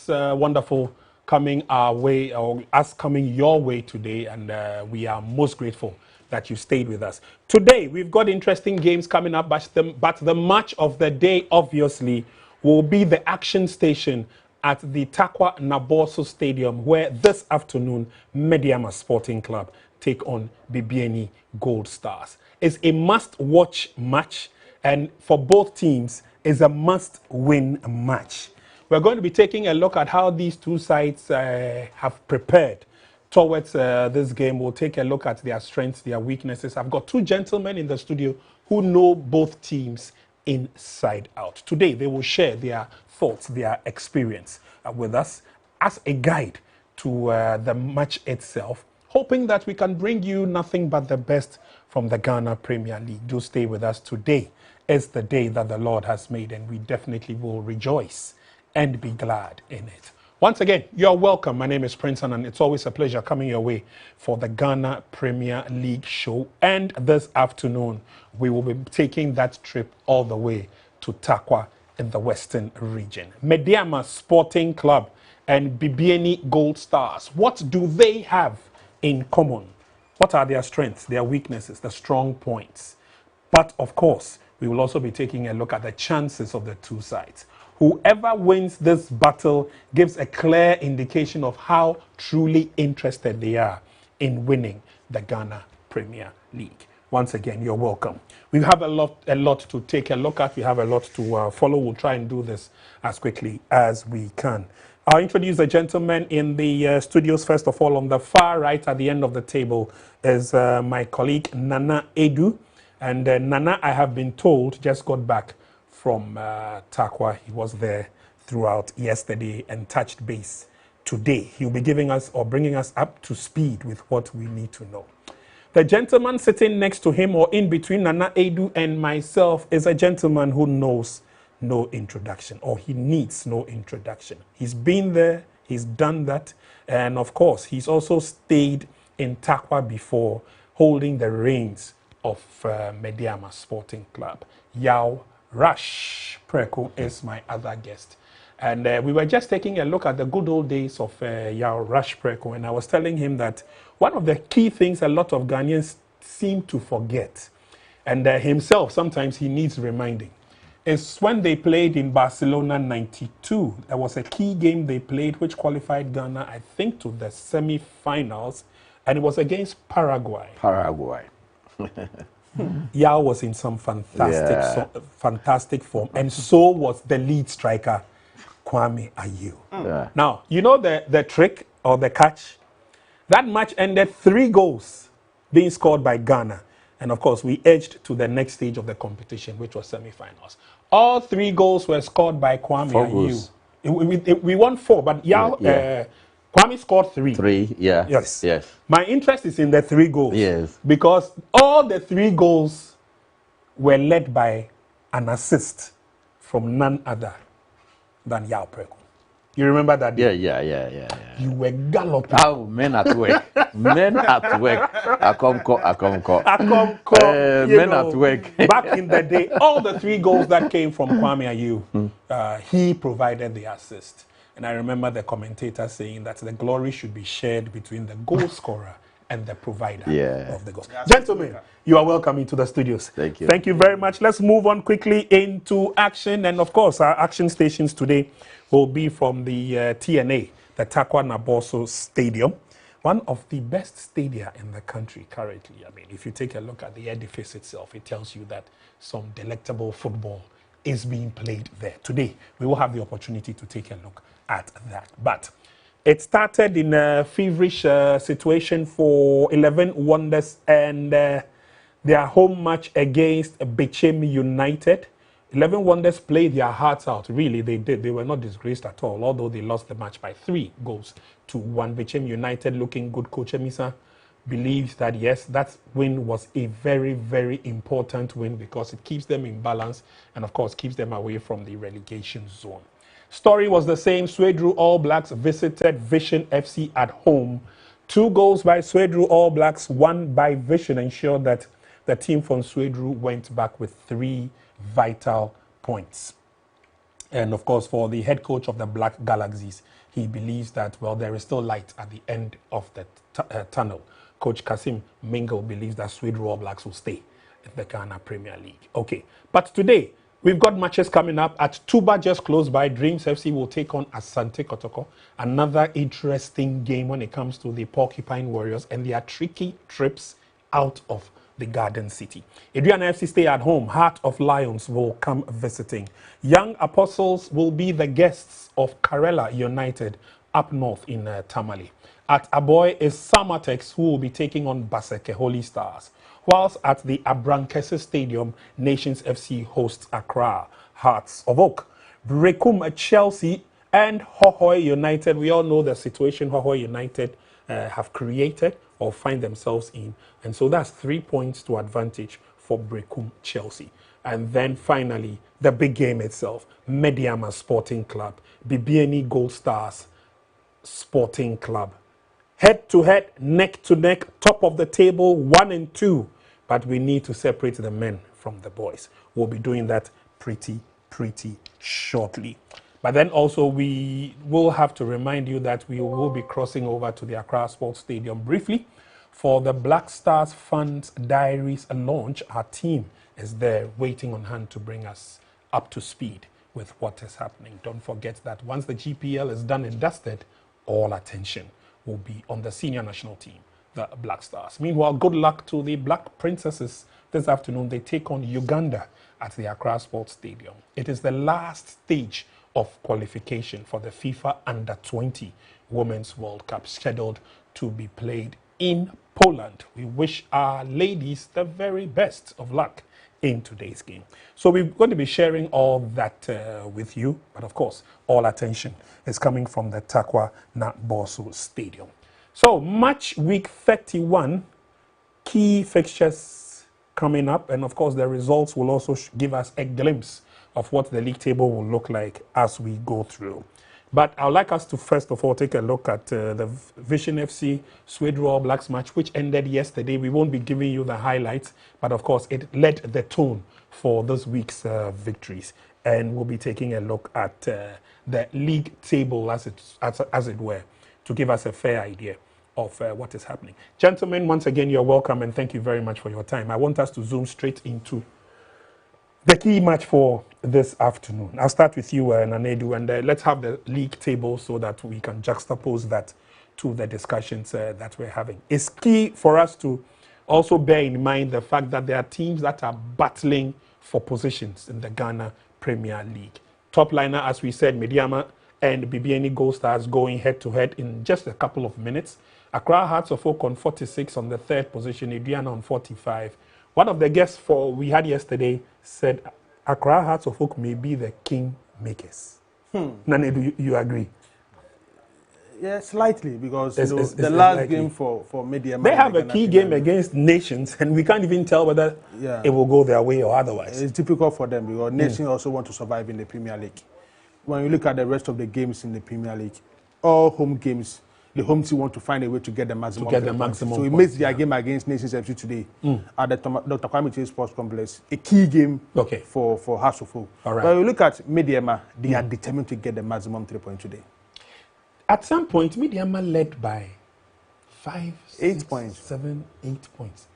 It's wonderful coming our way, or us coming your way today, and we are most grateful that you stayed with us. Today, we've got interesting games coming up, but the match of the day, obviously, will be the action station at the Takwa Naboso Stadium, where this afternoon, Medeama Sporting Club take on Bibiani GoldStars. It's a must-watch match, and for both teams, it's a must-win match. We're going to be taking a look at how these two sides have prepared towards this game. We'll take a look at their strengths, their weaknesses. I've got two gentlemen in the studio who know both teams inside out. Today, they will share their thoughts, their experience with us as a guide to the match itself, hoping that we can bring you nothing but the best from the Ghana Premier League. Do stay with us. Today is the day that the Lord has made, and we definitely will rejoice and be glad in it. Once again, you're welcome. My name is Prince, and it's always a pleasure coming your way for the Ghana Premier League show. And this afternoon, we will be taking that trip all the way to Takwa in the Western region. Medeama Sporting Club and Bibiani GoldStars. What do they have in common? What are their strengths, their weaknesses, the strong points? But of course, we will also be taking a look at the chances of the two sides. Whoever wins this battle gives a clear indication of how truly interested they are in winning the Ghana Premier League. Once again, you're welcome. We have a lot to take a look at. We have a lot to follow. We'll try and do this as quickly as we can. I'll introduce the gentleman in the studios. First of all, on the far right at the end of the table is my colleague Nana Edu. And Nana, I have been told, just got back from Takwa. He was there throughout yesterday and touched base today. He'll be giving us or bringing us up to speed with what we need to know. The gentleman sitting next to him or in between Nana Edu and myself is a gentleman who knows no introduction, or he needs no introduction. He's been there, he's done that, and of course, he's also stayed in Takwa before, holding the reins of Medeama Sporting Club. Yao Rush Preko is my other guest. And we were just taking a look at the good old days of Yao Rush Preko, and I was telling him that one of the key things a lot of Ghanaians seem to forget, and himself, sometimes he needs reminding, is when they played in Barcelona 92. There was a key game they played which qualified Ghana, I think, to the semi-finals, and it was against Paraguay. Yao was in some fantastic form, and so was the lead striker, Kwame Ayew. Now, you know the trick or the catch? That match ended 3 goals being scored by Ghana. And of course, we edged to the next stage of the competition, which was semi-finals. All 3 goals were scored by Kwame Ayew. We won 4, but Yao, Kwame scored 3. 3, yeah. Yes. Yes. My interest is in the 3 goals. Yes. Because all the 3 goals were led by an assist from none other than Yao Preko. You remember that day? Yeah. You were galloping. Oh, men at work. Men at work. Akomko. Men at work. Back in the day, all the 3 goals that came from Kwame Ayew, he provided the assist. And I remember the commentator saying that the glory should be shared between the goal scorer and the provider of the goals. Gentlemen, you are welcome into the studios. Thank you. Thank you very much. Let's move on quickly into action. And of course, our action stations today will be from the TNA, the Takwa Naboso Stadium. One of the best stadia in the country currently. I mean, if you take a look at the edifice itself, it tells you that some delectable football is being played there. Today, we will have the opportunity to take a look at that. But it started in a feverish situation for 11 Wonders and their home match against Bibiani United. 11 Wonders played their hearts out. Really, they did. They were not disgraced at all, although they lost the match by 3 goals to 1. Bibiani United looking good. Coach Emisa believes that, yes, that win was a very, very important win because it keeps them in balance and, of course, keeps them away from the relegation zone. Story was the same. Swedru All Blacks visited Vision FC at home. 2 goals by Swedru All Blacks, 1 by Vision, ensured that the team from Swedru went back with 3 vital points. And of course, for the head coach of the Black Galaxies, he believes that, well, there is still light at the end of the tunnel. Coach Kasim Mingle believes that Swede Royal Blacks will stay in the Ghana Premier League. Okay, but today, we've got matches coming up at Tuba, just close by. Dreams FC will take on Asante Kotoko. Another interesting game when it comes to the Porcupine Warriors and their tricky trips out of the Garden City. Adriana FC stay at home. Heart of Lions will come visiting. Young Apostles will be the guests of Karela United up north in Tamale. At Aboy is Samatex, who will be taking on Baseke Holy Stars. Whilst at the Abrankese Stadium, Nations FC hosts Accra Hearts of Oak. Brekum Chelsea and Hohoe United. We all know the situation Hohoe United have created or find themselves in. And so that's 3 points to advantage for Brekum Chelsea. And then finally, the big game itself, Medeama Sporting Club, Bibiani GoldStars Sporting Club. Head to head, neck to neck, top of the table, 1 and 2. But we need to separate the men from the boys. We'll be doing that pretty shortly. But then also we will have to remind you that we will be crossing over to the Accra Sports Stadium briefly for the Black Stars Funds Diaries launch. Our team is there waiting on hand to bring us up to speed with what is happening. Don't forget that once the GPL is done and dusted, all attention will be on the senior national team, the Black Stars. Meanwhile, good luck to the Black Princesses this afternoon. They take on Uganda at the Accra Sports Stadium. It is the last stage of qualification for the FIFA Under-20 Women's World Cup, scheduled to be played in Poland. We wish our ladies the very best of luck in today's game. So we're going to be sharing all that with you, but of course, all attention is coming from the Takwa Na Boso Stadium. So match week 31, key fixtures coming up, and of course the results will also give us a glimpse of what the league table will look like as we go through. But I would like us to first of all take a look at the Vision FC Swede Royal Blacks match, which ended yesterday. We won't be giving you the highlights, but of course it led the tone for this week's victories. And we'll be taking a look at the league table as it were, to give us a fair idea of what is happening. Gentlemen, once again, you're welcome and thank you very much for your time. I want us to zoom straight into the key match for this afternoon. I'll start with you, Nanedu, and let's have the league table so that we can juxtapose that to the discussions that we're having. It's key for us to also bear in mind the fact that there are teams that are battling for positions in the Ghana Premier League. Top liner, as we said, Medeama and Bibiani GoldStars going head-to-head in just a couple of minutes. Accra Hearts of Oak on 46 on the third position, Adriana on 45. One of the guests we had yesterday said Accra Hearts of Oak may be the king makers. Nane, do you agree? Yeah, slightly, because the last game for Medeama. They have a key game against Nations, and we can't even tell whether it will go their way or otherwise. It's difficult for them because Nations also want to survive in the Premier League. When you look at the rest of the games in the Premier League, all home games, the home team want to find a way to get the maximum. So it makes their game against Nations FC today at the Dr. Kwame J Sports Complex a key game for Hearts of Oak. Right. When you look at Medeama, they are determined to get the maximum 3 points today. At some point, Medeama led by 5, 8 points. 7, 8 points.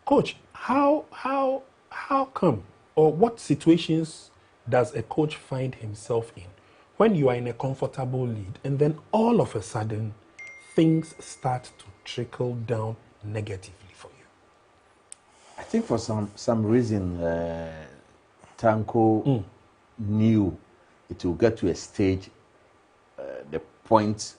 Coach, how come, or what situations does a coach find himself in when you are in a comfortable lead and then all of a sudden things start to trickle down negatively for you? I think for some reason, Tanko knew it will get to a stage, the points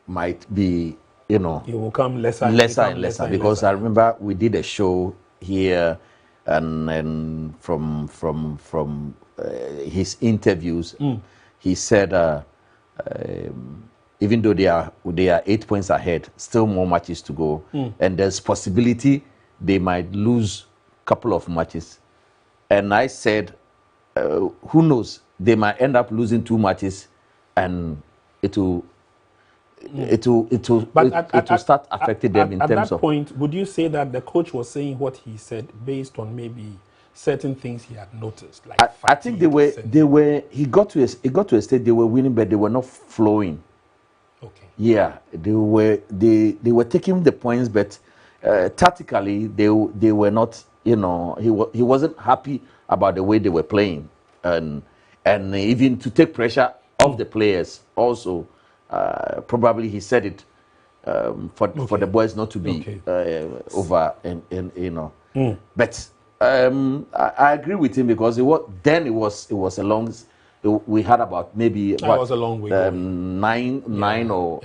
might be, it will come lesser and lesser. Because I remember we did a show here, and from his interviews, he said even though they are 8 points ahead, still more matches to go, and there's possibility they might lose a couple of matches. And I said, who knows? They might end up losing 2 matches, and it will start affecting them in terms of. At that point, would you say that the coach was saying what he said based on maybe certain things he had noticed. Like I think he got to a state they were winning, but they were not flowing. Okay. Yeah, they were taking the points, but tactically they were not. You know, he wasn't happy about the way they were playing, and even to take pressure off the players. Also, probably he said it for the boys not to be over, and you know. But I agree with him because it was a long. We had about maybe that was a long way going. nine or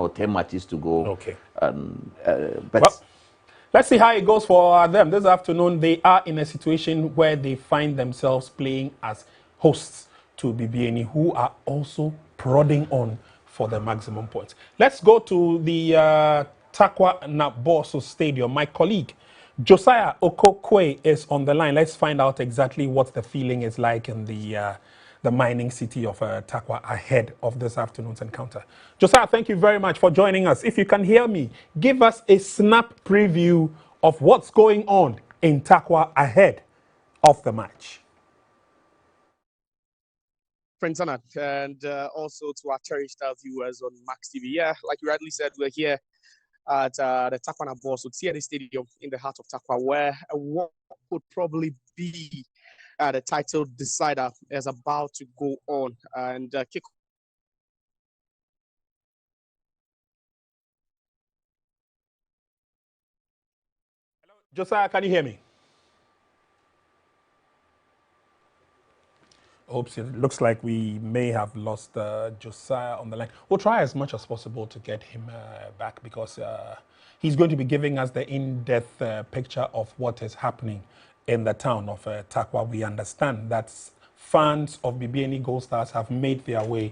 10 matches to go. Okay. But well, let's see how it goes for them this afternoon. They are in a situation where they find themselves playing as hosts to Bibiani, who are also prodding on for the maximum points. Let's go to the Takwa Naboso Stadium. My colleague Josiah Okokwe is on the line. Let's find out exactly what the feeling is like in the mining city of Takwa ahead of this afternoon's encounter. Josiah, thank you very much for joining us. If you can hear me, give us a snap preview of what's going on in Takwa ahead of the match. Prince Anat, and also to our cherished viewers on Max TV. Yeah, like you rightly said, we're here at the Takwa Naboso TNA Stadium in the heart of Takwa, where what could probably be the title decider is about to go on and kick. Hello, Josiah, can you hear me? Oops, it looks like we may have lost Josiah on the line. We'll try as much as possible to get him back because he's going to be giving us the in-depth picture of what is happening in the town of Takwa. We understand that fans of Bibiani GoldStars have made their way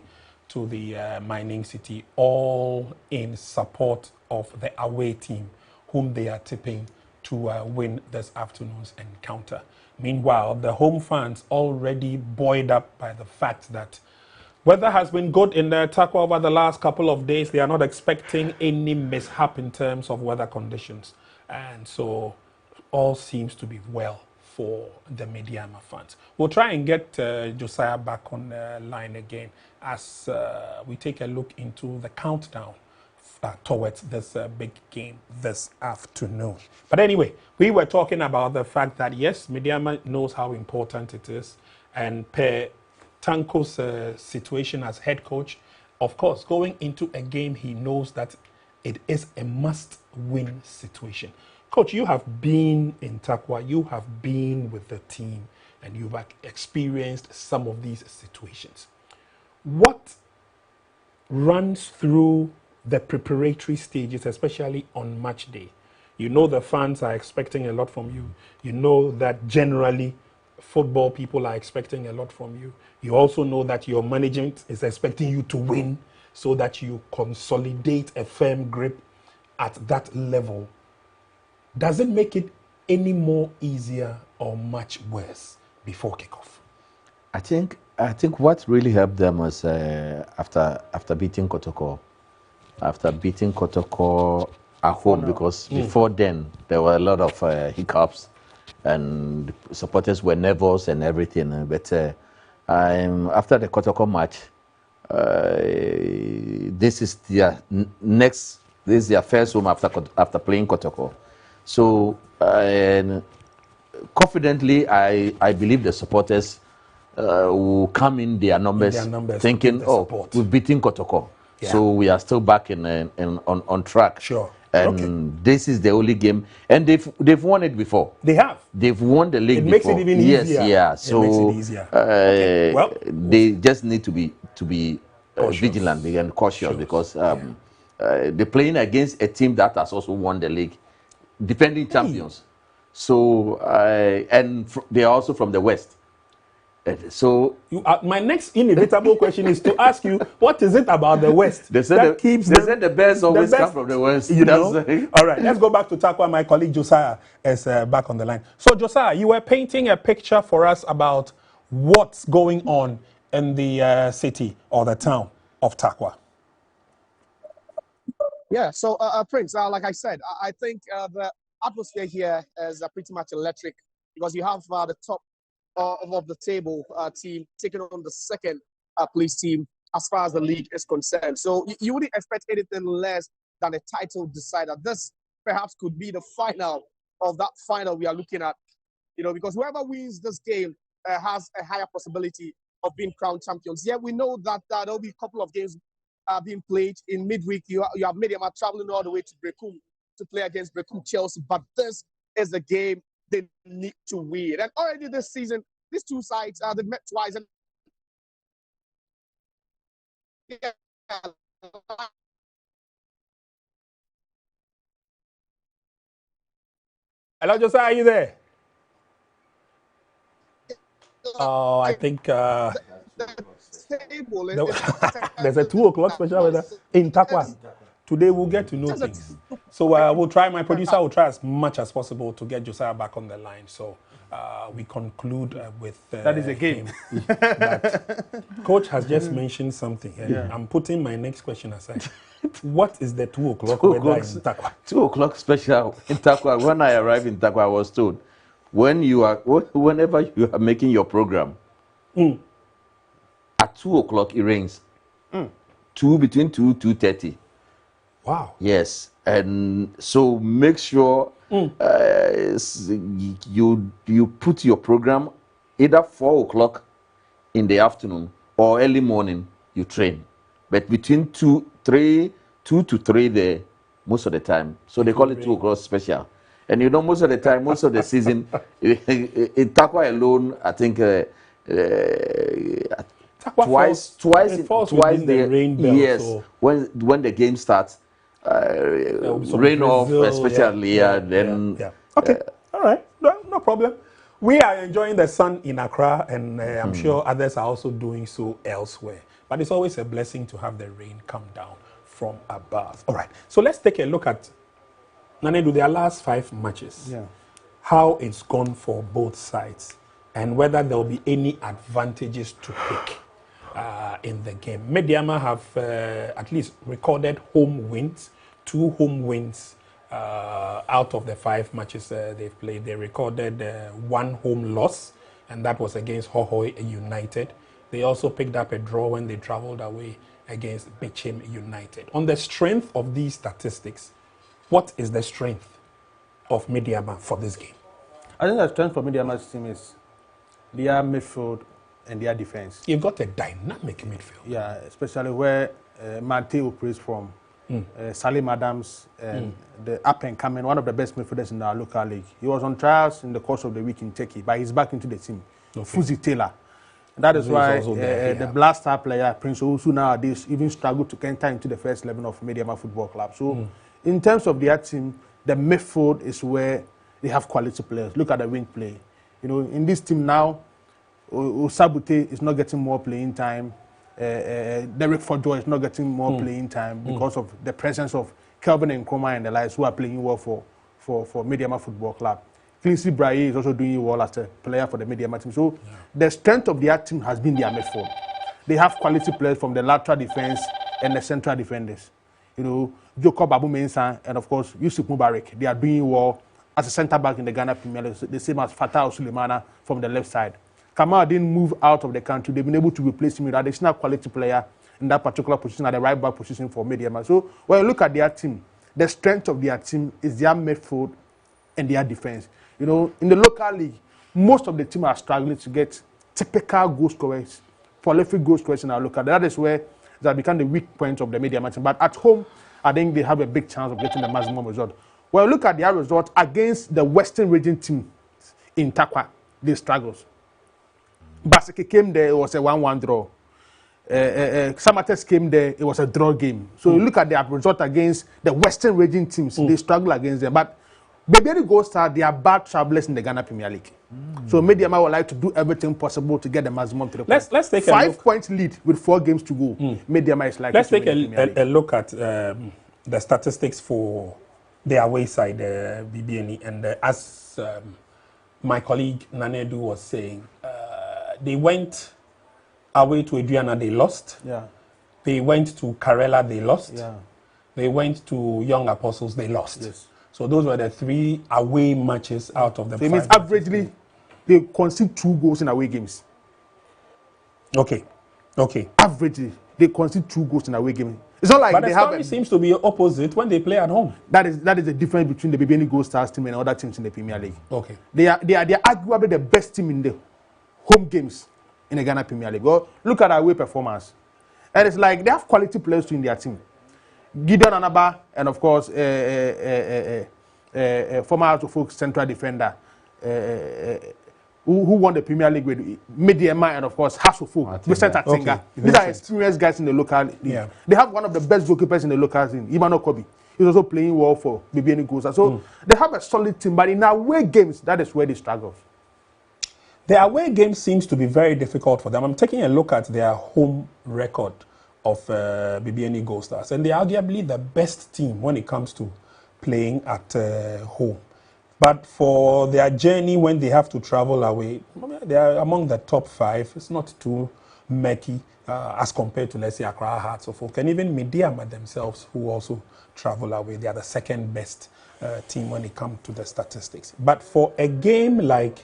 to the mining city, all in support of the away team, whom they are tipping to win this afternoon's encounter. Meanwhile, the home fans already buoyed up by the fact that weather has been good in Takwa over the last couple of days. They are not expecting any mishap in terms of weather conditions. And so all seems to be well for the Medeama fans. We'll try and get Josiah back on the line again as we take a look into the countdown towards this big game this afternoon. But anyway, we were talking about the fact that yes, Medeama knows how important it is, and per Tanko's situation as head coach, of course, going into a game, he knows that it is a must-win situation. Coach, you have been in Takwa, you have been with the team, and you've experienced some of these situations. What runs through the preparatory stages, especially on match day? You know the fans are expecting a lot from you. You know that generally football people are expecting a lot from you. You also know that your management is expecting you to win so that you consolidate a firm grip at that level. Does it make it any more easier or much worse before kickoff? I think what really helped them was after beating Kotoko. After beating Kotoko at home, because before then there were a lot of hiccups and supporters were nervous and everything. But after the Kotoko match, this is their first home after playing Kotoko. So confidently, I believe the supporters will come in their numbers thinking, oh, we've beaten Kotoko. Yeah. So we are still back on track. Sure. And this is the only game, and they've won it before. They have. They've won the league before. It makes it even easier. Yeah. So it makes it easier. Okay. Well, they just need to be vigilant and cautious because they're playing against a team that has also won the league, defending champions. So and they are also from the West. So my next inevitable question is to ask you, what is it about the West that keeps them? They said the best always come from the West. You know? All right, let's go back to Takwa. My colleague Josiah is back on the line. So Josiah, you were painting a picture for us about what's going on in the city or the town of Takwa. Yeah, so Prince, like I said, I think the atmosphere here is pretty much electric. because you have the top of the table team taking on the second place team as far as the league is concerned. So you wouldn't expect anything less than a title decider. This perhaps could be the final of that final we are looking at, because whoever wins this game has a higher possibility of being crowned champions. Yeah, we know that there'll be a couple of games being played in midweek. You have Medeama traveling all the way to Brekum to play against Brekum Chelsea, but this is a game they need to win. And already this season, these two sides, they've met twice. And yeah. Hello, Josiah, are you there? Oh, I think Table there's a 2 o'clock special weather in Takwa. Today we'll get to know things. So we'll try, my producer will try as much as possible to get Josiah back on the line. So we conclude with... that is a game. Coach has just mentioned something. Yeah. I'm putting my next question aside. What is the 2 o'clock weather in Takwa? 2 o'clock special in Takwa. When I arrived in Takwa, I was told, whenever you are making your program, at 2 o'clock it rains. Between 2:30. Wow. Yes, and so make sure you put your program either 4 o'clock in the afternoon or early morning. You train, but between 2 to 3 there most of the time. So they call it 2 o'clock special. And most of the time, most of the season, in Takwa alone, I think twice the rain belt, yes, so when the game starts, rain off, especially. Okay, all right, no problem. We are enjoying the sun in Accra, and I'm sure others are also doing so elsewhere. But it's always a blessing to have the rain come down from above. All right, so let's take a look at Nanedu, their last 5 matches. Yeah. How it's gone for both sides, and whether there will be any advantages to pick in the game. Medeama have at least recorded home wins, 2 home wins out of the 5 matches they've played. They recorded 1 home loss, and that was against Hohoi United. They also picked up a draw when they traveled away against Bichim United. On the strength of these statistics, what is the strength of Medeama for this game? I think the strength for Medeama's team is their midfield and their defense. You've got a dynamic midfield. Yeah, especially where Mante operates from. Salim Adams, the up-and-coming, one of the best midfielders in our local league. He was on trials in the course of the week in Turkey, but he's back into the team. Fuzi Taylor. That is why the blast star player, Prince Owusu, nowadays even struggled to enter into the first 11 of Medeama Football Club. So, in terms of their team, the midfield is where they have quality players. Look at the wing play. In this team now, Osabute is not getting more playing time. Derek Forjoy is not getting more playing time because of the presence of Kelvin and Nkrumah and the likes who are playing well for Medeama Football Club. Quincy Braille is also doing well as a player for the Medeama team. So the strength of their team has been their midfield. They have quality players from the lateral defense and the central defenders. Jacob Abu Mensah and of course Yusuf Mubarak. They are doing well as a centre back in the Ghana Premier League, the same as Fatah Sulemana from the left side. Kamal didn't move out of the country. They've been able to replace him with additional quality player in that particular position, at the right back position for Medeama. So when you look at their team, the strength of their team is their midfield and their defense. In the local league, most of the team are struggling to get typical goal scorers, prolific goal scorers in our local. That is where that become the weak point of the Medeama team. But at home, I think they have a big chance of getting the maximum result. When you look at their result against the Western Region team in Takwa, they struggled. Baseke came there, it was a 1-1 draw. Samatex came there, it was a draw game. So you look at their result against the Western Region teams, they struggle against them. But Bibiani GoldStars, they are bad travelers in the Ghana Premier League. So Medeama would like to do everything possible to get the maximum to the point. Let's take 5 points lead with 4 games to go. Medeama is like. Let's take a look at the statistics for the away side, Bibiani, and as my colleague Nanedu was saying, they went away to Adriana, they lost. Yeah. They went to Karela, they lost. Yeah. They went to Young Apostles, they lost. Yes. So those were the 3 away matches out of the 5. So it means averagely they concede 2 goals in away games. Okay. Averagely, they concede 2 goals in away games. It's not like but they the have. Story seems to be opposite when they play at home. That is the difference between the Bibiani GoldStars team and other teams in the Premier League. Okay. They are arguably the best team in the home games in the Ghana Premier League. Well, look at our away performance, and it's like they have quality players in their team. Gideon Anaba and of course former Out of Folk central defender who won the Premier League with Medeama and of course House of Folk, Vincent Atinga. Okay. These are experienced guys in the local league. Yeah. They have one of the best goalkeepers in the local league, Imano Kobi. He's also playing well for Bibiani GoldStars. So they have a solid team, but in away games, that is where they struggle. Their away game seems to be very difficult for them. I'm taking a look at their home record of Bibiani GoldStars, and they are arguably the best team when it comes to playing at home. But for their journey, when they have to travel away, they are among the top 5. It's not too murky as compared to, let's say, Accra Hearts of Oak, and even Medeama themselves, who also travel away. They are the second best team when it comes to the statistics. But for a game like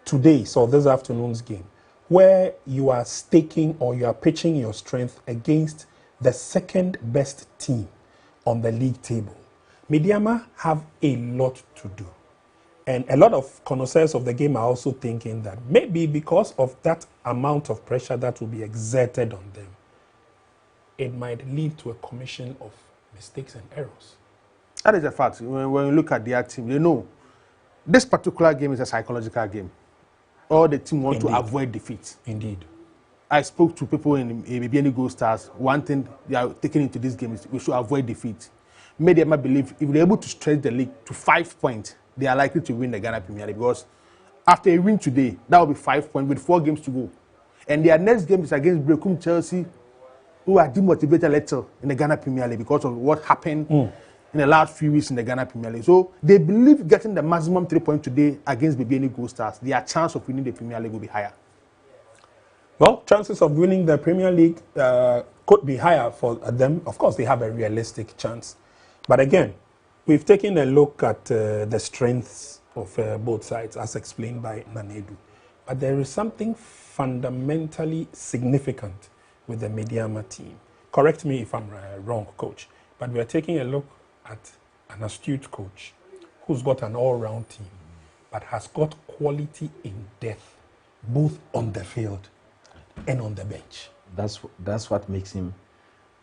today's or this afternoon's game, where you are staking or you are pitching your strength against the second best team on the league table, Medeama have a lot to do. And a lot of connoisseurs of the game are also thinking that maybe because of that amount of pressure that will be exerted on them, it might lead to a commission of mistakes and errors. That is a fact. When you look at their team, you know this particular game is a psychological game. All the team want to avoid defeat. Indeed. I spoke to people in Bibiani GoldStars. One thing they are taking into this game is we should avoid defeat. Medeama believe if they're able to stretch the league to 5 points, they are likely to win the Ghana Premier League, because after a win today, that will be 5 points with 4 games to go. And their next game is against Brekum Chelsea, who are demotivated a little in the Ghana Premier League because of what happened in the last few weeks in the Ghana Premier League. So they believe getting the maximum 3 points today against Bibiani GoldStars, their chance of winning the Premier League will be higher. Well, chances of winning the Premier League could be higher for them. Of course, they have a realistic chance. But again, we've taken a look at the strengths of both sides, as explained by Nanedu. But there is something fundamentally significant with the Medeama team. Correct me if I'm wrong, Coach. But we are taking a look at an astute coach who's got an all-round team, but has got quality in depth, both on the field and on the bench. That's what makes him.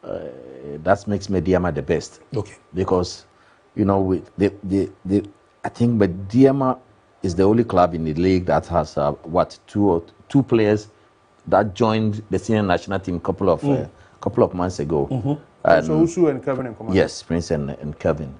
That makes Medeama the best. Okay. Because, you know, I think Medeama is the only club in the league that has two players that joined the senior national team couple of months ago. And so Usu and Kevin and Command. Yes, Prince and Kevin,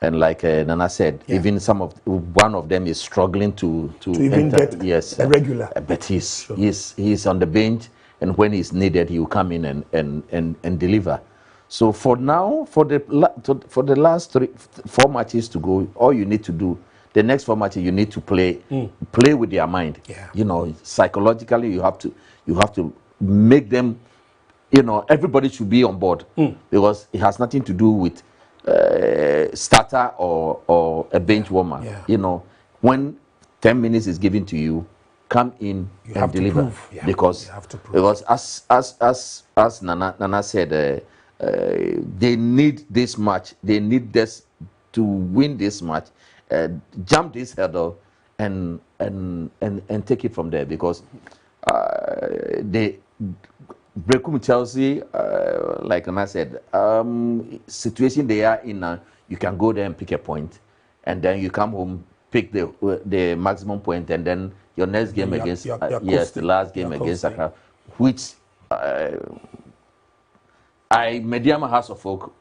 and like Nana said, even one of them is struggling to even enter, get a regular. But he's on the bench, and when he's needed, he will come in and deliver. So for now, for the last 4 matches to go, all you need to do, the next 4 matches, you need to play with their mind. Yeah. You know, psychologically, you have to make them. You know, everybody should be on board because it has nothing to do with starter or a bench warmer. Yeah. You know, when 10 minutes is given to you, come in and deliver. Because as Nana said, they need this match. They need this to win this match, jump this hurdle, and take it from there. Because Brekum Chelsea, like Nana said, situation they are in, you can go there and pick a point, and then you come home, pick the maximum point, and then your next game against the last game against Accra, which Medeama House of Folk,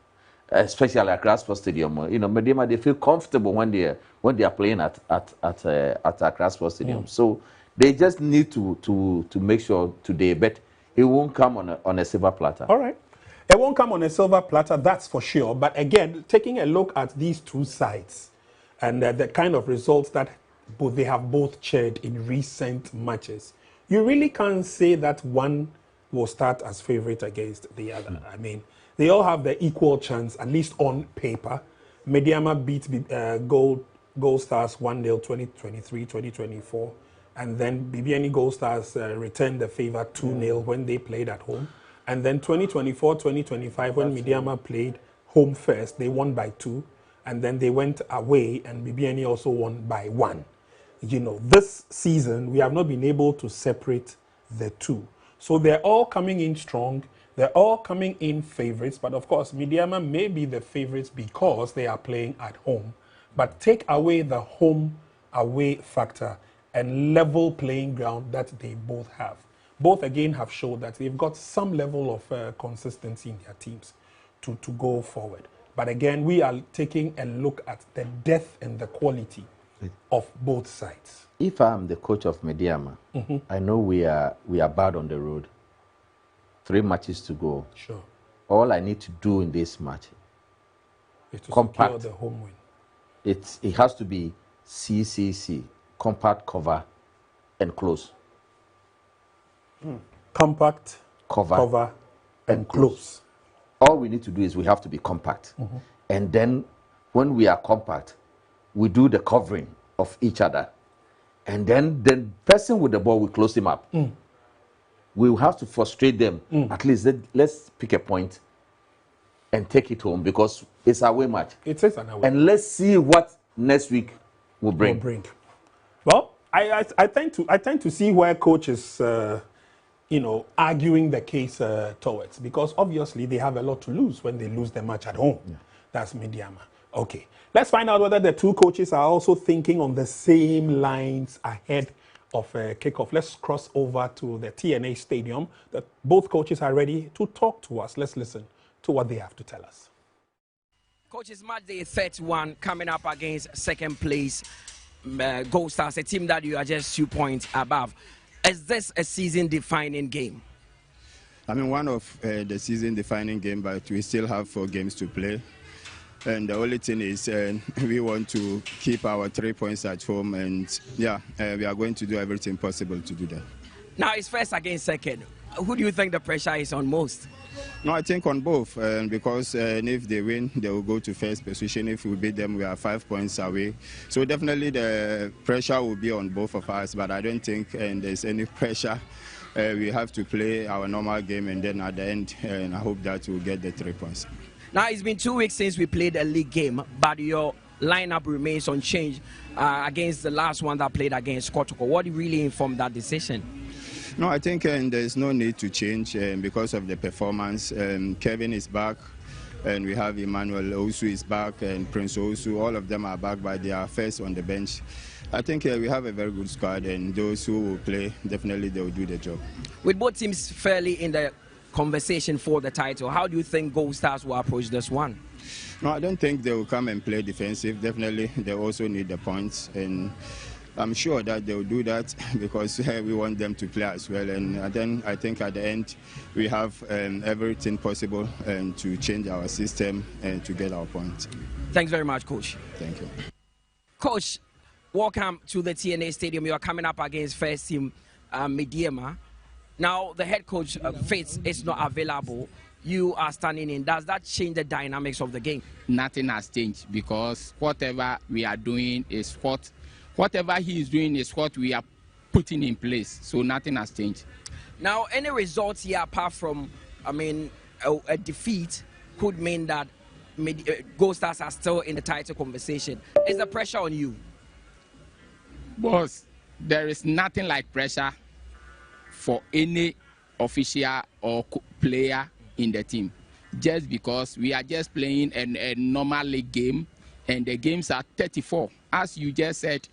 especially Accra Sports Stadium. You know, Medeama, they feel comfortable when they are playing at Accra Sports Stadium. So they just need to make sure today, but it won't come on a silver platter. All right. It won't come on a silver platter, that's for sure. But again, taking a look at these two sides and the kind of results that they have both shared in recent matches, you really can't say that one will start as favorite against the other. I mean, they all have the equal chance, at least on paper. Medeama beat GoldStars 1-0 2023-2024, and then Bibiani GoldStars returned the favor 2-0 when they played at home. And then 2024-2025, when Medeama played home first, they won by 2, and then they went away, and Bibiani also won by 1. You know, this season, we have not been able to separate the two. So they're all coming in strong. They're all coming in favorites. But of course, Medeama may be the favorites because they are playing at home. But take away the home-away factor and level playing ground that they both have. Both, again, have showed that they've got some level of consistency in their teams to go forward. But again, we are taking a look at the depth and the quality of both sides. If I'm the coach of Medeama, I know we are bad on the road. 3 matches to go. Sure. All I need to do in this match is to compact secure the home win. It has to be CCC, compact, cover, and close. Compact, cover and close. All we need to do is we have to be compact. And then when we are compact, we do the covering of each other. And then the person with the ball, we close him up. We will have to frustrate them. At least let's pick a point and take it home because it's a away match. It is an away. And let's see what next week will bring. Well, I tend to see where coach is, arguing the case towards, because obviously they have a lot to lose when they lose the match at home. Yeah. That's Medeama. Okay, let's find out whether the two coaches are also thinking on the same lines ahead of kickoff. Let's cross over to the TNA Stadium. That both coaches are ready to talk to us. Let's listen to what they have to tell us. Coaches, match day 31 coming up against second place GoldStars, a team that you are just 2 points above. Is this a season-defining game? I mean, one of the season-defining game, but we still have 4 games to play. And the only thing is we want to keep our 3 points at home. And, yeah, we are going to do everything possible to do that. Now, it's first against second. Who do you think the pressure is on most? No, I think on both, because if they win, they will go to first position. If we beat them, we are 5 points away. So definitely the pressure will be on both of us, but I don't think there's any pressure. We have to play our normal game, and then at the end, I hope that we'll get the 3 points. Now, it's been 2 weeks since we played a league game, but your lineup remains unchanged against the last one that played against Kotoko. What really informed that decision? No, I think there's no need to change because of the performance. Kevin is back, and we have Emmanuel Osu is back, and Prince Osu. All of them are back, but they are first on the bench. I think we have a very good squad, and those who will play, definitely they will do the job. With both teams fairly in the conversation for the title, how do you think GoldStars will approach this one? No, I don't think they will come and play defensive. Definitely, they also need the points, and I'm sure that they will do that because we want them to play as well. And then I think at the end, we have everything possible to change our system and to get our points. Thanks very much, Coach. Thank you. Coach, welcome to the TNA Stadium. You are coming up against first team Medeama. Now, the head coach, Fitz, is not available. You are standing in. Does that change the dynamics of the game? Nothing has changed because whatever we are doing is whatever he is doing is what we are putting in place. So nothing has changed. Now, any results here apart from, a defeat could mean that GoldStars are still in the title conversation. Is the pressure on you? Boss, there is nothing like pressure for any official or player in the team. Just because we are just playing a normal league game and the games are 34. As you just said,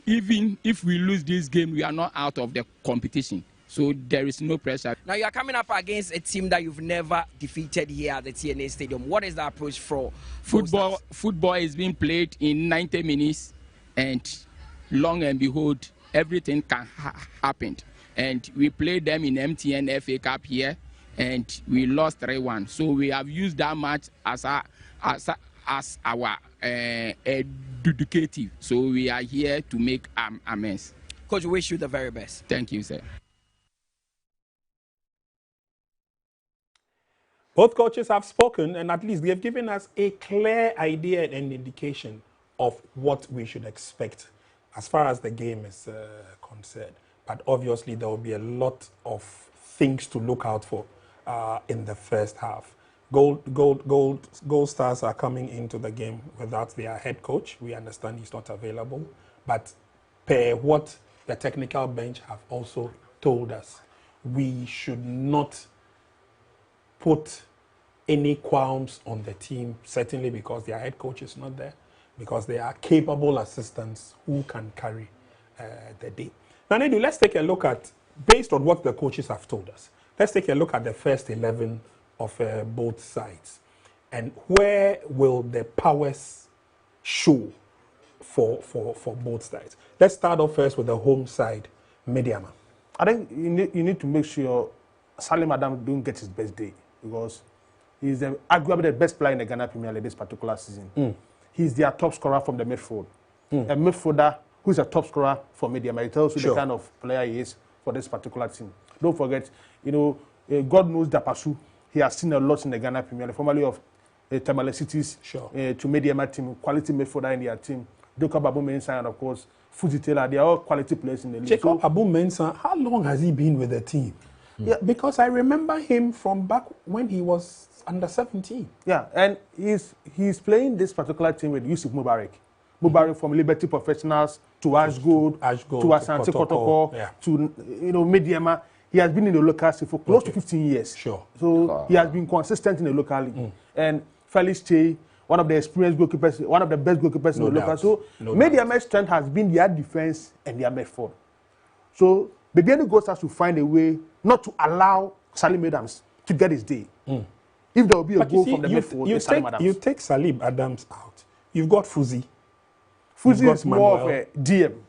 even if we lose this game, we are not out of the competition. So there is no pressure. Now you are coming up against a team that you've never defeated here at the TNA Stadium. What is the approach for football? Football is being played in 90 minutes, and long and behold, everything can happen. And we played them in MTN FA Cup here, and we lost 3-1. So we have used that match as our educative. So we are here to make amends. Coach, we wish you the very best. Thank you, sir. Both coaches have spoken, and at least they have given us a clear idea and indication of what we should expect as far as the game is concerned. But obviously, there will be a lot of things to look out for in the first half. Gold Stars are coming into the game without their head coach. We understand he's not available. But per what the technical bench have also told us, we should not put any qualms on the team, certainly because their head coach is not there, because they are capable assistants who can carry the day. Now, Nedu, let's take a look at, based on what the coaches have told us, let's take a look at the first 11 of both sides. And where will the powers show for both sides? Let's start off first with the home side, Medeama. I think you need to make sure Salim Adam don't get his best day, because he's arguably the best player in the Ghana Premier League this particular season. He's their top scorer from the midfield. A midfielder who's a top scorer for Medeama. It tells you the kind of player he is for this particular team. Don't forget, God knows Dapasu. He has seen a lot in the Ghana Premier League, formerly of Tamale Cities to Medeama team, quality midfielder in their team. Jacob Abu Mensah, and of course, Fuji Taylor, they are all quality players in the league. Jacob Abu Mensah, how long has he been with the team? Yeah, because I remember him from back when he was under 17. Yeah, and he's playing this particular team with Yusuf Mubarak. Mubarak from Liberty Professionals to Ash Gold, to Asante Kotoko, to Medeama. He has been in the local scene for close to 15 years. So he has been consistent in the local league. And Felix Che, one of the experienced goalkeepers, one of the best goalkeepers in the local. So Medeama's strength has been their defense and their midfield. So Bibiani GoldStars to find a way not to allow Salim Adams to get his day. If there will be a goal from the midfield, you take Salim Adams out. You've got Fuzi. Fuzi is more of a DM.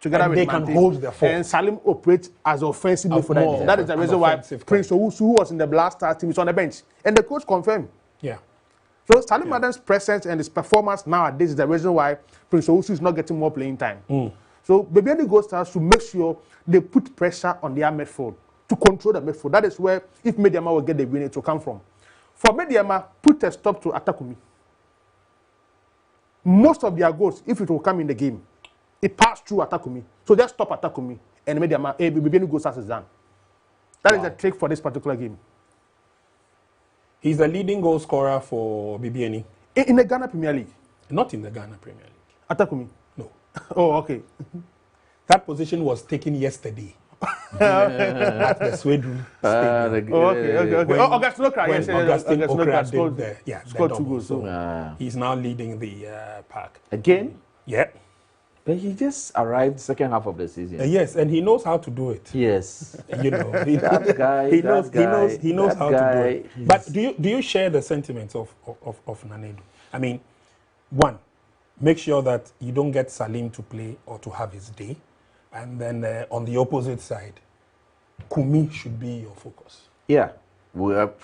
Together and with they Mante, can hold the form. And Salim operates as offensive midfielder. That is the reason why Prince Owusu, who was in the Black Stars team, is on the bench. And the coach confirmed. So Salim Adams' presence and his performance nowadays is the reason why Prince Owusu is not getting more playing time. So Bibiani GoldStars should make sure they put pressure on their midfield to control the midfield. That is where, if Medeama will get the win, it will come from. For Medeama, put a stop to Atakumi. Most of their goals, if it will come in the game, it passed through Atakumi. So just stop Atakumi and Medeama, Bibiani GoldStars is done. That is the trick for this particular game. He's the leading goal scorer for Bibiani. In the Ghana Premier League? Not in the Ghana Premier League. Atakumi? No. Oh, okay. That position was taken yesterday at the Sweden Stadium. Okay. Augustine Okra. Yes, Augustine Okra scored 2 goals. So he's now leading the pack. Again? Yeah. But he just arrived second half of the season. Yes, and he knows how to do it. Yes. That guy, he knows how to do it. But do you share the sentiments of Nanedu? I mean, one, make sure that you don't get Salim to play or to have his day. And then on the opposite side, Kumi should be your focus. Yeah. We have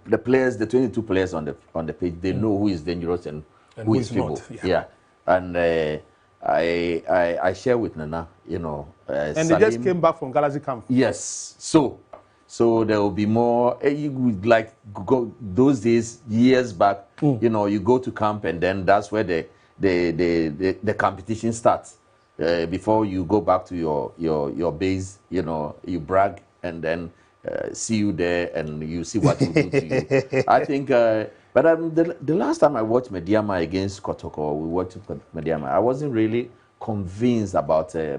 the players, the 22 players on the page, they know who is dangerous and who is feeble. Yeah. And I share with Nana, and Salim, they just came back from Galaxy camp. Yes. So there will be more. You would like go those days, years back. You go to camp and then that's where the competition starts. Before you go back to your base, you brag and then see you there and you see what to do to you. I think. But the last time I watched Medeama against Kotoko, we watched Medeama, I wasn't really convinced about their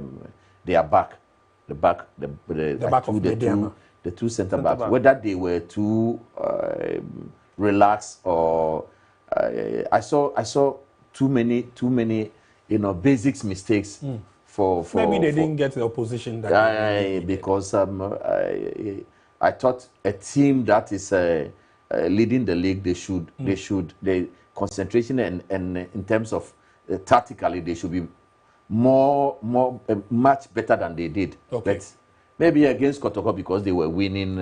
back. The back of Medeama. The two center backs. Whether they were too relaxed or I saw too many basics mistakes for maybe they didn't get the opposition that because I thought a team that is leading the league, the concentration and in terms of tactically, they should be much better than they did. But maybe against Kotoko because they were winning,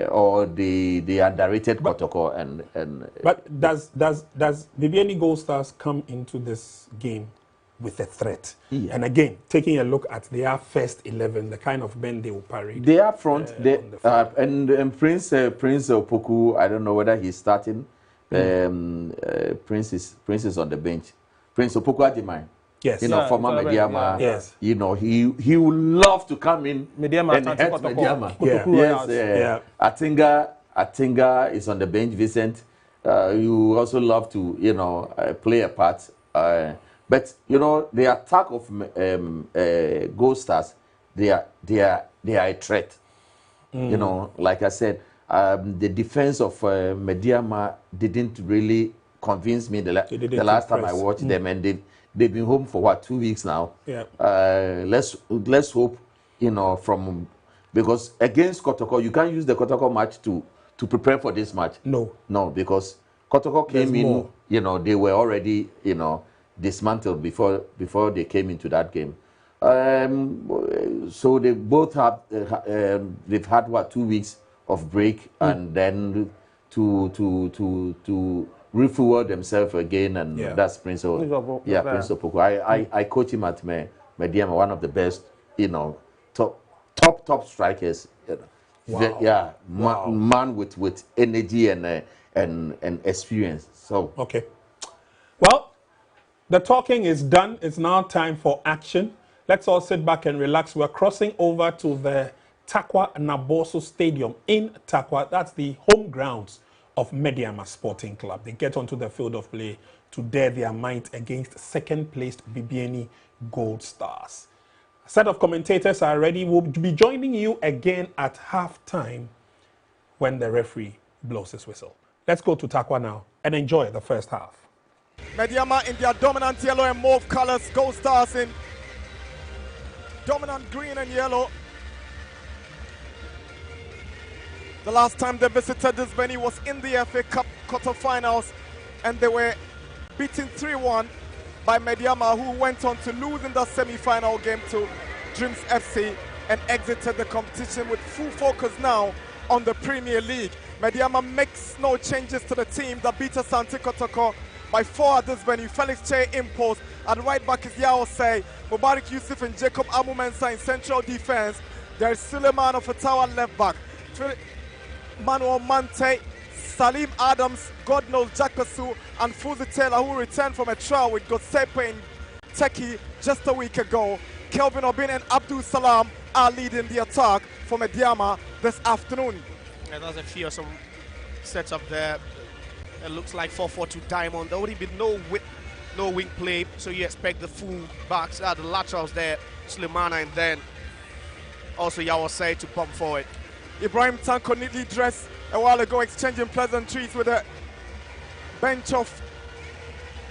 or they underrated Kotoko and. But does Bibiani GoldStars come into this game with a threat? Yeah. And again, taking a look at their first 11, the kind of men they will parade. They are front, and Prince Opoku, I don't know whether he's starting. Prince is on the bench. Prince Opoku Agyemang. Yes. You know, former Medeama. Yes. You know, he would love to come in Medeama and help Medeama. Yeah. Yes. Atinga is on the bench. Vincent, you also love to, you know, play a part. But you know, the attack of GoldStars, they are a threat. You know, like I said, the defense of Medeama didn't really convince me the last time I watched them, and they've been home for what, 2 weeks now. Yeah. Let's hope, you know, because against Kotoko, you can't use the Kotoko match to prepare for this match. No, because Kotoko came in, you know, they were already, you know, dismantled before they came into that game. So they both have they've had what, 2 weeks of break, and then to refuel themselves again, and that's Prince Opoku. I coach him at Medeama, one of the best, you know, top strikers. Wow. Man with energy and experience. So okay. Well, the talking is done. It's now time for action. Let's all sit back and relax. We're crossing over to the Takwa Naboso Stadium in Takwa. That's the home grounds of Medeama Sporting Club. They get onto the field of play to dare their might against second-placed Bibiani GoldStars. A set of commentators are ready. We'll be joining you again at halftime when the referee blows his whistle. Let's go to Takwa now and enjoy the first half. Medeama in their dominant yellow and mauve colors, GoldStars in dominant green and yellow. The last time they visited this venue was in the FA Cup quarterfinals, and they were beaten 3-1 by Medeama, who went on to lose in the semi-final game to Dreams FC and exited the competition with full focus now on the Premier League. Medeama makes no changes to the team that beat Asante Kotoko by 4 at this venue. Felix Che in post. At right back is Yao Say, Mubarak Yusuf and Jacob Amumensa in central defense. There is Suleiman of Ottawa left back. Manuel Mante, Salim Adams, God knows Jack Pasu, and Fuzi Taylor, who returned from a trial with Gosepe in Turkey just a week ago. Kelvin Obin and Abdul Salam are leading the attack for Medeama this afternoon. Yeah, there's a fearsome setup there. It looks like 4-4-2 diamond. There would be no width, no wing play, so you expect the full backs, the laterals there, Sulemana, and then also Yawasei to pump forward. Ibrahim Tanko neatly dressed a while ago, exchanging pleasantries with a bench of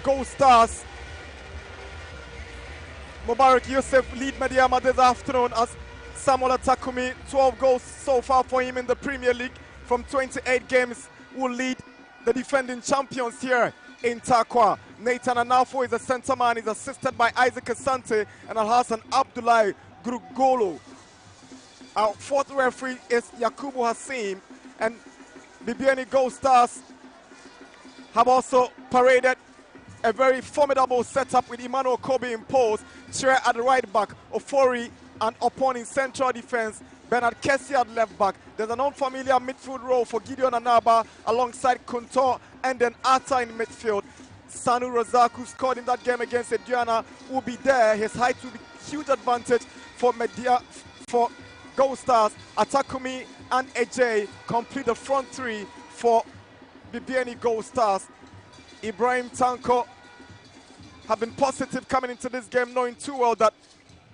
GoldStars. Mubarak Yusuf lead Medeama this afternoon as Samuel Takumi, 12 goals so far for him in the Premier League from 28 games, will lead the defending champions here in Takwa. Nathan Anafo is a centre man. He's assisted by Isaac Asante and Al-Hassan Abdullahi Grugolo. Our fourth referee is Yakubu Hassim, and Bibiani GoldStars have also paraded a very formidable setup with Emmanuel Kobe in post, Chere at the right back, Ofori and Opon in central defense, Bernard Kessie at left back. There's an unfamiliar midfield role for Gideon Anaba alongside Kuntor, and then Atta in midfield. Sanu Razak, who scored in that game against Ediana, will be there. His height will be huge advantage for GoldStars. Atakumi and Ajay complete the front three for Bibiani GoldStars. Ibrahim Tanko have been positive coming into this game, knowing too well that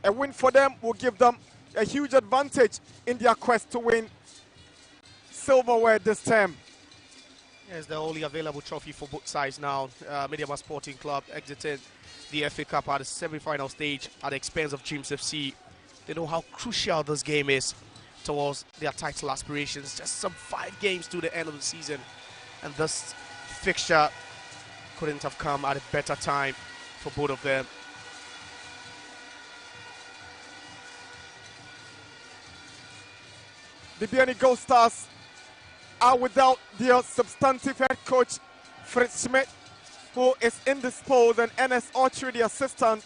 a win for them will give them a huge advantage in their quest to win silverware this term. Yes, the only available trophy for both sides now. Medeama Sporting Club exited the FA Cup at the semi-final stage at the expense of Dreams FC. They know how crucial this game is towards their title aspirations. Just some 5 games to the end of the season, and this fixture couldn't have come at a better time for both of them. Bibiani GoldStars are without their substantive head coach, Fritz Schmidt, who is indisposed, and NS Archery, the assistant,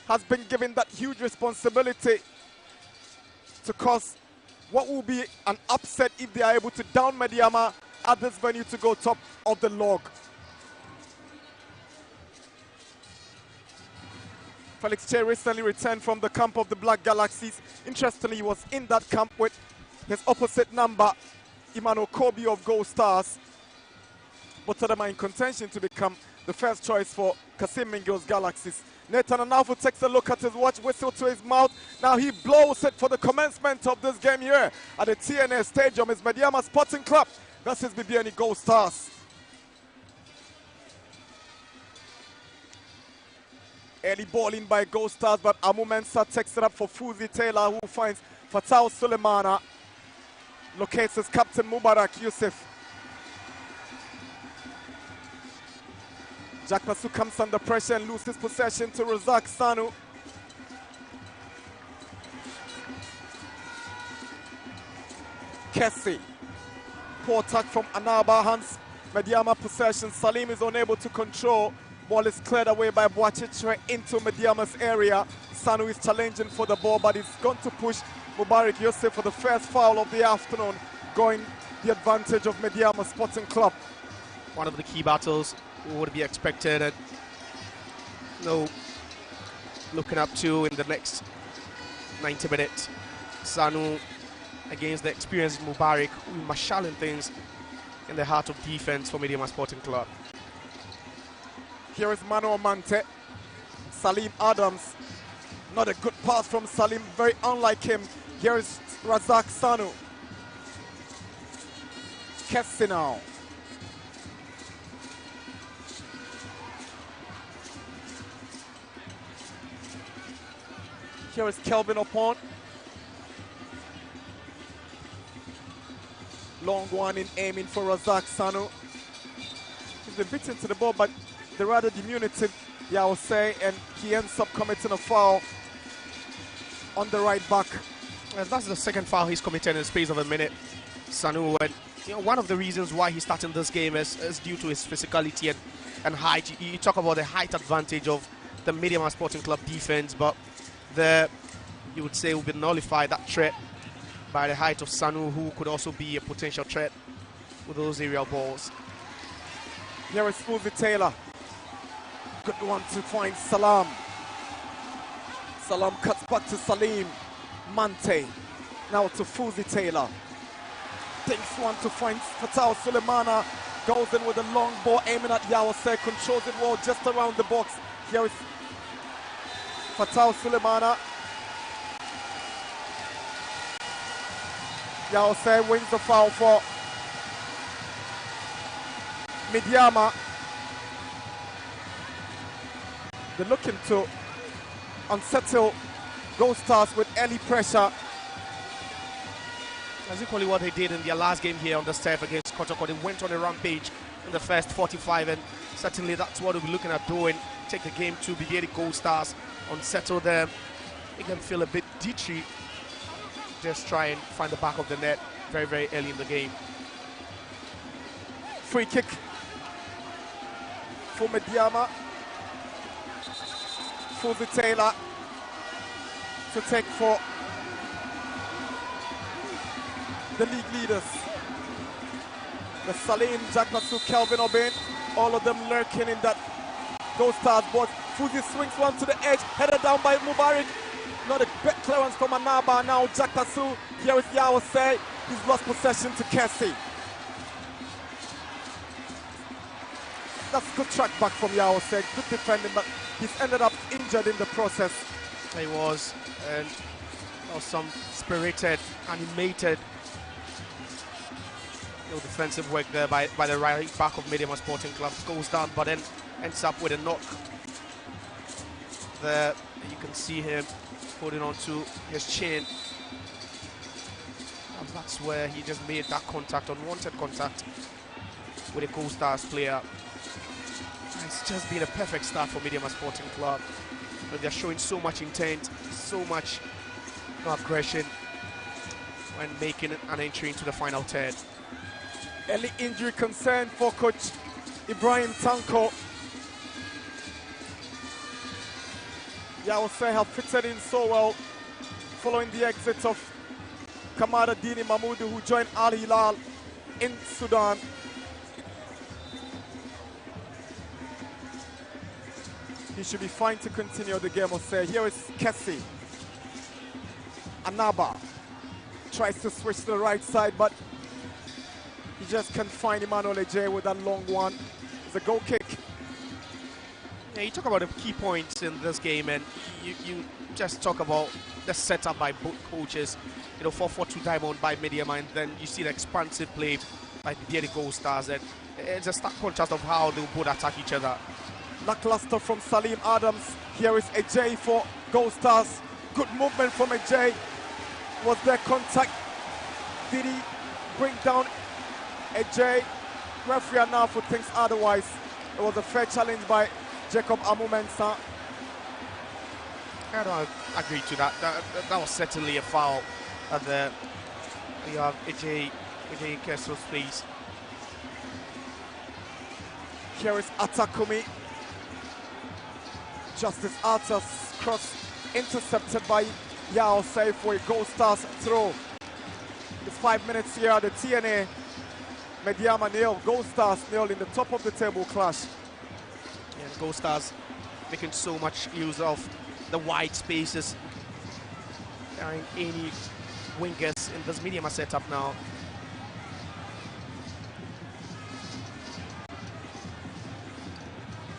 has been given that huge responsibility to cause what will be an upset if they are able to down Medeama at this venue to go top of the log. Felix Che recently returned from the camp of the Black Galaxies. Interestingly, he was in that camp with his opposite number, Emmanuel Kobe of GoldStars. Both of them are in contention to become the first choice for Kasim Mingo's Galaxies. Nathan Anafu takes a look at his watch, whistle to his mouth. Now he blows it for the commencement of this game here at the TNA Stadium. It's Medeama Sporting Club versus Bibiani GoldStars. Early ball in by GoldStars, but Amu Mensah takes it up for Fuzi Taylor, who finds Fatau Sulemana. Locates his captain Mubarak Yusuf. Jack Masu comes under pressure and loses possession to Razak Sanu. Kessie. Poor touch from Anaba Hans. Medeama possession. Salim is unable to control. Ball is cleared away by Boachichwe into Medeama's area. Sanu is challenging for the ball, but he's going to push Mubarak Yusuf for the first foul of the afternoon, going the advantage of Medeama Sporting Club. One of the key battles would be expected, and looking up to in the next 90 minutes. Sanu against the experienced Mubarak, who marshalling things in the heart of defense for Medeama Sporting Club. Here is Mano Mante. Salim Adams. Not a good pass from Salim, very unlike him. Here is Razak Sanu. Kessie now. Here is Kelvin Opon. Long one in aiming for Razak Sanu. He's been beaten to the ball, but they're rather diminutive, I would say, and he ends up committing a foul on the right back. That's the second foul he's committed in the space of a minute. Sanu, and one of the reasons why he's starting this game is due to his physicality and height. You talk about the height advantage of the Medeama Sporting Club defense, but you would say will be nullified, that threat, by the height of Sanu, who could also be a potential threat with those aerial balls. Here is Fuzi Taylor. Good one to find Salam. Salam cuts back to Salim. Mante. Now to Fuzi Taylor. Takes one to find Fatau Sulemana. Goes in with a long ball aiming at Yawase. Controls it well just around the box. Here is Fatau Sulemana. Yawase wins the foul for Medeama. They're looking to unsettle GoldStars with early pressure. That's equally what they did in their last game here on the turf against Kotoko. They went on a rampage in the first 45, and certainly that's what we'll be looking at doing. Take the game to Bibiani GoldStars, unsettle them, make them feel a bit jittery. Just try and find the back of the net very, very early in the game. Free kick for Medeama. Fuzi Taylor to take for the league leaders. The Salim, Jack Nasu, Kelvin Obin, all of them lurking in that GoldStars board. Fuzi swings one to the edge, headed down by Mubarak. Not a great clearance from Anaba. Now Jack Nasu. Here is Yawase. He's lost possession to Kessie. That's good track back from Yawase. Good defending, but he's ended up injured in the process. He was, and some spirited, animated defensive work there by the right back of Medeama Sporting Club. Goes down, but then ends up with a knock. There, you can see him holding on to his chin. And that's where he just made that contact, unwanted contact, with a GoldStars player. It's just been a perfect start for Medeama Sporting Club. But they're showing so much intent, so much aggression when making an entry into the final third. Early injury concern for coach Ibrahim Tanko. Yawase have fitted in so well following the exit of Kamada Dini Mahmoud, who joined Al Hilal. in Sudan. He should be fine to continue the game, I'll say. Here is Kessie. Anaba tries to switch to the right side, but he just can't find Emmanuel Ejay with that long one. It's a goal kick. Yeah, you talk about the key points in this game, and you just talk about the setup by both coaches. You know, 4-4-2 diamond by Medeama, and then you see the expansive play by Bibiani GoldStars, and it's a stark contrast of how they both attack each other. Lackluster from Salim Adams. Here is Ejay for GoldStars. Good movement from Ejay. Was there contact? Did he bring down Ejay? Referee Anafu thinks otherwise. It was a fair challenge by Jacob Amumensa. I don't agree to that. That was certainly a foul. And you have Ejay Kessel's place. Here is Atakumi. Justice Arthur's cross intercepted by Yao Sei for a GoldStars throw. It's 5 minutes here. The TNA Medeama nil, GoldStars nil in the top of the table clash. And GoldStars making so much use of the wide spaces. There aren't any wingers in this Medeama setup now.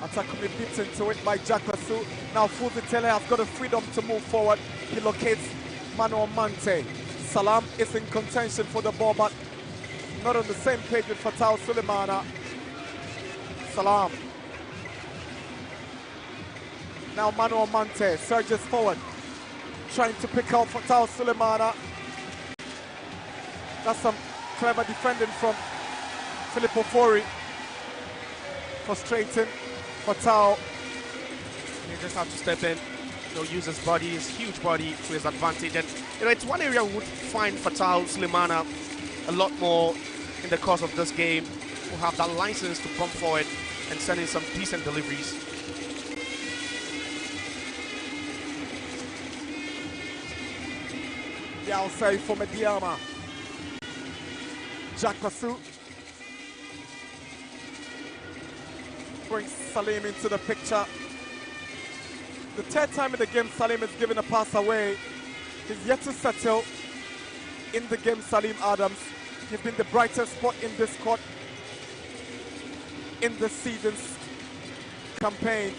Atakumi beats into it by Jackasu. Now Fuzitele has got the freedom to move forward. He locates Manuel Mante. Salam is in contention for the ball, but not on the same page with Fatau Sulemana. Salam. Now Manuel Mante surges forward, trying to pick out Fatau Sulemana. That's some clever defending from Filippo Fori. Frustrating Fatau. You just have to step in, use his body, his huge body to his advantage. And it's one area we would find Fatau Sulemana a lot more in the course of this game, who have that license to come forward and send in some decent deliveries. Yao Sei for Medeama. Jackasu brings Salim into the picture. The third time in the game Salim has given a pass away. He's yet to settle in the game, Salim Adams. He's been the brightest spot in this court in this season's campaign.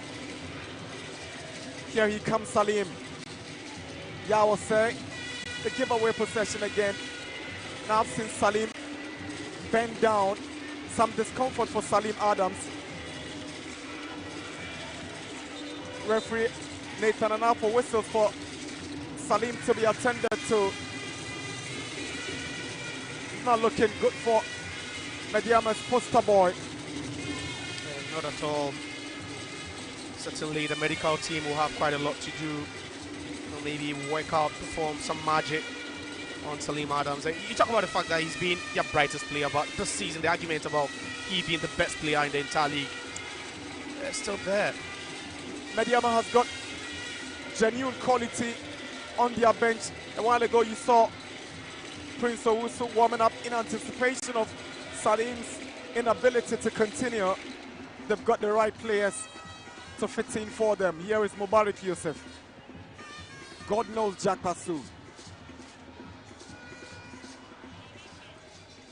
Here he comes, Salim. Yao Sei, the giveaway possession again. Now I've seen Salim bend down. Some discomfort for Salim Adams. Referee Nathan Anapo whistles for Salim to be attended to. Not looking good for Medeama's poster boy. Not at all. Certainly the medical team will have quite a lot to do. Maybe work out, perform some magic on Salim Adams. And you talk about the fact that he's been your brightest player, but this season the argument about he being the best player in the entire league is still there. Medeama has got genuine quality on their bench. A while ago you saw Prince Owusu warming up in anticipation of Salim's inability to continue. They've got the right players to fit in for them. Here is Mubarak Yusuf. God knows Jackasu.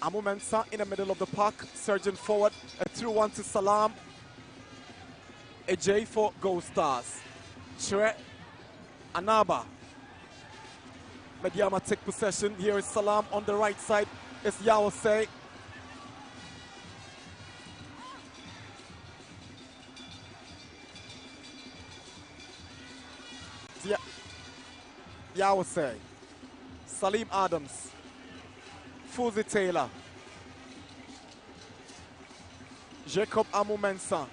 Amu Mensah in the middle of the park, surging forward, a through one to Salam. Ejay for GoldStars. Chere Anaba. Medeama take possession. Here is Salam on the right side. It's Yao Sei. Yao Sei. Salim Adams. Fuzi Taylor. Jacob Amu Mensah.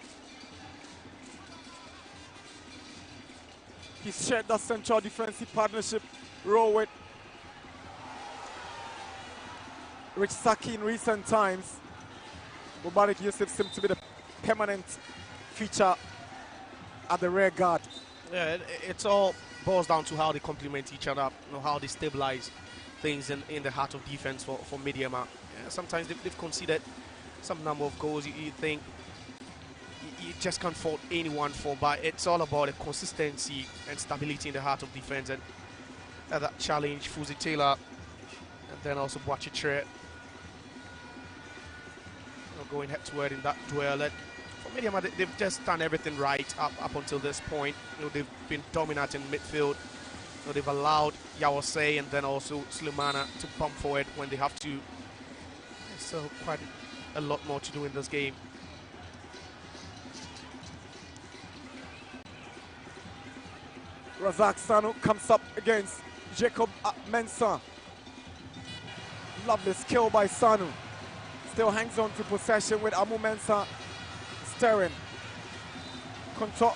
He's shared that central defensive partnership role with Rich Saki in recent times. Mubarak Yusuf seems to be the permanent feature at the rear guard. Yeah, it's all boils down to how they complement each other, how they stabilize things in the heart of defense for Medeama. Sometimes they've conceded some number of goals. You think you just can't fault anyone for, but it's all about the consistency and stability in the heart of defense. And that challenge, Fuzi Taylor, and then also Boachitre going head to head in that duel. And for Medeama, they've just done everything right up until this point. They've been dominant in midfield. They've allowed Yawase and then also Sulemana to pump forward when they have to. There's still quite a lot more to do in this game. Razak Sanu comes up against Jacob Mensah. Lovely skill by Sanu. Still hangs on to possession with Amu Mensah steering. Control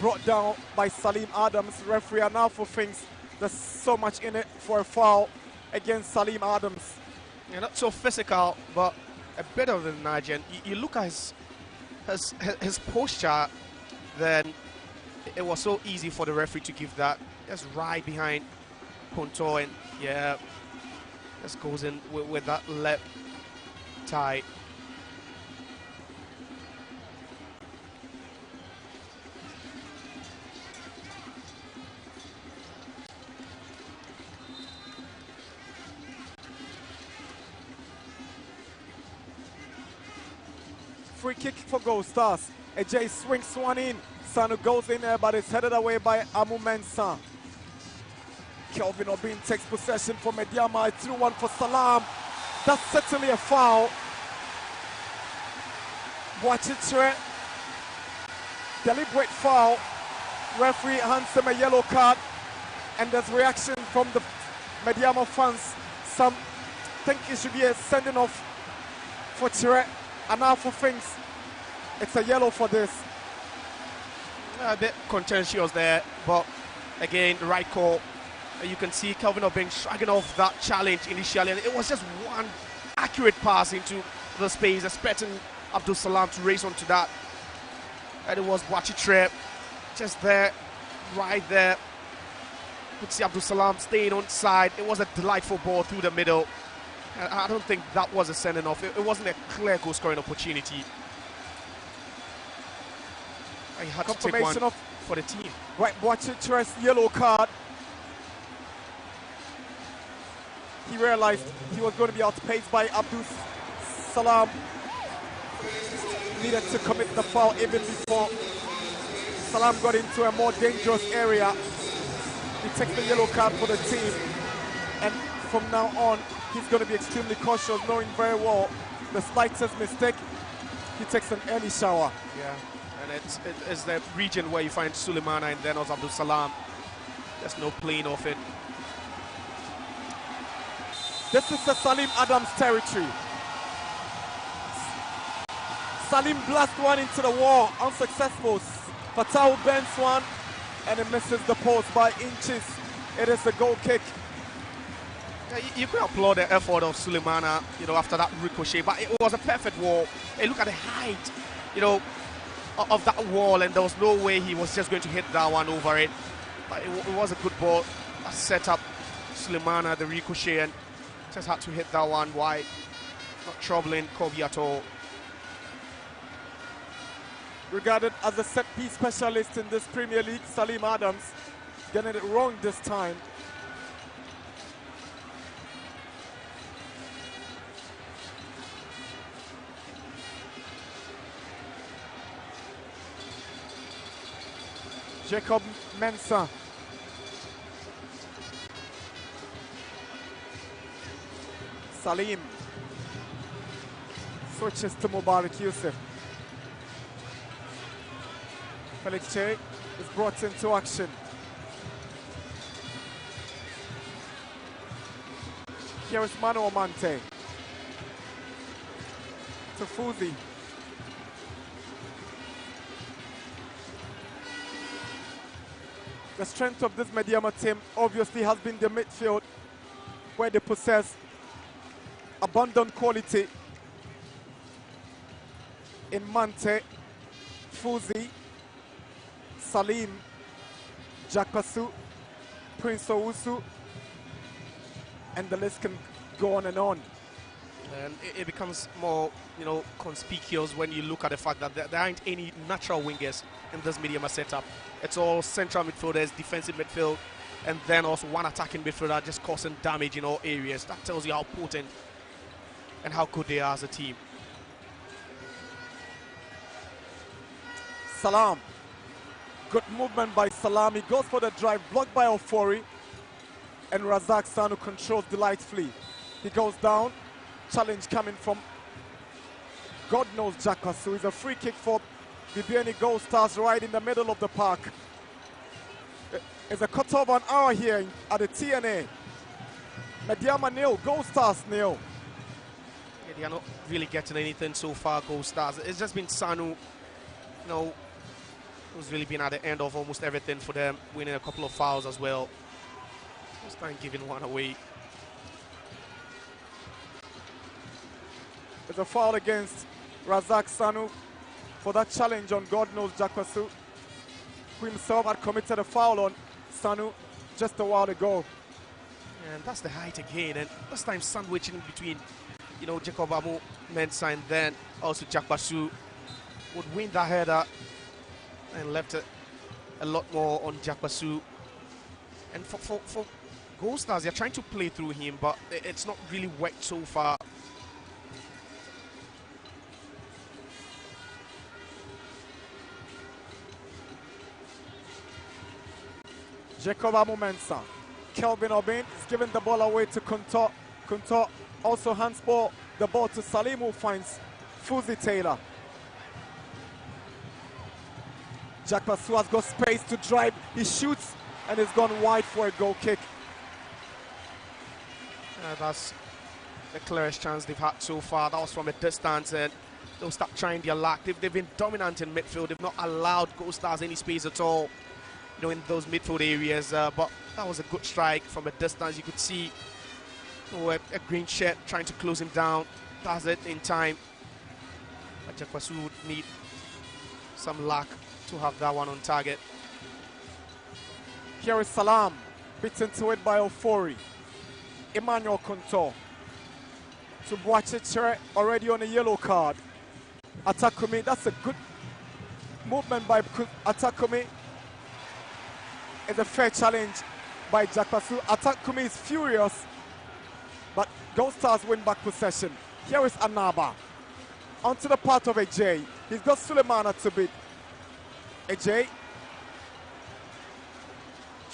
brought down by Salim Adams. Referee now for things. There's so much in it for a foul against Salim Adams. Yeah, not so physical, but a bit of the nudge. And you look at his posture, then it was so easy for the referee to give that. Just right behind Ponto, and yeah, just goes in with that left tie. Free kick for GoldStars. Ajay swings one in. Sanu goes in there, but it's headed away by Amu Mensah. Kelvin Obin takes possession for Medeama. It threw one for Salam. That's certainly a foul. Boachitre. Deliberate foul. Referee hands him a yellow card. And there's reaction from the Medeama fans. Some think it should be a sending off for Chire. And now for things, it's a yellow for this. A bit contentious there, but again, the right call. You can see Kelvin Obeng shrugging off that challenge initially, and it was just one accurate pass into the space, expecting Abdul Salam to race onto that. And it was Boachitre just there, right there. You could see Abdul Salam staying on side. It was a delightful ball through the middle. I don't think that was a sending off. It wasn't a clear goal scoring opportunity. I had to take one for the team. Right, Boachitre's yellow card. He realized he was going to be outpaced by Abdul Salam. Needed to commit the foul even before Salam got into a more dangerous area. He takes the yellow card for the team. And from now on, he's going to be extremely cautious, knowing very well the slightest mistake, he takes an early shower. Yeah, and it's the region where you find Sulemana and then also Abdul Salam. There's no playing off it. This is the Salim Adams territory. Salim blasts one into the wall, unsuccessful. Fatau bends one, and it misses the post by inches. It is a goal kick. You could applaud the effort of Sulemana, after that ricochet, but it was a perfect wall. And look at the height, of that wall, and there was no way he was just going to hit that one over it. But it was a good ball. Set up Sulemana, the ricochet, and just had to hit that one wide. Not troubling Kobe at all. Regarded as a set-piece specialist in this Premier League, Salim Adams getting it wrong this time. Jacob Mensah. Salim switches to Mubarak Yusuf. Felix Che is brought into action. Here is Mano Amante. To Fuzi. The strength of this Medeama team obviously has been the midfield, where they possess abundant quality in Mante, Fuzi, Salim, Jakpasu, Prince Owusu, and the list can go on and on. And it becomes more, conspicuous when you look at the fact that there aren't any natural wingers in this Medeama setup. It's all central midfielders, defensive midfield, and then also one attacking midfielder just causing damage in all areas. That tells you how potent and how good they are as a team. Salam. Good movement by Salam. He goes for the drive, blocked by Ofori. And Razak Sanu controls delightfully. He goes down. Challenge coming from God knows Jacka. So it's a free kick for Bibiani GoldStars right in the middle of the park. It's a cut of an hour here at the TNA. Medeama nil, GoldStars nil. Yeah, they are not really getting anything so far, GoldStars. It's just been Sanu, who's really been at the end of almost everything for them, winning a couple of fouls as well. Just kind of giving one away. There's a foul against Razak Sanu for that challenge on God knows Jakwasu, who himself had committed a foul on Sanu just a while ago. And that's the height again, and this time sandwiching between, Jacob Amu Mensah and then also Jakwasu would win that header and left it a lot more on Jakwasu. And for GoldStars, they're trying to play through him, but it's not really worked so far. Jacob Amu Mensah. Kelvin Obin is giving the ball away to Kunto. Kunto also hands the ball to Salim, who finds Fuzi Taylor. Jakwasu has got space to drive. He shoots and has gone wide for a goal kick. That's the clearest chance they've had so far. That was from a distance, and they'll start trying their luck. They've been dominant in midfield. They've not allowed GoldStars any space at all, in those midfield areas. But that was a good strike from a distance. You could see a green shirt trying to close him down. Does it in time. But Jakwasu would need some luck to have that one on target. Here is Salam, beaten to it by Ofori. Emmanuel Kunto to Boachiche, already on a yellow card. Atakumi, that's a good movement by Atakumi. It's a fair challenge by Jakwasu. Atakumi is furious, but GoldStars win back possession. Here is Anaba, onto the part of AJ. He's got Suleimana to beat. AJ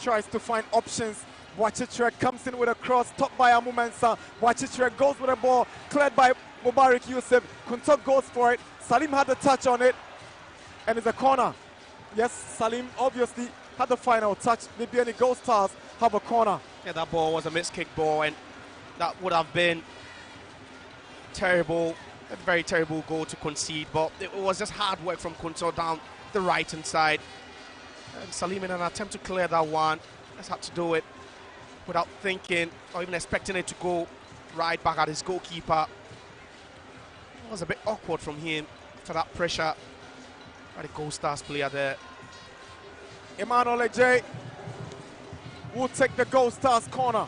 tries to find options. Boachiche comes in with a cross, topped by Amu Mensah. Boachiche goes with a ball, cleared by Mubarak Yusuf. Kunto goes for it. Salim had the touch on it, and it's a corner. Yes, Salim obviously had the final touch. Bibiani GoldStars have a corner. Yeah, that ball was a missed kick ball, and that would have been terrible, a very terrible goal to concede. But it was just hard work from Kunto down the right-hand side. And Salim, in an attempt to clear that one, just had to do it without thinking or even expecting it to go right back at his goalkeeper. It was a bit awkward from him after that pressure by the GoldStars player there. Emmanuel AJ will take the GoldStars corner.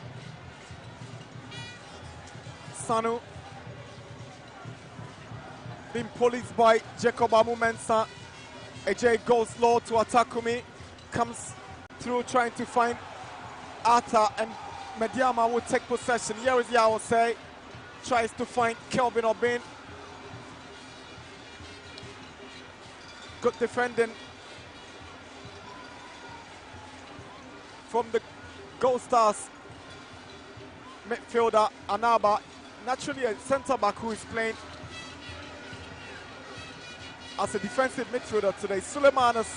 Sanu being policed by Jacob Amu Mensah. AJ goes low to Atakumi, comes through trying to find Ata, and Medeama will take possession. Here is Yawose, tries to find Kelvin Obin. Good defending from the GoldStars midfielder Anaba, naturally a centre back who is playing as a defensive midfielder today. Suleimana's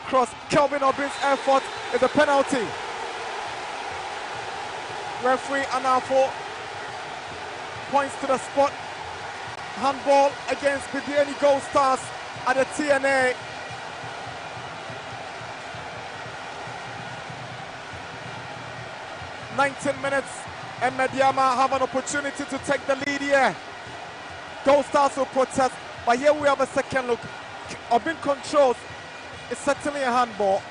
cross, Kelvin Obin's effort is a penalty. Referee Anafo points to the spot. Handball against Bibiani GoldStars at the TNA. "19 minutes and Medeama have an opportunity to take the lead here. GoldStars will protest, but here we have a second look. Obin controls. It's certainly a handball.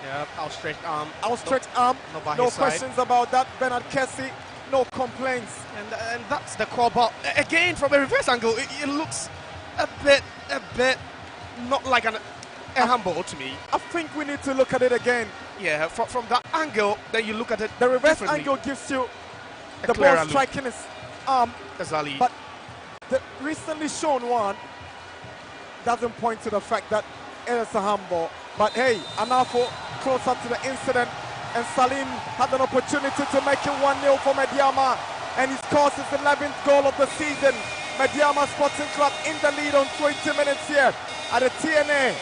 Yeah, outstretched arm. Outstretched arm. Not by No his questions side. about that. Bernard Kessie no complaints. And that's the call. But again, from a reverse angle, it looks a bit not like a handball to me. I think we need to look at it again. Yeah, from that angle, then you look at it. The reverse angle gives you the ball striking his arm, but the recently shown one doesn't point to the fact that it is a handball. But hey, Anafo closer to the incident, and Salim had an opportunity to make it 1-0 for Medeama, and he scores his 11th goal of the season. Medeama Sporting Club in the lead on 20 minutes here at the TNA.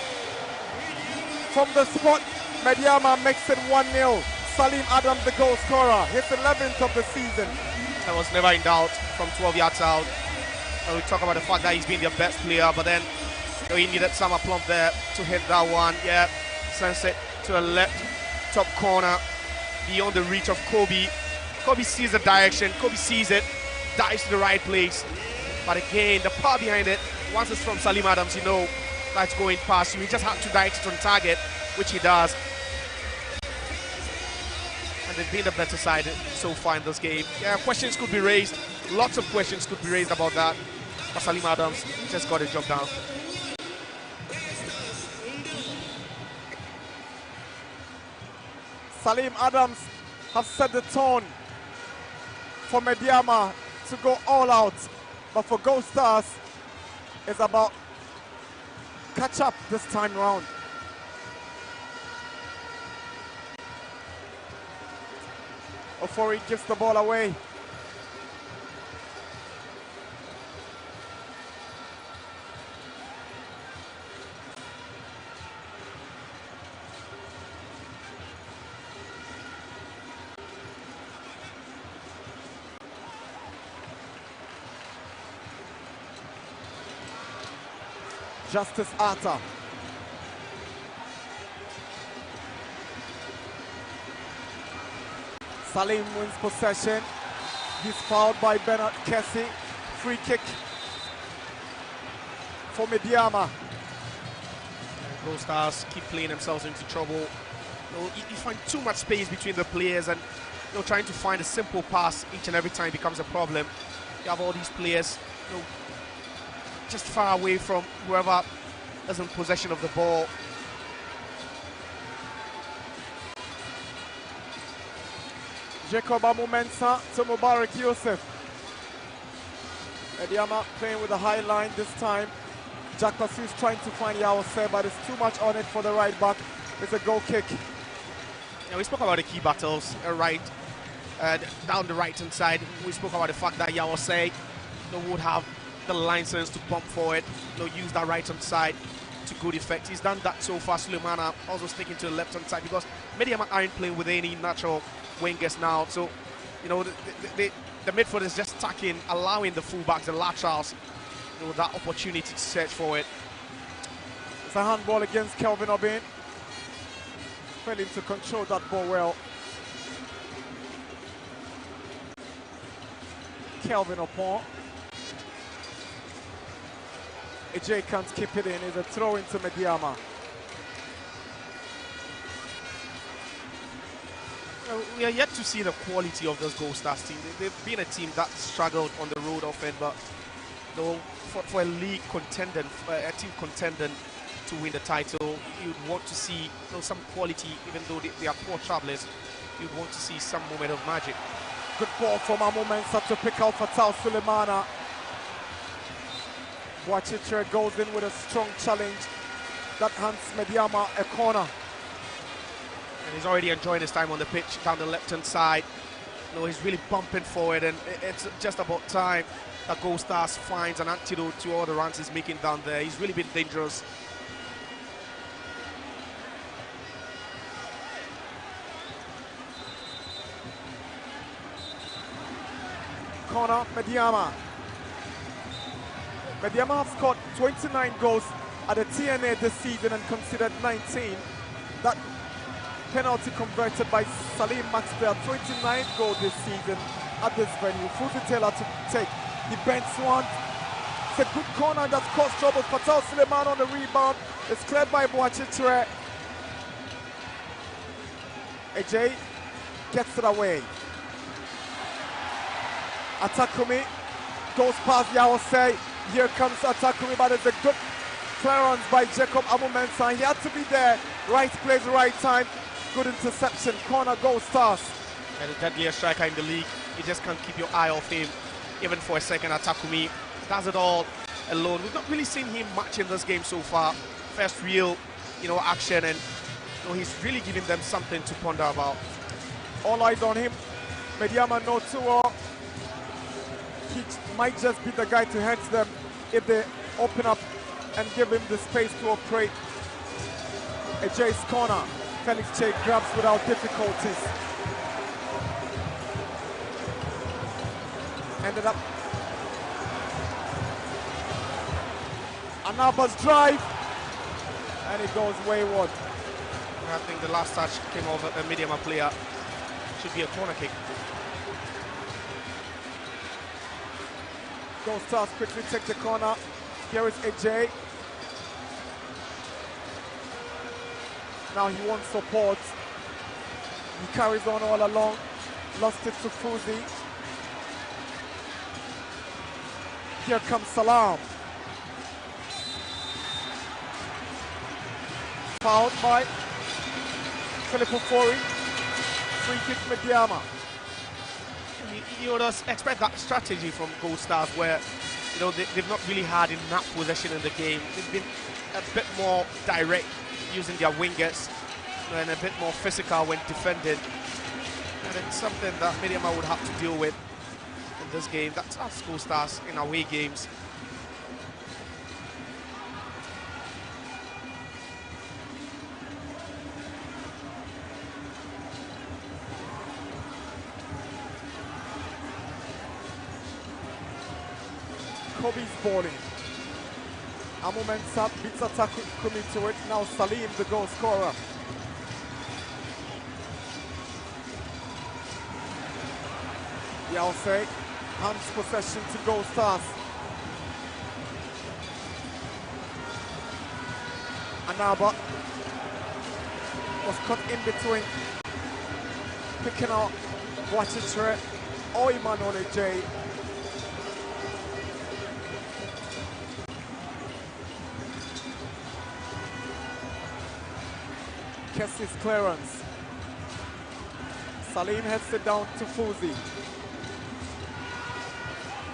From the spot, Medeama makes it 1-0. Salim Adams, the goal scorer, his 11th of the season. I was never in doubt from 12 yards out. And we talk about the fact that he's been their best player, but then he needed some aplomb there to hit that one. Yeah, sends it to the left top corner, beyond the reach of Kobe. Kobe sees the direction, Kobe sees it, dives to the right place. But again, the power behind it, once it's from Salim Adams, you know that's going past you. He just had to direct it on target, which he does. And they've been the better side so far in this game. Yeah, questions could be raised. Lots of questions could be raised about that. But Salim Adams just got a job down. Salim Adams have set the tone for Medeama to go all out. But for GoldStars, it's about catch up this time round. Ofori gives the ball away. Justice Arta. Salim wins possession. He's fouled by Bernard Kessie. Free kick for Medeama. GoldStars keep playing themselves into trouble. You find too much space between the players, and trying to find a simple pass each and every time becomes a problem. You have all these players just far away from whoever is in possession of the ball. Jacob Amu-Mensah to Mubarak Yusuf. Medeama playing with a high line this time. Jack Pasu is trying to find Yawase, but it's too much on it for the right back. It's a goal kick. Yeah, we spoke about the key battles, down the right-hand side. We spoke about the fact that Yawase would have the license to pump forward, use that right-hand side to good effect. He's done that so far. Sulemana also sticking to the left-hand side because Medeama aren't playing with any natural wingers now. So, the midfield is just attacking, allowing the fullbacks, the laterals, that opportunity to search for it. It's a handball against Kelvin Obin. Failing to control that ball well. Kelvin Opon. AJ can't keep it in. It's a throw into Medeama. We are yet to see the quality of this GoldStars team. They've been a team that struggled on the road often, but for a league contender, a team contending to win the title, you'd want to see some quality, even though they are poor travelers. You'd want to see some moment of magic. Good ball from Amu-Mensah to pick out Fatal Sulemana. Boachitre goes in with a strong challenge that hands Medeama a corner. And he's already enjoying his time on the pitch down the left-hand side. He's really bumping forward, and it's just about time that GoldStars finds an antidote to all the runs he's making down there. He's really been dangerous. Corner, Medeama. Medeama have scored 29 goals at the TNA this season and considered 19. That penalty converted by Salim Maxwell, 29th goal this season at this venue. Fuzi Taylor to take. He bends one. It's a good corner that's caused trouble. Fatal Suleiman on the rebound. It's cleared by Boachitre. AJ gets it away. Atakumi goes past Yawase. Here comes Atakumi, but it's a good clearance by Jacob Amumensa. He had to be there. Right place, right time. Good interception. Corner GoldStars. And the deadliest striker in the league. You just can't keep your eye off him, even for a second. Atakumi does it all alone. We've not really seen him much in this game so far. First real, action, and he's really giving them something to ponder about. All eyes on him. Medeama no 2-0. He might just be the guy to hurt them if they open up and give him the space to operate. Ajay's corner. Felix Che grabs without difficulties. Ended up Anaba's drive, and it goes wayward. I think the last touch came over a Medeama player. Should be a corner kick. GoldStars quickly take the corner. Here is AJ. Now he wants support. He carries on all along. Lost it to Fuzi. Here comes Salam. Fouled by Philip Ofori. Free kick Medeama. You just expect that strategy from GoldStars where they've not really had enough possession in the game. They've been a bit more direct using their wingers and a bit more physical when defending. And it's something that Medeama would have to deal with in this game. That's GoldStars in away games. Kobe's balling. Amumensa beats Atakumi to it. Now Salim, the goal scorer. Yause hands possession to GoldStars. Anaba was cut in between. Picking out Wachitre. Oiman on J. Kessie's clearance. Salim heads it down to Fuzi.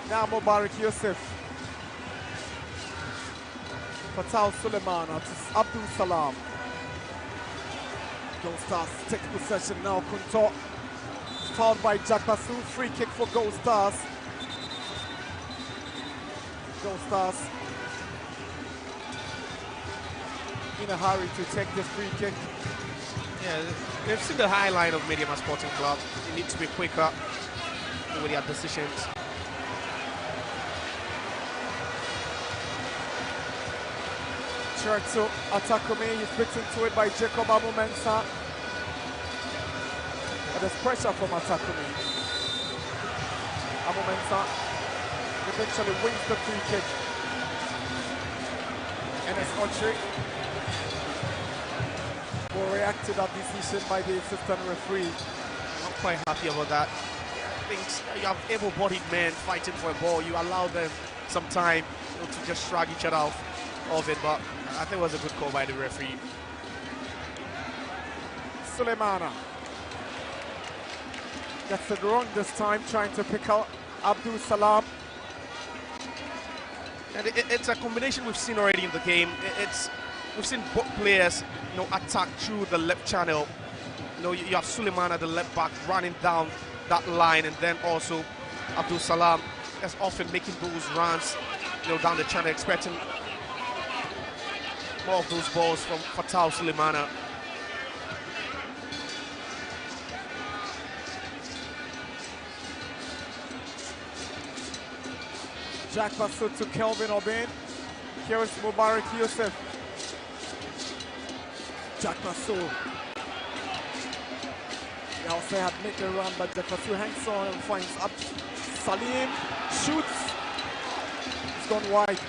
Now Mubarak Yusuf. Fatal Suleimana to Abdul Salam. GoldStars take possession now. Kunto fouled by Jakbasu. Free kick for GoldStars. GoldStars in a hurry to take this free kick. Yeah, they've seen the high line of Medeama Sporting Club. They need to be quicker with their decisions. Cherto Atakumi is beaten to it by Jacob Amumensa. But there's pressure from Atakumi. Amumensa eventually wins the free kick. And it's Ochri will react to that decision by the assistant referee. Not quite happy about that. I think you have able-bodied men fighting for a ball. You allow them some time to just shrug each other off of it, but I think it was a good call by the referee. Suleimana gets it wrong this time, trying to pick out Abdul Salam. And it's a combination we've seen already in the game. We've seen both players, attack through the left channel. You have Suleimana, the left back, running down that line, and then also Abdul Salam is often making those runs, down the channel, expecting more of those balls from Fatal Suleimana. Jack Basu to Kelvin Obin. Here is Mubarak Yusuf. Jack Basu. Yause had made the run, but Jack Basu hangs on and finds up. Salim shoots. It's gone wide.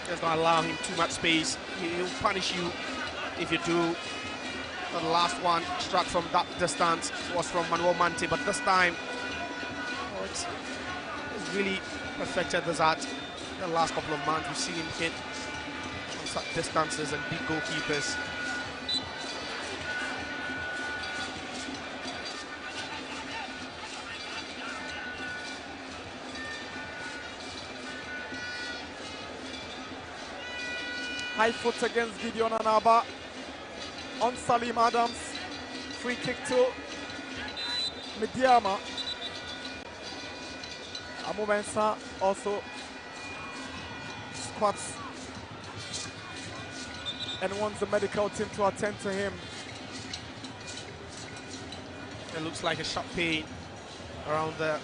Just don't allow him too much space. He'll punish you if you do. The last one struck from that distance was from Manuel Mante, but this time really perfected this art the last couple of months. We've seen him hit from such distances and beat goalkeepers. High foot against Gideon Anaba on Salim Adams. Free kick to Medeama. Amumensa also squats and wants the medical team to attend to him. It looks like a sharp pain around the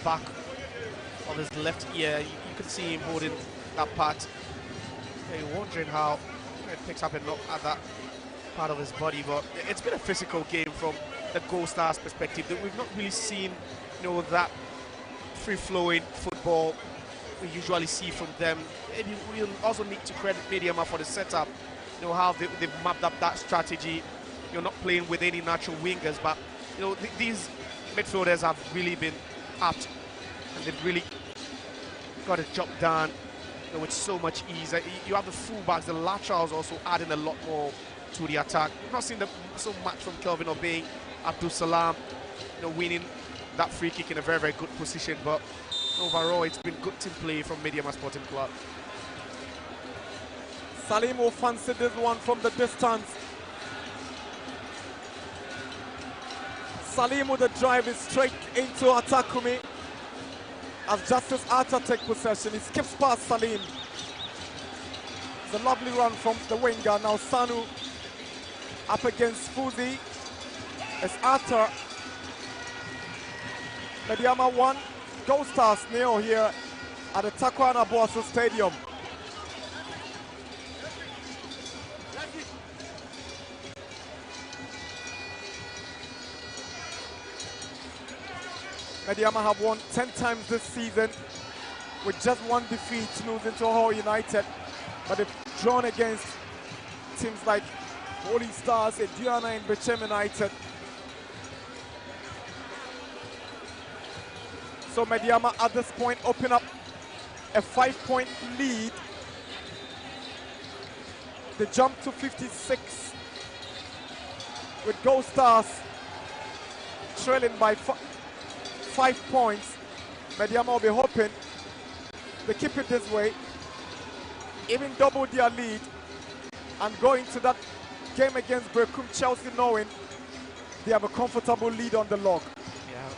back of his left ear. You can see him holding that part. You're wondering how it picks up and not at that part of his body, but it's been a physical game from the GoldStars perspective. That we've not really seen, that free-flowing football we usually see from them. And we also need to credit Medeama for the setup. How they've mapped up that strategy. You're not playing with any natural wingers, but these midfielders have really been apt, and they've really got a job done with so much ease. You have the fullbacks, the laterals also adding a lot more to the attack. We've not seen so much from Kelvin Obeng, Abdul Salam, winning that free kick in a very, very good position. But overall, it's been good team play from Medeama Sporting Club. Salim will fancy this one from the distance. Salim with the drive is straight into Atakumi. As Justice Arta take possession, he skips past Salim. It's a lovely run from the winger. Now Sanu up against Fuzi. It's Arta. Medeama 1, GoldStars 0 here at the Takwana Boasso Stadium. Medeama have won 10 times this season with just one defeat, losing to Hull United. But they've drawn against teams like Holy Stars, Ediana and Bechem United. So Medeama at this point open up a 5-point lead. They jump to 56 with GoldStars trailing by 5 points. Medeama will be hoping they keep it this way, even double their lead, and go into that game against Berkum Chelsea knowing they have a comfortable lead on the log. Yeah,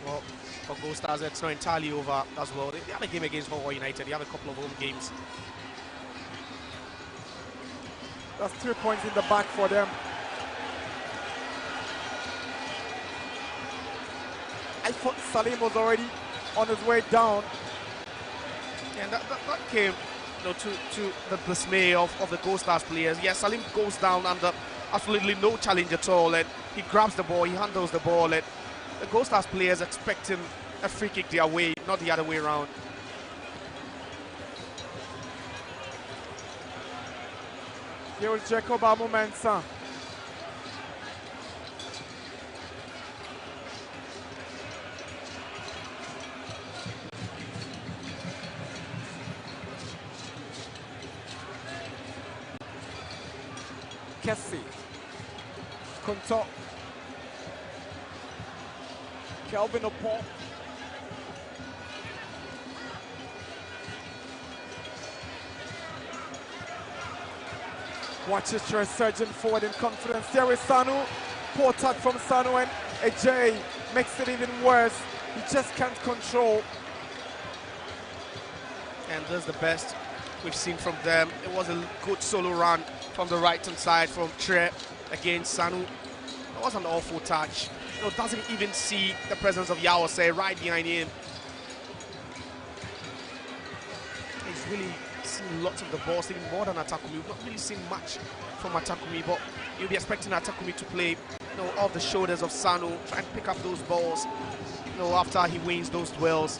well, for GoldStars, it's not entirely over as well. They have a game against Hull United. They have a couple of home games. That's 3 points in the back for them. I thought Salim was already on his way down. And that came to the dismay of the GoldStars players. Yes, Salim goes down under absolutely no challenge at all, and he grabs the ball, he handles the ball, and the GoldStars players expecting a free kick their way, not the other way around. Here is Jacob Amumensa. Kessie, Kunto, Kelvin Opon, watches to a surging forward in confidence. There is Sanu, poor touch from Sanu, and Ajay makes it even worse. He just can't control. And that's the best we've seen from them. It was a good solo run from the right-hand side from Tre against Sanu. It was an awful touch. Doesn't even see the presence of Yawase right behind him. He's really seen lots of the balls, even more than Atakumi. We've not really seen much from Atakumi, but you'll be expecting Atakumi to play off the shoulders of Sanu, try and pick up those balls after he wins those duels.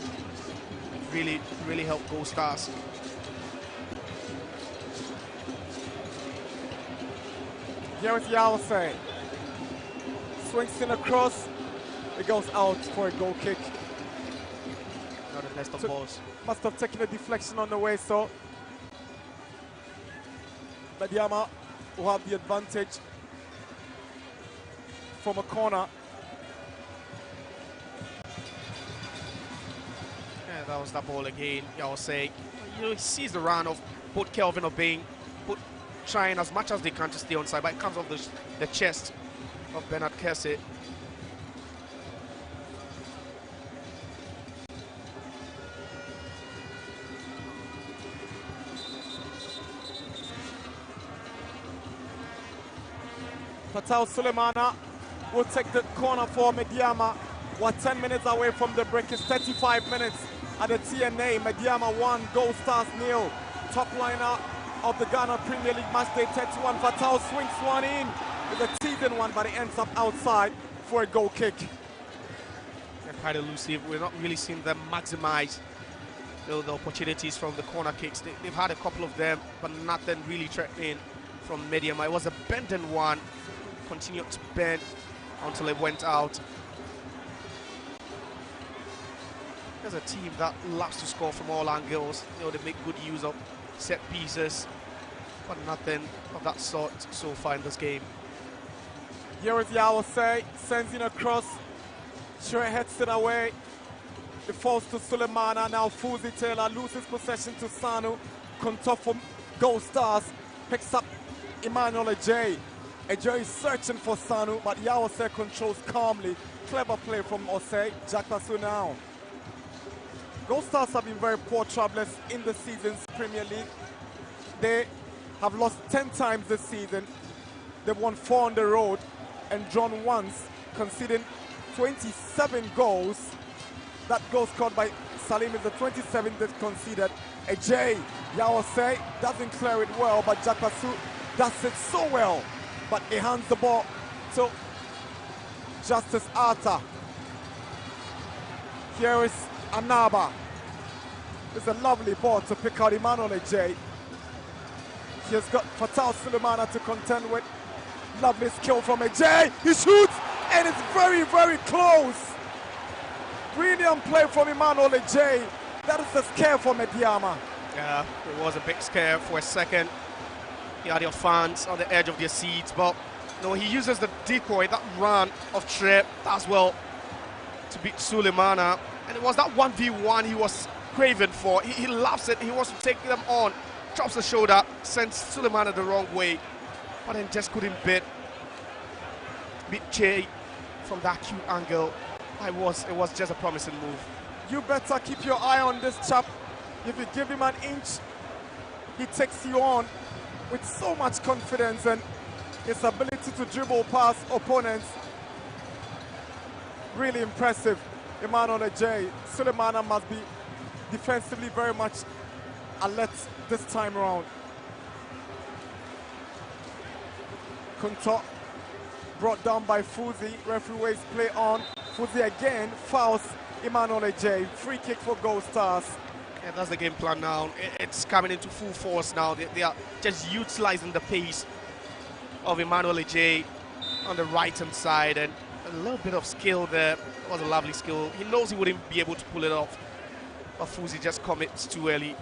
Really, really help GoldStars. Here is Yawase. Swings in across. It goes out for a goal kick. Not the best of balls. Must have taken a deflection on the way, so Medeama will have the advantage from a corner. Yeah, that was that ball again. I was saying, he sees the run of both Kelvin Obeng, trying as much as they can to stay onside, but it comes off the chest of Bernard Kessie. Fatal Sulemana will take the corner for Medeama. We're 10 minutes away from the break. It's 35 minutes at the TNA. Medeama 1, GoldStars 0. Top liner of the Ghana Premier League match day 31. Fatal swings one in. It's a teasing one, but it ends up outside for a goal kick. They're quite elusive. We're not really seeing them maximize the opportunities from the corner kicks. They've had a couple of them, but nothing really threatening from Medeama. It was a bending one. Continued to bend until it went out. There's a team that loves to score from all angles. They make good use of set pieces, but nothing of that sort so far in this game. Here is Yawase, sends in a cross. Sure heads it away. It falls to Sulemana. Now Fuzi Taylor loses possession to Sanu. Konto from GoldStars picks up Emmanuel Ajay. Ajay is searching for Sanu, but Yawase controls calmly. Clever play from Osei. Jakpasu now. GoldStars have been very poor travelers in the season's Premier League. They have lost 10 times this season. They've won 4 on the road and drawn once, conceding 27 goals. That goal scored by Salim is the 27th they've conceded. Ajay, Yawase doesn't clear it well, but Jakpasu does it so well. But he hands the ball to Justice Arta. Here is Anaba. It's a lovely ball to pick out Emmanuel Ajay. He's got Fatal Sulemana to contend with. Lovely skill from Ajay. He shoots, and it's very, very close. Brilliant play from Emmanuel Ajay. That is a scare for Medeama. Yeah, it was a big scare for a second. He had your fans on the edge of their seats, but no, he uses the decoy, that run of Trep as well to beat Sulemana. And it was that 1v1 he was craving for. He loves it. He wants to take them on. Drops the shoulder, sends Sulemana the wrong way, but then just couldn't beat Jay from that acute angle. It was just a promising move. You better keep your eye on this chap. If you give him an inch, he takes you on with so much confidence, and his ability to dribble past opponents. Really impressive. Emmanuel Ajay. Sulemana must be defensively very much alert this time around. Konto brought down by Fuzi. Referee waves play on. Fuzi again fouls Emmanuel Ajay. Free kick for GoldStars. Yeah, that's the game plan now. It's coming into full force now. They are just utilizing the pace of Emmanuel Ajay on the right-hand side, and a little bit of skill there. It was a lovely skill. He knows he wouldn't be able to pull it off, but Fuzi just commits too early.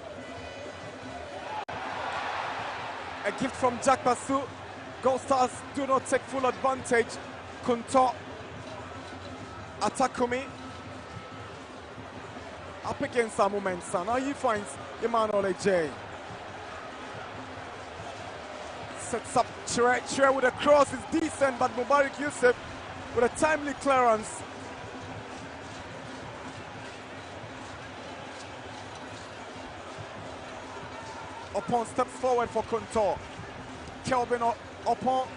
A gift from Jakpasu. GoldStars do not take full advantage. Konto, Atakumi. Up against Samu Mensah. Now he finds Emmanuel Ajay. Sets up Chere with a cross. It's decent, but Mubarak Yusuf with a timely clearance. Opon steps forward for Konto. Kelvin Opon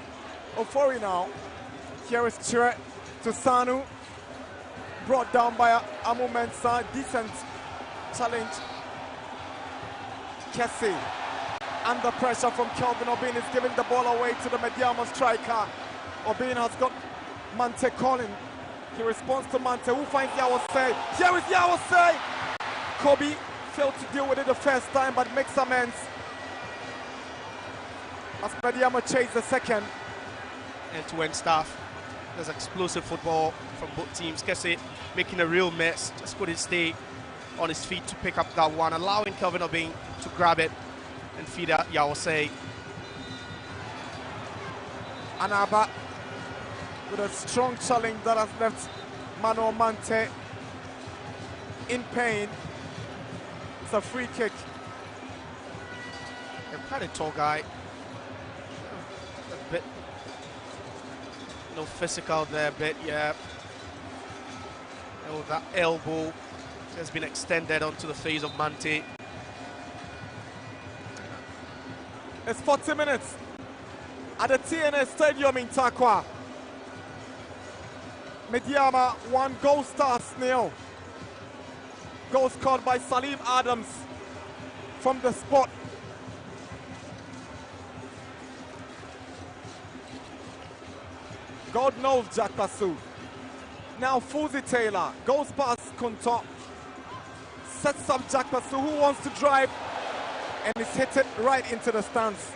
Ofori now. Here is Chere to Sanu. Brought down by Amu Mensah. Decent challenge. Kessie. Under pressure from Kelvin Obeng is giving the ball away to the Medeama striker. Obeng has got Mante calling. He responds to Mante, who finds Yawase. Here is Yawase. Kobe failed to deal with it the first time, but makes amends as Medeama chase the second. End-to-end stuff. There's explosive football from both teams. Kese making a real mess. Just couldn't stay on his feet to pick up that one, allowing Kelvin Obeng to grab it and feed out Yawase. Anaba with a strong challenge that has left Mano Mante in pain. It's a free kick. Quite a tall guy. A bit, physical there, a bit, yeah. Oh, that elbow has been extended onto the face of Mante. It's 40 minutes at the TNS Stadium in Takwa. Medeama 1, GoldStars 0. Goal scored by Salim Adams from the spot. God knows Jack Basu. Now Fuzi Taylor goes past Kunto. Sets up Jack Basu, who wants to drive, and is hit it right into the stands.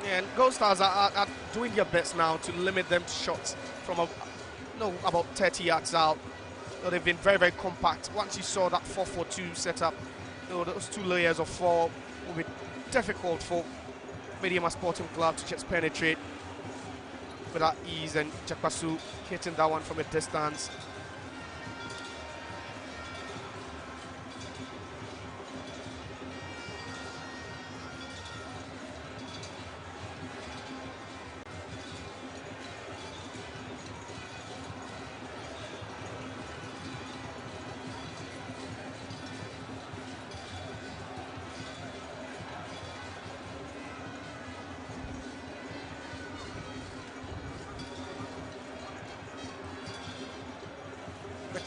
Yeah, and GoldStars are doing their best now to limit them to shots from about 30 yards out. They've been very, very compact. Once you saw that 4-4-2 setup, those two layers of four will be difficult for Medeama Sporting Club to just penetrate with that ease, and Jakpasu hitting that one from a distance.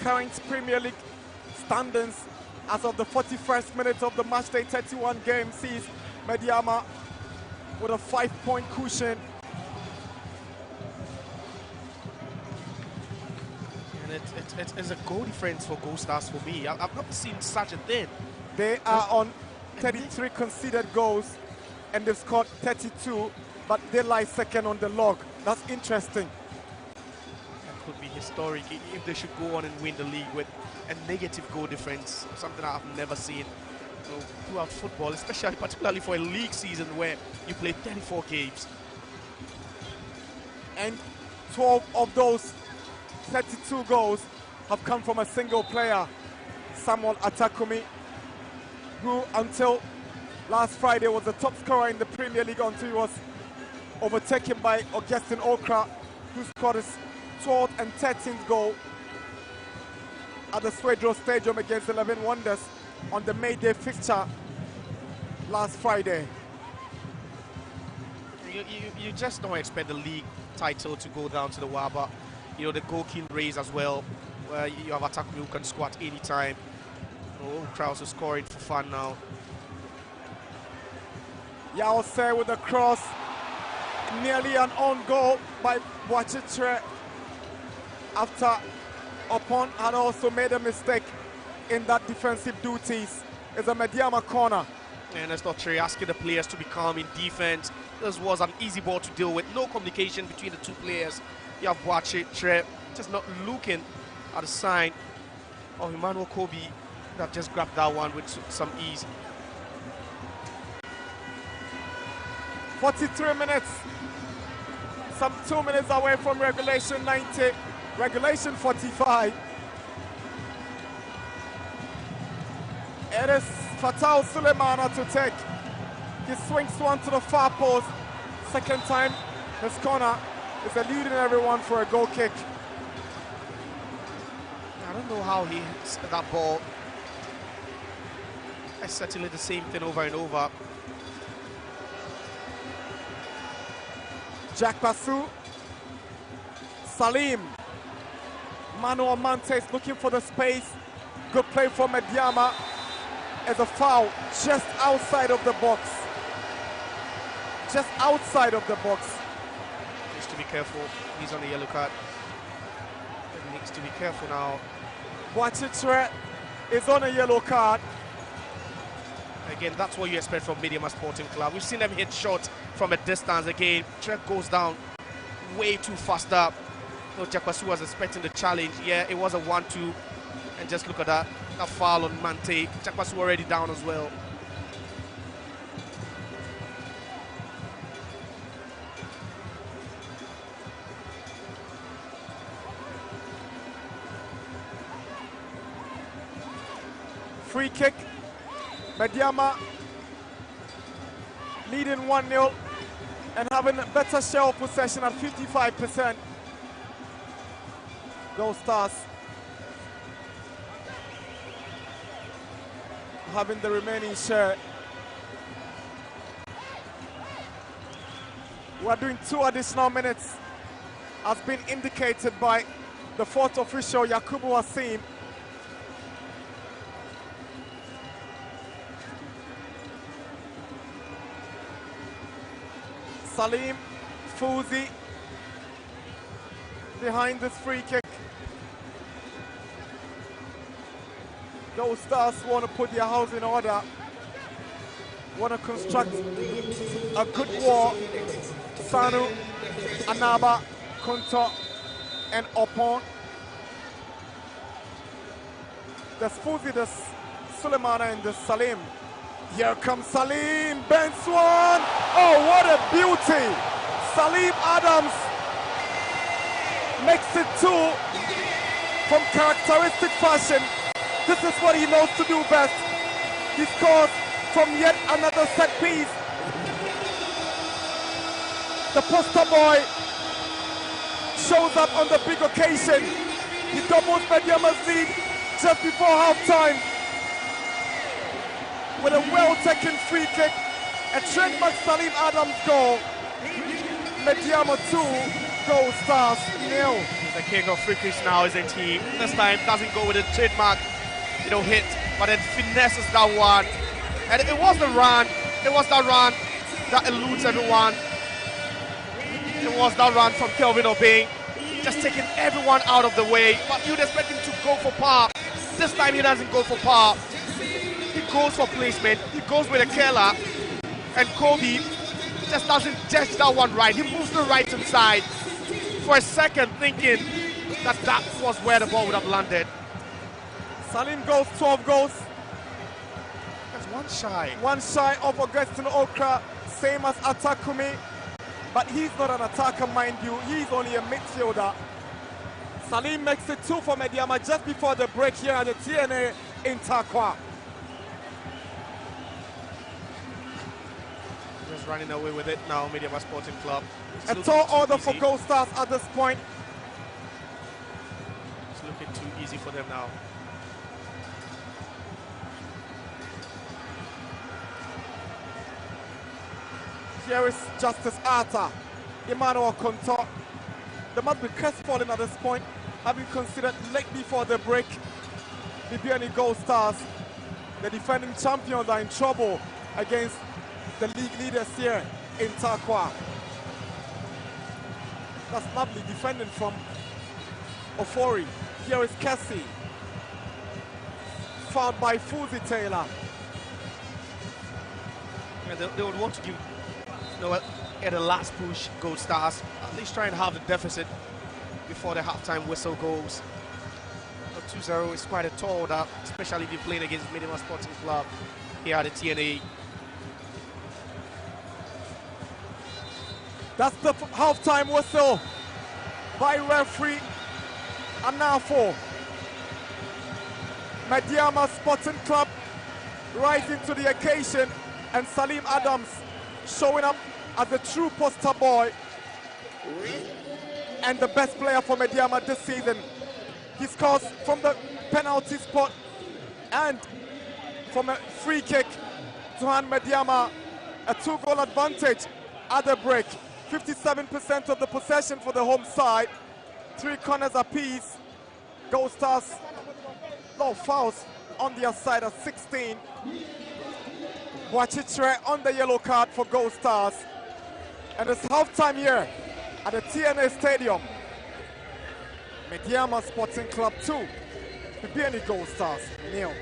Current Premier League standings as of the 41st minute of the matchday 31 game sees Medeama with a 5-point cushion. And it's a goal difference for GoldStars for me. I've not seen such a thing. They are on 33 conceded goals and they've scored 32, but they lie second on the log. That's interesting. Could be historic if they should go on and win the league with a negative goal difference, something I've never seen throughout football, particularly for a league season where you play 34 games. And 12 of those 32 goals have come from a single player, Samuel Atakumi, who until last Friday was the top scorer in the Premier League until he was overtaken by Augustine Okra, who scored his 12th and 13th goal at the Swedro Stadium against 11 Wonders on the May Day fixture last Friday. You just don't expect the league title to go down to the wire, but the goal kill race as well, where you have Atakumi who can score at any time. Kraus is scoring for fun now. Yawase with a cross, nearly an own goal by Boachitre, after Opon had also made a mistake in that defensive duties. It's a Medeama corner. And it's not Trey asking the players to be calm in defense. This was an easy ball to deal with. No communication between the two players. You have Boachitre just not looking at the sign of Emmanuel Kobe that just grabbed that one with some ease. 43 minutes. Some 2 minutes away from regulation 90. Regulation 45. It is Fatal Suleimana to take. He swings one to the far post. Second time, his corner is eluding everyone for a goal kick. I don't know how he hits that ball. It's certainly the same thing over and over. Jack Basu. Salim. Manuel Mante is looking for the space. Good play for Medeama. As a foul just outside of the box. Just outside of the box. Needs to be careful. He's on a yellow card. He needs to be careful now. Boachitre is on a yellow card. Again, that's what you expect from Medeama Sporting Club. We've seen them hit shot from a distance again. Trek goes down way too fast up. No, Jakwasu was expecting the challenge. Yeah, it was a 1-2. And just look at that foul on Mante. Jakwasu already down as well. Free kick. Medeama leading 1-0 and having a better share of possession at 55%. GoldStars having the remaining share. We're doing 2 additional minutes, as been indicated by the 4th official, Yakubu Wasim. Salim Fuzi behind this free kick. GoldStars want to put their house in order, want to construct a good wall. Sanu, Anaba, Kunto, and Opon. There's Fuzi, there's Sulemana, and there's Salim. Here comes Salim, bends one. Oh, what a beauty. Salim Adams makes it 2 from characteristic fashion. This is what he knows to do best. He scores from yet another set piece. The poster boy shows up on the big occasion. He doubles Medeama's lead just before halftime with a well-taken free kick, a trademark Salim Adams goal. Medeama 2, GoldStars 0. He's the king of free kicks now, isn't he? This time doesn't go with a trademark, hit, but then finesses that one. And it was the run. It was that run that eludes everyone. It was that run from Kelvin Obeng, just taking everyone out of the way. But you'd expect him to go for power. This time he doesn't go for power. He goes for placement. He goes with a killer, and Kobe just doesn't judge that one right. He moves to the right hand side for a second, thinking that that was where the ball would have landed. Salim goes 12 goals. That's one shy. One shy of Augustine Okra, same as Atakumi. But he's not an attacker, mind you. He's only a midfielder. Salim makes it 2 for Medeama just before the break here at the TNA in Tarkwa. Just running away with it now, Medeama Sporting Club. A tall order for GoldStars at this point. It's looking too easy for them now. Here is Justice Arta, Emmanuel Konto. They must be crestfallen at this point, having considered late before the break. Bibiani GoldStars, the defending champions, are in trouble against the league leaders here in Tarkwa. That's lovely defending from Ofori. Here is Cassie, fouled by Fuzi Taylor. Yeah, they would want to give, at the last push, GoldStars, at least try and have the deficit before the halftime whistle goes. 2-0 is quite a tall order, especially if you're playing against Medeama Sporting Club here at the TNA. That's the halftime whistle by referee Anafo. Medeama Sporting Club rising to the occasion, and Salim Adams showing up as the true poster boy and the best player for Medeama this season. He scores from the penalty spot and from a free kick to hand Medeama a 2-goal advantage at the break. 57% of the possession for the home side, 3 corners apiece. GoldStars, low fouls on their side at 16. Wachitre on the yellow card for GoldStars. And it's halftime here at the TNA Stadium. Medeama Sporting Club 2, Bibiani GoldStars 0.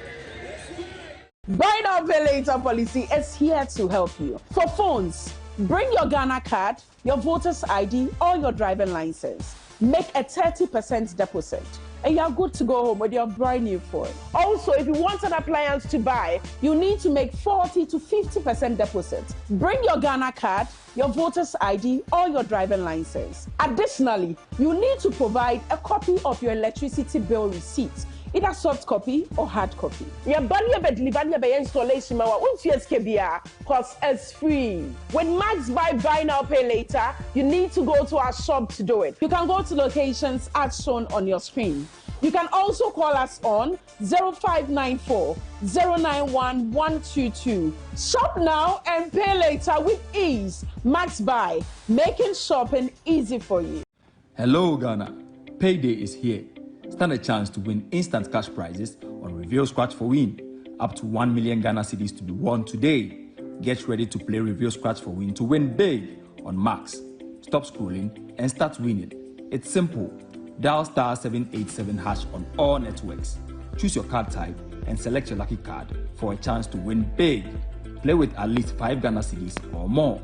Buy Now Pay Later policy is here to help you. For phones, bring your Ghana card, your voter's ID, or your driving license. make a 30% deposit, and you're good to go home with your brand new phone. Also, if you want an appliance to buy, you need to make 40 to 50% deposit. Bring your Ghana card, your voter's ID, or your driving license. Additionally, you need to provide a copy of your electricity bill receipt, either soft copy or hard copy. Your body of installation because it's free. When Max buy now, pay later, you need to go to our shop to do it. You can go to locations as shown on your screen. You can also call us on 0594 091 122. Shop now and pay later with ease. Max Buy, making shopping easy for you. Hello, Ghana. Payday is here. Stand a chance to win instant cash prizes on Reveal Scratch for Win. Up to 1 million Ghana cedis to be won today. Get ready to play Reveal Scratch for Win to win big on Max. Stop scrolling and start winning. It's simple. Dial star 787 hash on all networks. Choose your card type and select your lucky card for a chance to win big. Play with at least 5 Ghana cedis or more.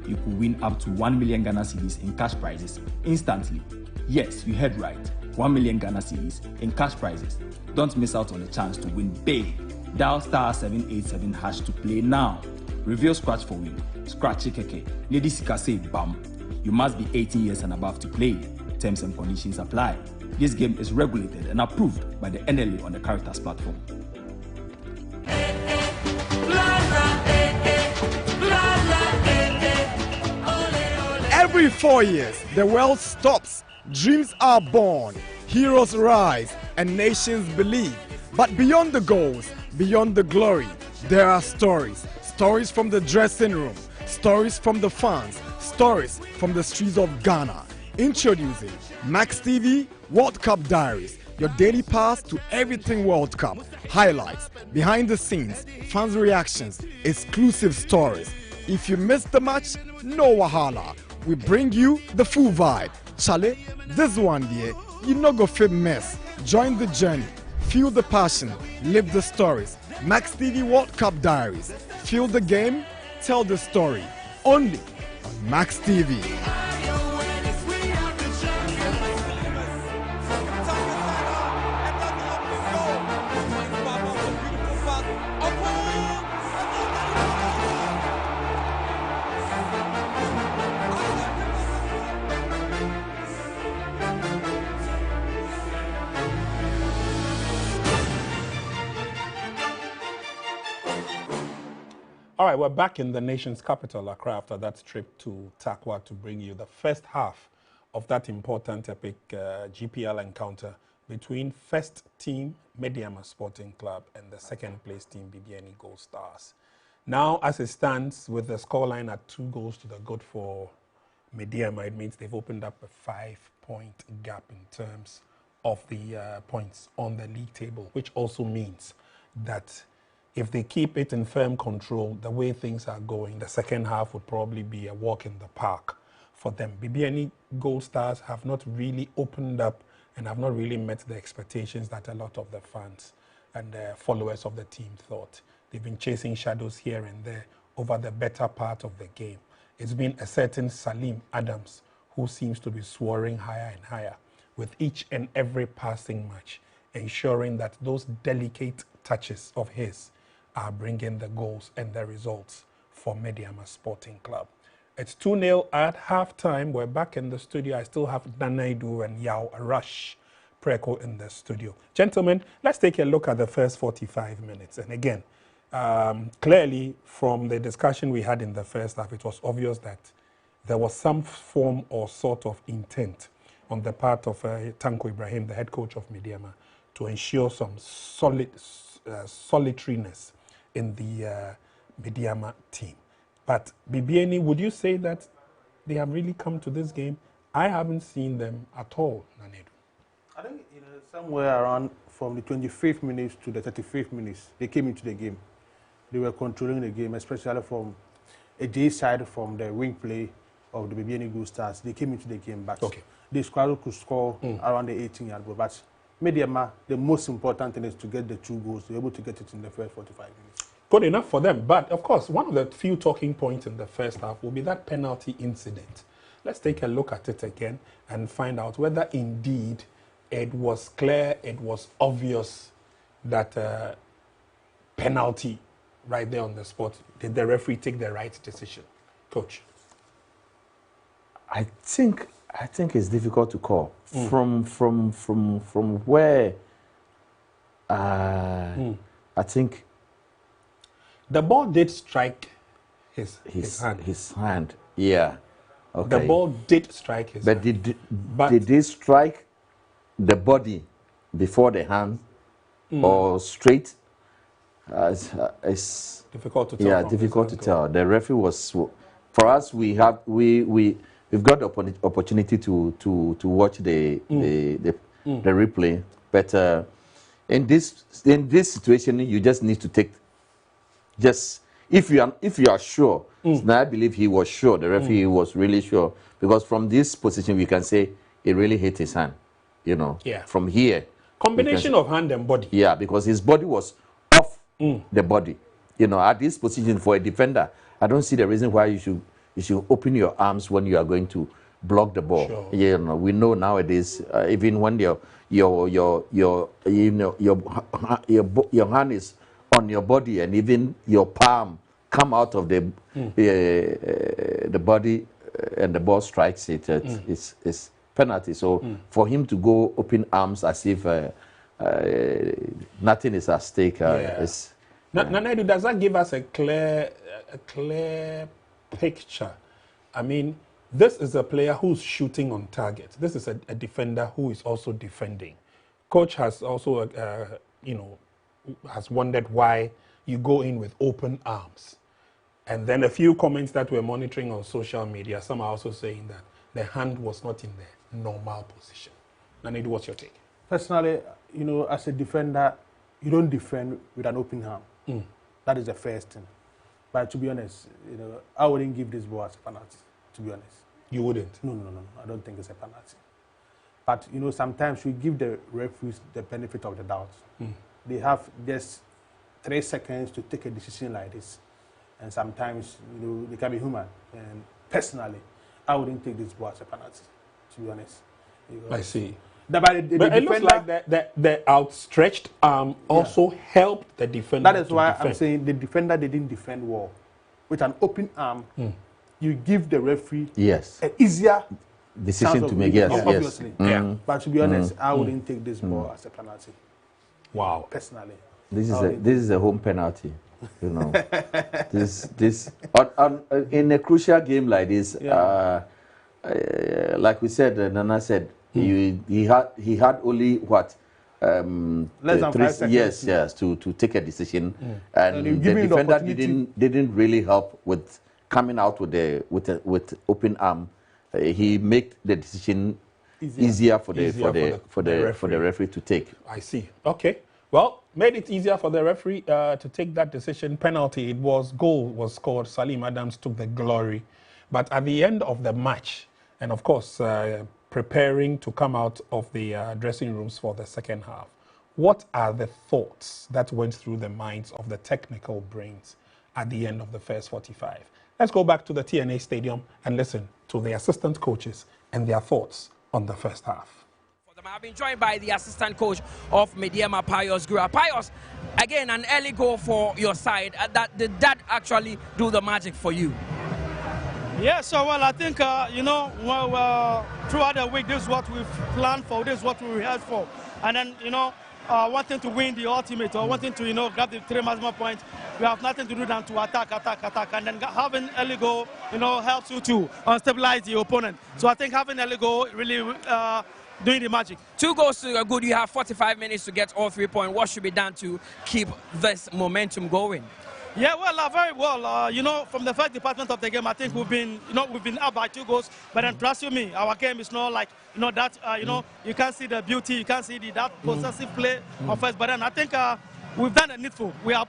You could win up to 1 million Ghana cedis in cash prizes instantly. Yes, you heard right. 1 million Ghana cedis in cash prizes. Don't miss out on the chance to win big. Dial star 787 hash to play now. Reveal Scratch for Win. Scratch keke. Lady Sika say bam. You must be 18 years and above to play. Terms and conditions apply. This game is regulated and approved by the NLA on the Caritas platform. Every 4 years, the world stops. Dreams are born, heroes rise, and nations believe. But beyond the goals, beyond the glory, there are stories. Stories from the dressing room, stories from the fans, stories from the streets of Ghana. Introducing Max TV World Cup Diaries, your daily pass to everything World Cup. Highlights, behind the scenes, fans' reactions, exclusive stories. If you missed the match, no wahala. We bring you the full vibe. Chale, this one dear, you no go fit mess. Join the journey, feel the passion, live the stories. Max TV World Cup Diaries. Feel the game, tell the story. Only on Max TV. All right, we're back in the nation's capital, Accra, after that trip to Takwa to bring you the first half of that important epic GPL encounter between first team Medeama Sporting Club and the second place team Bibiani GoldStars. Now, as it stands, with the scoreline at 2 goals to the good for Medeama, it means they've opened up a 5-point gap in terms of the points on the league table, which also means that if they keep it in firm control, the way things are going, the second half would probably be a walk in the park for them. Bibiani GoldStars have not really opened up and have not really met the expectations that a lot of the fans and followers of the team thought. They've been chasing shadows here and there over the better part of the game. It's been a certain Salim Adams who seems to be soaring higher and higher with each and every passing match, ensuring that those delicate touches of his are bringing the goals and the results for Medeama Sporting Club. It's 2-0 at halftime. We're back in the studio. I still have Nanaidu and Yao Rush Preko in the studio. Gentlemen, let's take a look at the first 45 minutes. And again, clearly from the discussion we had in the first half, it was obvious that there was some form or sort of intent on the part of Tanko Ibrahim, the head coach of Medeama, to ensure some solitariness in the Medeama team. But Bibiani, would you say that they have really come to this game? I haven't seen them at all, Nanedu. I think somewhere around from the 25th minutes to the 35th minutes, they came into the game. They were controlling the game, especially from a J side, from the wing play of the Bibiani GoldStars. They came into the game, but the squad could score around the 18-yard goal. But Medeama, the most important thing is to get the 2 goals. They're able to get it in the first 45 minutes. Good enough for them. But, of course, one of the few talking points in the first half will be that penalty incident let's take a look at it again and find out whether indeed it was clear, it was obvious that penalty right there on the spot. Did the referee take the right decision? Coach? I think it's difficult to call. From where I think the ball did strike his hand. His hand, yeah. Okay. The ball did strike his hand. Did they strike the body before the hand or straight? It's difficult to tell. Yeah, difficult to tell. The referee was, for us, we've got the opportunity to watch the replay, but in this situation, you just need to take if you are sure. Now I believe he was sure. The referee was really sure, because from this position we can say it really hit his hand. You know, from here. Combination of hand and body. Yeah, because his body was off the body. You know, at this position for a defender, I don't see the reason why you should open your arms when you are going to block the ball. Sure. You know, we know nowadays, even when your hand is on your body and even your palm come out of the body and the ball strikes it, it's penalty. So for him to go open arms as if nothing is at stake, Nanaidu, does that give us a clear picture? I mean, this is a player who's shooting on target. This is a defender who is also defending. Coach has also, has wondered why you go in with open arms. And then a few comments that we're monitoring on social media, some are also saying that the hand was not in the normal position. Nanaidu, what's your take? Personally, as a defender, you don't defend with an open hand. That is the first thing. But to be honest, I wouldn't give this ball as a penalty, to be honest. You wouldn't? No. I don't think it's a penalty. But, sometimes we give the referees the benefit of the doubt. They have just 3 seconds to take a decision like this. And sometimes, they can be human. And personally, I wouldn't take this ball as a penalty, to be honest. I see. But it looks like the outstretched arm also helped the defender. That is why I'm saying the defender didn't defend well. With an open arm, you give the referee an easier decision to make. Yes, obviously. But to be honest, I wouldn't take this ball as a penalty. Wow. Personally, this is a home penalty. This in a crucial game like this, like we said, Nana said. He had only what less than 5 seconds. Yes, to take a decision, and the defender didn't really help with coming out with open arm. He made the decision easier for the referee to take. I see. Okay. Well, made it easier for the referee to take that decision. Penalty. Goal was scored. Salim Adams took the glory, but at the end of the match, and of course. Preparing to come out of the dressing rooms for the second half. What are the thoughts that went through the minds of the technical brains at the end of the first 45? Let's go back to the TNA Stadium and listen to the assistant coaches and their thoughts on the first half. I've been joined by the assistant coach of Medeama, Pius Gura. Pius, again, an early goal for your side. Did that actually do the magic for you? Yeah, so well, I think, throughout the week, this is what we've planned for, this is what we rehearsed for. And then, wanting to win the ultimate or wanting to, grab the 3 maximum points, we have nothing to do than to attack. And then having early goal, helps you to stabilize the opponent. So I think having early goal really doing the magic. 2 goals to good. You have 45 minutes to get all 3 points. What should be done to keep this momentum going? Yeah, well, very well. From the first department of the game, I think we've been up by 2 goals. But then trust you me, our game is not like, that, you can't see the beauty, you can't see that possessive play of us. But then I think we've done the needful. We are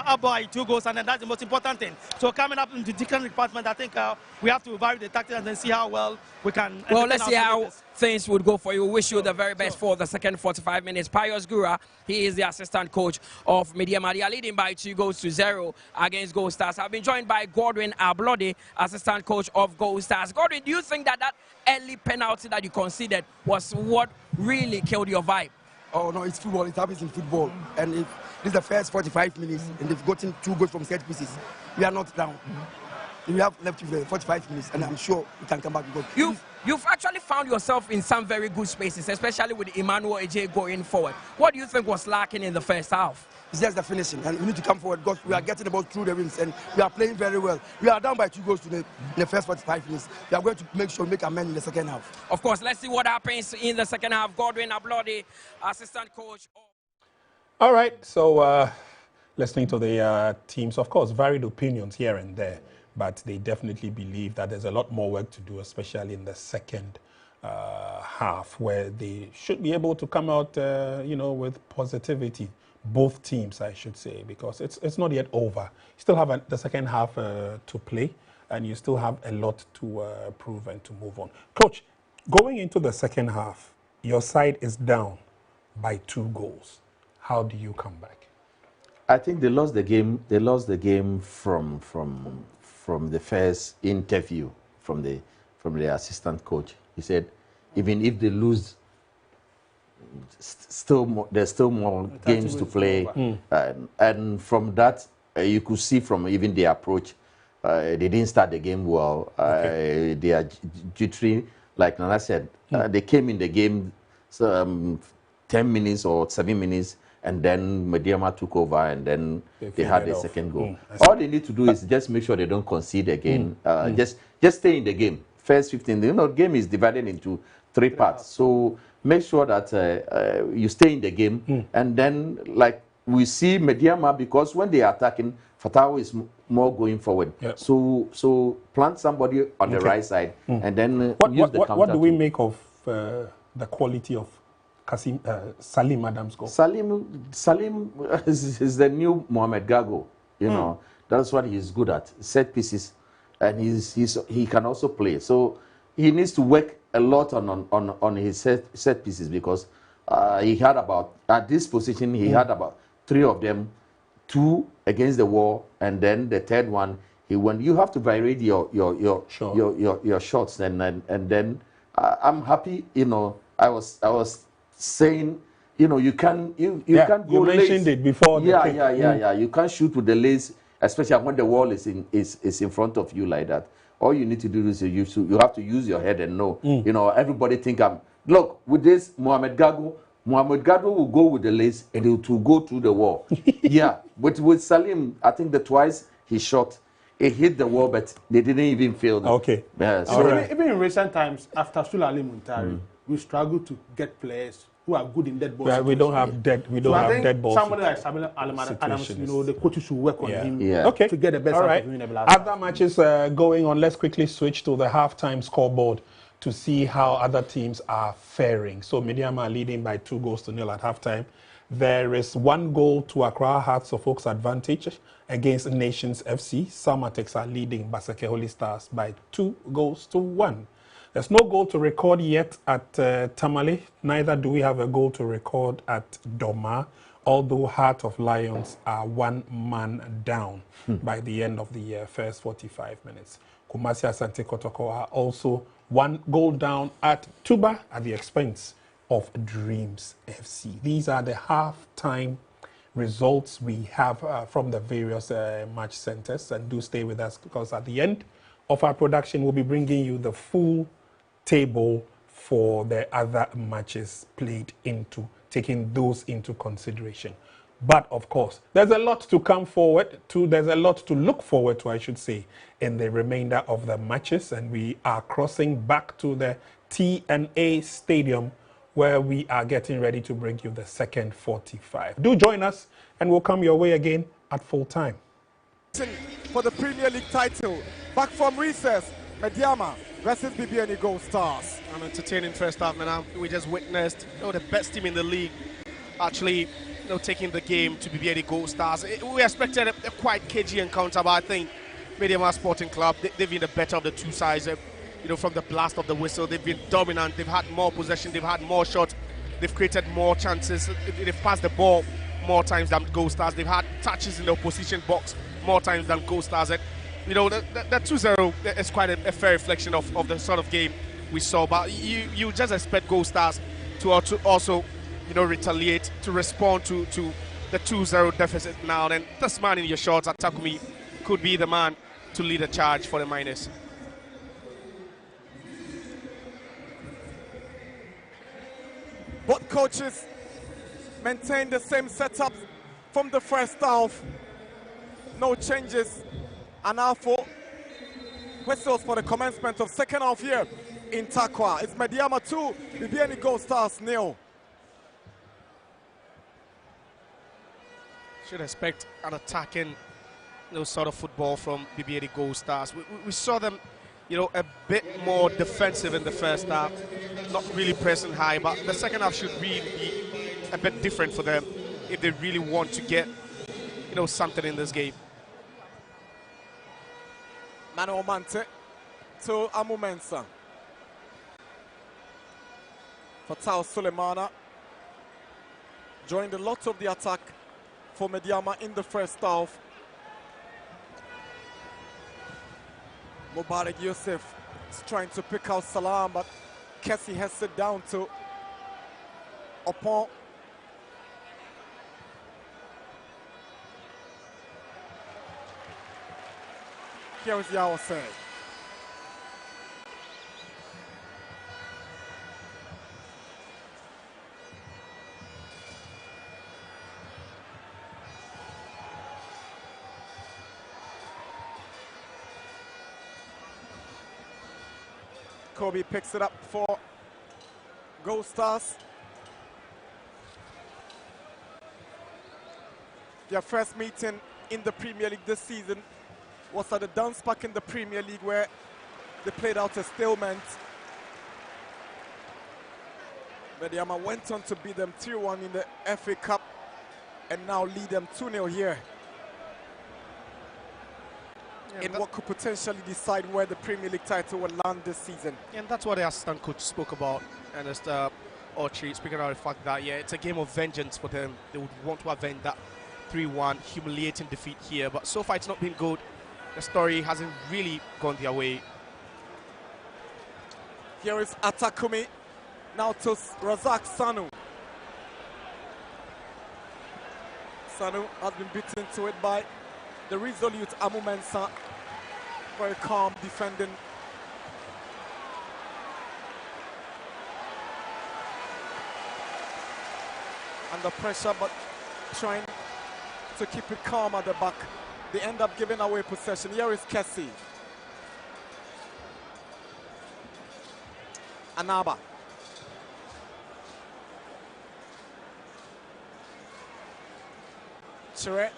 up by 2 goals, and then that's the most important thing. So coming up in the different department, I think we have to vary the tactics and then see how well we can. Well, let's see how things would go for you. We wish you the very best for the second 45 minutes. Pius Gura, he is the assistant coach of Medeama. They are leading by 2-0 against GoldStars. I've been joined by Godwin Ablode, assistant coach of GoldStars. Godwin, do you think that early penalty that you conceded was what really killed your vibe? Oh no, it's football. It happens in football. And if this is the first 45 minutes and they've gotten 2 goals from set pieces, we are not down. We have left 45 minutes, and I'm sure we can come back. You've actually found yourself in some very good spaces, especially with Emmanuel Eje going forward. What do you think was lacking in the first half? It's just the finishing, and we need to come forward because we are getting the ball through the rings, and we are playing very well. We are down by 2 goals in the first 45 minutes. We are going to make sure we make amends in the second half. Of course, let's see what happens in the second half. Godwin Ablode, assistant coach. All right, so listening to the teams, of course, varied opinions here and there, but they definitely believe that there's a lot more work to do, especially in the second half, where they should be able to come out, with positivity. Both teams, I should say, because it's not yet over. You still have the second half to play, and you still have a lot to prove and to move on. Coach, going into the second half, your side is down by 2 goals. How do you come back? I think they lost the game. They lost the game from the first interview from the assistant coach. He said, even if they lose, there's still more games to play. And from that, you could see from even the approach, they didn't start the game well. They are jittery. Like Nana said, they came in the game 10 minutes or 7 minutes, and then Medeama took over, and then they had a second goal. All they need to do is just make sure they don't concede again. Just stay in the game. First 15, the game is divided into 3 parts. So make sure that you stay in the game, and then like we see Medeama, because when they are attacking, Fatao is more going forward. So plant somebody on the right side, and then use the counter. What do we make of the quality of Salim Adams' goal? Salim is the new Mohamed Gago. That's what he's good at, set pieces, and he can also play. So he needs to work a lot on his set pieces, because he had about, at this position, he had about 3 of them, 2 against the wall, and then the 3rd one he went. You have to vary your shots, and then I'm happy. I was saying, you can't go. You mentioned it before. You can't shoot with the lace, especially when the wall is in front of you like that. All you need to do is you have to use your head and know. Everybody think look, with this Mohamed Gago will go with the lace and it will go through the wall. But with Salim, I think the twice he shot, it hit the wall, but they didn't even feel it. Even in recent times, after Sulali Muntari, we struggle to get players who are good in dead balls. We don't have dead balls. Somebody like Samuel Adams, the coaches should work on him to get the best out of him in the last. Other matches going on. Let's quickly switch to the halftime scoreboard to see how other teams are faring. So Medeama are leading by 2-0 at halftime. There is 1 goal to Accra Hearts of Oak's advantage against Nations FC. Salmatex are leading Baseke Holy Stars by 2-1. There's no goal to record yet at Tamale. Neither do we have a goal to record at Doma, although Heart of Lions are 1 man down by the end of the first 45 minutes. Kumasi Asante Kotoko are also 1 goal down at Tuba at the expense of Dreams FC. These are the half-time results we have from the various match centers. And do stay with us, because at the end of our production, we'll be bringing you the full table for the other matches played into, taking those into consideration. But of course, there's a lot to come forward to, there's a lot to look forward to, I should say, in the remainder of the matches. And we are crossing back to the TNA Stadium, where we are getting ready to bring you the second 45. Do join us, and we'll come your way again at full time. For the Premier League title, back from recess, Medeama versus Bibiani GoldStars. An entertaining first half, man. We just witnessed the best team in the league actually taking the game to Bibiani GoldStars. We expected a quite cagey encounter, but I think Medeama Sporting Club, they've been the better of the two sides. From the blast of the whistle, they've been dominant. They've had more possession. They've had more shots. They've created more chances. They've passed the ball more times than GoldStars. They've had touches in the opposition box more times than GoldStars. And, the 2-0 is quite a fair reflection of the sort of game we saw. But you just expect GoldStars to also retaliate, to respond to the 2-0 deficit now. Then this man in your shorts, Takumi, could be the man to lead a charge for the Miners. Both coaches maintain the same setup from the first half. No changes. And now for whistles for the commencement of second half here in Takwa. It's Medeama 2, Bibiani GoldStars 0. Should expect an attacking sort of football from Bibiani GoldStars. We saw them a bit more defensive in the first half, not really pressing high, but the second half should really be a bit different for them if they really want to get something in this game. Mano Mante to Amu Mensah. Fatau Sulemana joined a lot of the attack for Medeama in the first half. Mubarak Yusuf is trying to pick out Salam, but Kessie has it down to Opon. Here is Yawase. Kobe picks it up for GoldStars. Their first meeting in the Premier League this season was at the Dance Park in the Premier League, where they played out a stalemate. Medeama went on to beat them 3-1 in the FA Cup and now lead them 2-0 here. In what could potentially decide where the Premier League title will land this season. And that's what the assistant coach spoke about. And as Archie speaking about the fact that, it's a game of vengeance for them. They would want to avenge that 3-1 humiliating defeat here. But so far it's not been good. The story hasn't really gone their way. Here is Atakumi. Now to Razak Sanu. Sanu has been beaten to it by the resolute Amu Mensah. Very calm defending. Under pressure, but trying to keep it calm at the back. They end up giving away possession. Here is Kessie. Anaba. Chire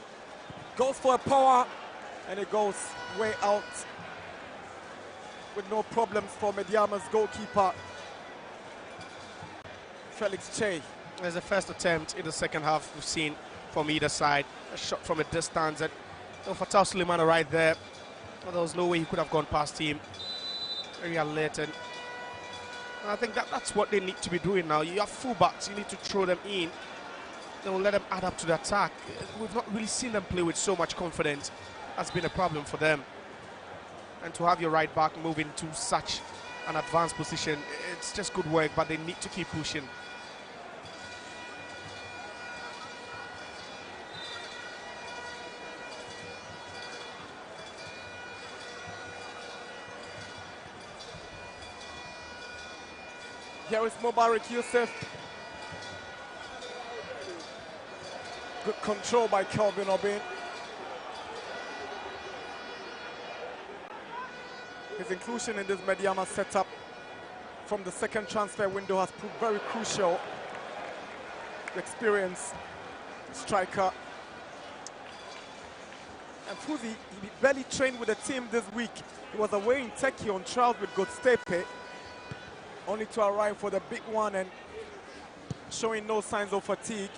goes for a power, and it goes way out with no problems for Medeama's goalkeeper, Felix Che. There's the first attempt in the second half we've seen from either side. A shot from a distance, and Fatau Sulemana right there. Well, there was no way he could have gone past him. Very alert, and I think that's what they need to be doing now. You have fullbacks, you need to throw them in. Then we'll let them add up to the attack. We've not really seen them play with so much confidence. That's been a problem for them. And to have your right back move into such an advanced position, it's just good work, but they need to keep pushing. Here is Mubarak Yusuf. Good control by Kelvin Obin. His inclusion in this Medeama setup from the second transfer window has proved very crucial. The experienced striker. And Fuzi, he barely trained with the team this week. He was away in Turkey on trials with Godstepe, only to arrive for the big one and showing no signs of fatigue.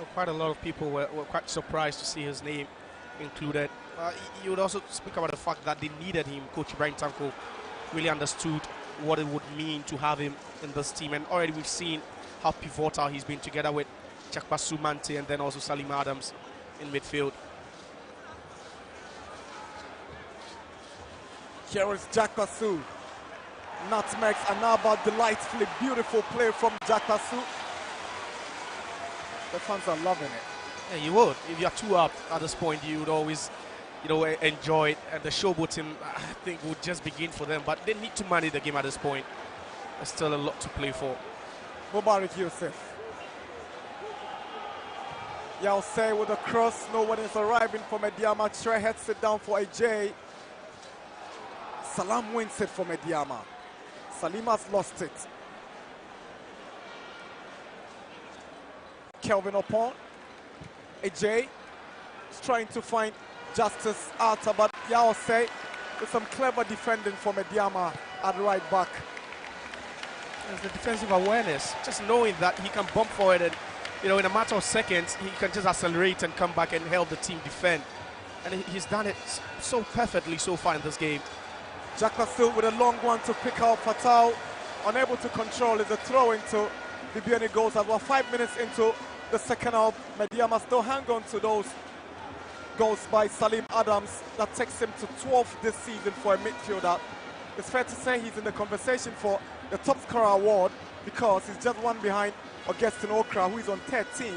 Well, quite a lot of people were quite surprised to see his name included. You would also speak about the fact that they needed him. Coach Ibrahim Tanko really understood what it would mean to have him in this team, and already we've seen how pivotal he's been together with Jakpasu Mante and then also Salim Adams in midfield. Here is Jakpasu. Nutmegs, another delightfully beautiful play from Jakpasu. The fans are loving it. Yeah, you would. If you're 2 up at this point, you would always, enjoy it. And the showboating, I think, would just begin for them. But they need to manage the game at this point. There's still a lot to play for. Mubarak Yusuf. Yao with a cross. No one is arriving for Medeama. Tre heads it down for AJ. Salam wins it for Medeama. Salim has lost it. Kelvin Opon. AJ is trying to find Justice Alta, but Yao with some clever defending for Medeama at right back. There's the defensive awareness, just knowing that he can bump forward and, in a matter of seconds, he can just accelerate and come back and help the team defend. And he's done it so perfectly so far in this game. Jakpasu with a long one to pick out Fatal, unable to control is a throw into Bibiani GoldStars. We're 5 minutes into the second half. Medeama still hang on to those goals by Salim Adams. That takes him to 12 this season for a midfielder. It's fair to say he's in the conversation for the top scorer award because he's just one behind Augustin Okra, who is on 13,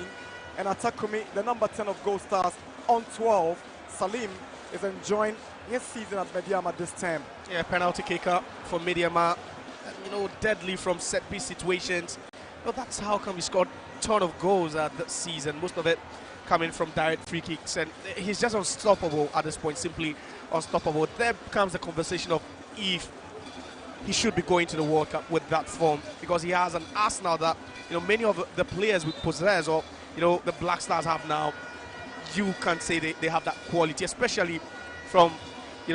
and Atakumi, the number 10 of GoldStars, on 12. Salim is enjoying his season at Medeama this time. Yeah, penalty kicker for Medeama. Deadly from set-piece situations. That's how come he scored a ton of goals this season, most of it coming from direct free kicks, and he's just unstoppable at this point, simply unstoppable. There comes the conversation of if he should be going to the World Cup with that form, because he has an arsenal that many of the players we possess, or the Black Stars have now. You can't say they have that quality, especially from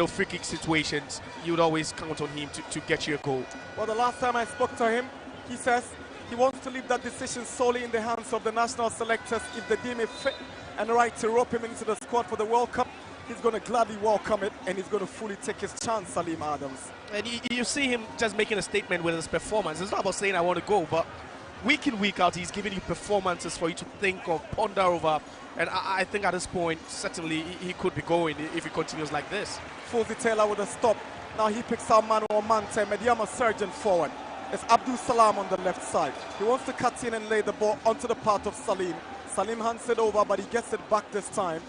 free kick situations. You would always count on him to get you a goal. Well, the last time I spoke to him, he says he wants to leave that decision solely in the hands of the national selectors. If they deem it fit and right to rope him into the squad for the World Cup, he's going to gladly welcome it, and he's going to fully take his chance, Salim Adams. And you see him just making a statement with his performance. It's not about saying I want to go, but week in, week out, he's giving you performances for you to think of, ponder over. And I think at this point, certainly he could be going if he continues like this. Fuzi Taylor with a stop. Now he picks out Manuel Mante. Medeama surging forward. It's Abdul Salam on the left side. He wants to cut in and lay the ball onto the path of Salim. Salim hands it over, but he gets it back this time.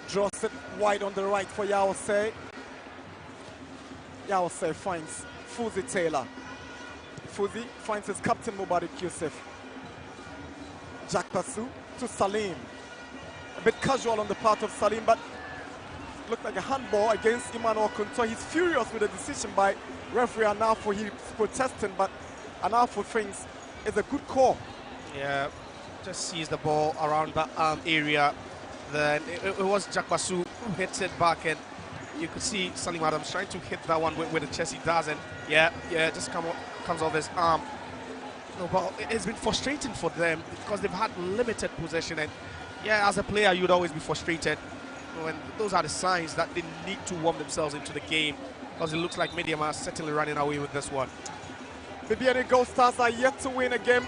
Draws it wide on the right for Yawase. Yawase finds Fuzi Taylor. Fuzi finds his captain Mubarak Yusuf. Jakpasu to Salim. A bit casual on the part of Salim, but looked like a handball against Emmanuel Kunto. He's furious with the decision by referee Anafo. He's protesting, but Anafo thinks it's a good call. Yeah, just sees the ball around that arm area. Then it was Jakpasu who hits it back, and you could see Salim Adams trying to hit that one with the chest he does, and yeah, just comes off his arm. No, but it's been frustrating for them because they've had limited possession, and yeah, as a player you'd always be frustrated. And those are the signs that they need to warm themselves into the game, because it looks like Medeama are certainly running away with this one. Bibiani GoldStars are yet to win a game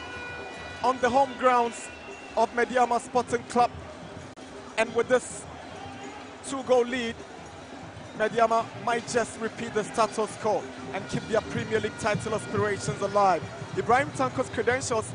on the home grounds of Medeama Sporting Club, and with this 2-goal lead, Medeama might just repeat the status quo and keep their Premier League title aspirations alive. Ibrahim Tanko's credentials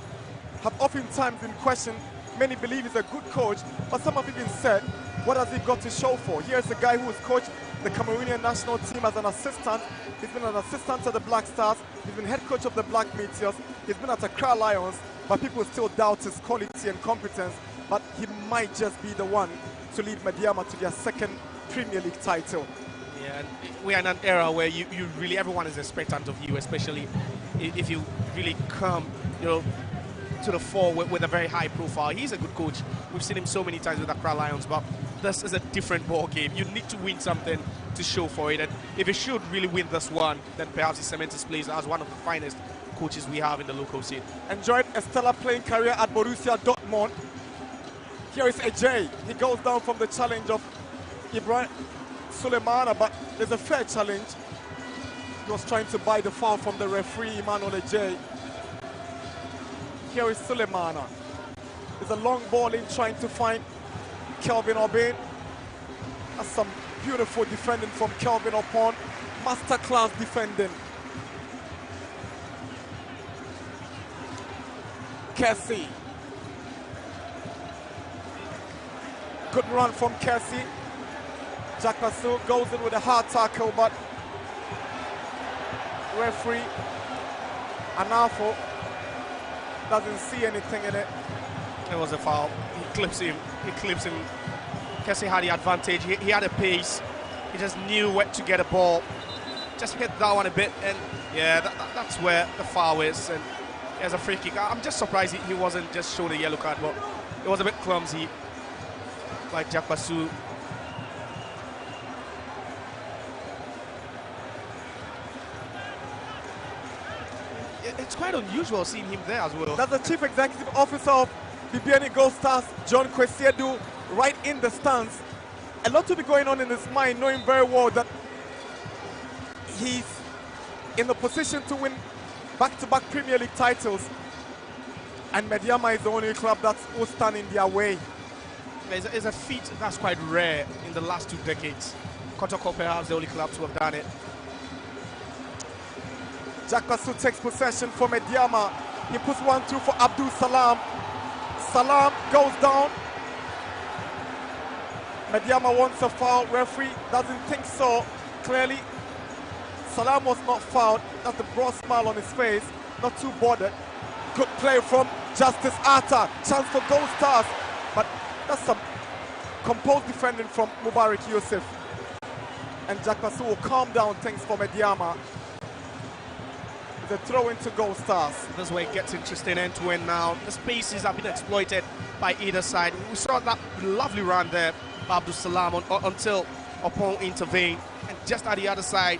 have oftentimes been questioned. Many believe he's a good coach, but some have even said, what has he got to show for? Here's a guy who has coached the Cameroonian national team as an assistant. He's been an assistant to the Black Stars. He's been head coach of the Black Meteors. He's been at Accra Lions, but people still doubt his quality and competence. But he might just be the one to lead Medeama to their second Premier League title. Yeah, and we are in an era where you really, everyone is expectant of you, especially if you really come, to the fore with a very high profile. He's a good coach. We've seen him so many times with Accra Lions, but this is a different ball game. You need to win something to show for it, and if he should really win this one, then perhaps he cements his place as one of the finest coaches we have in the local scene. Enjoyed a stellar playing career at Borussia Dortmund. Here is Ajay. He goes down from the challenge of Ibrahim Suleimana, but there's a fair challenge. He was trying to buy the foul from the referee, Emmanuel Ajay. Here is Suleimana. There's a long ball in trying to find Kelvin Obin. That's some beautiful defending from Kelvin Opon. Masterclass defending. Kessie. Good run from Kessie. Jack Pasu goes in with a hard tackle, but referee Anafo doesn't see anything in it. It was a foul. He clips him. Kessie had the advantage. He had a pace. He just knew where to get a ball. Just hit that one a bit, and yeah, that's where the foul is. And there's a free kick. I'm just surprised he wasn't just shown a yellow card, but it was a bit clumsy by Jack Pasu. It's quite unusual seeing him there as well. That's the Chief Executive Officer of Bibiani GoldStars, John Kwesiedu, right in the stands. A lot to be going on in his mind, knowing very well that he's in the position to win back-to-back Premier League titles. And Medeama is the only club that will stand in their way. It's a feat that's quite rare in the last 2 decades. Kotoko perhaps the only club to have done it. Jack Pasu takes possession for Medeama. He puts 1-2 for Abdul Salam. Salam goes down. Medeama wants a foul. Referee doesn't think so. Clearly, Salam was not fouled. That's the broad smile on his face. Not too bothered. Good play from Justice Atta. Chance for GoldStars. But that's some composed defending from Mubarak Yusuf. And Jack Pasu will calm down things for Medeama. The throw into GoldStars. This way it gets interesting end to end now. The spaces have been exploited by either side. We saw that lovely run there by Abdul Salam until Opon intervened. And just at the other side,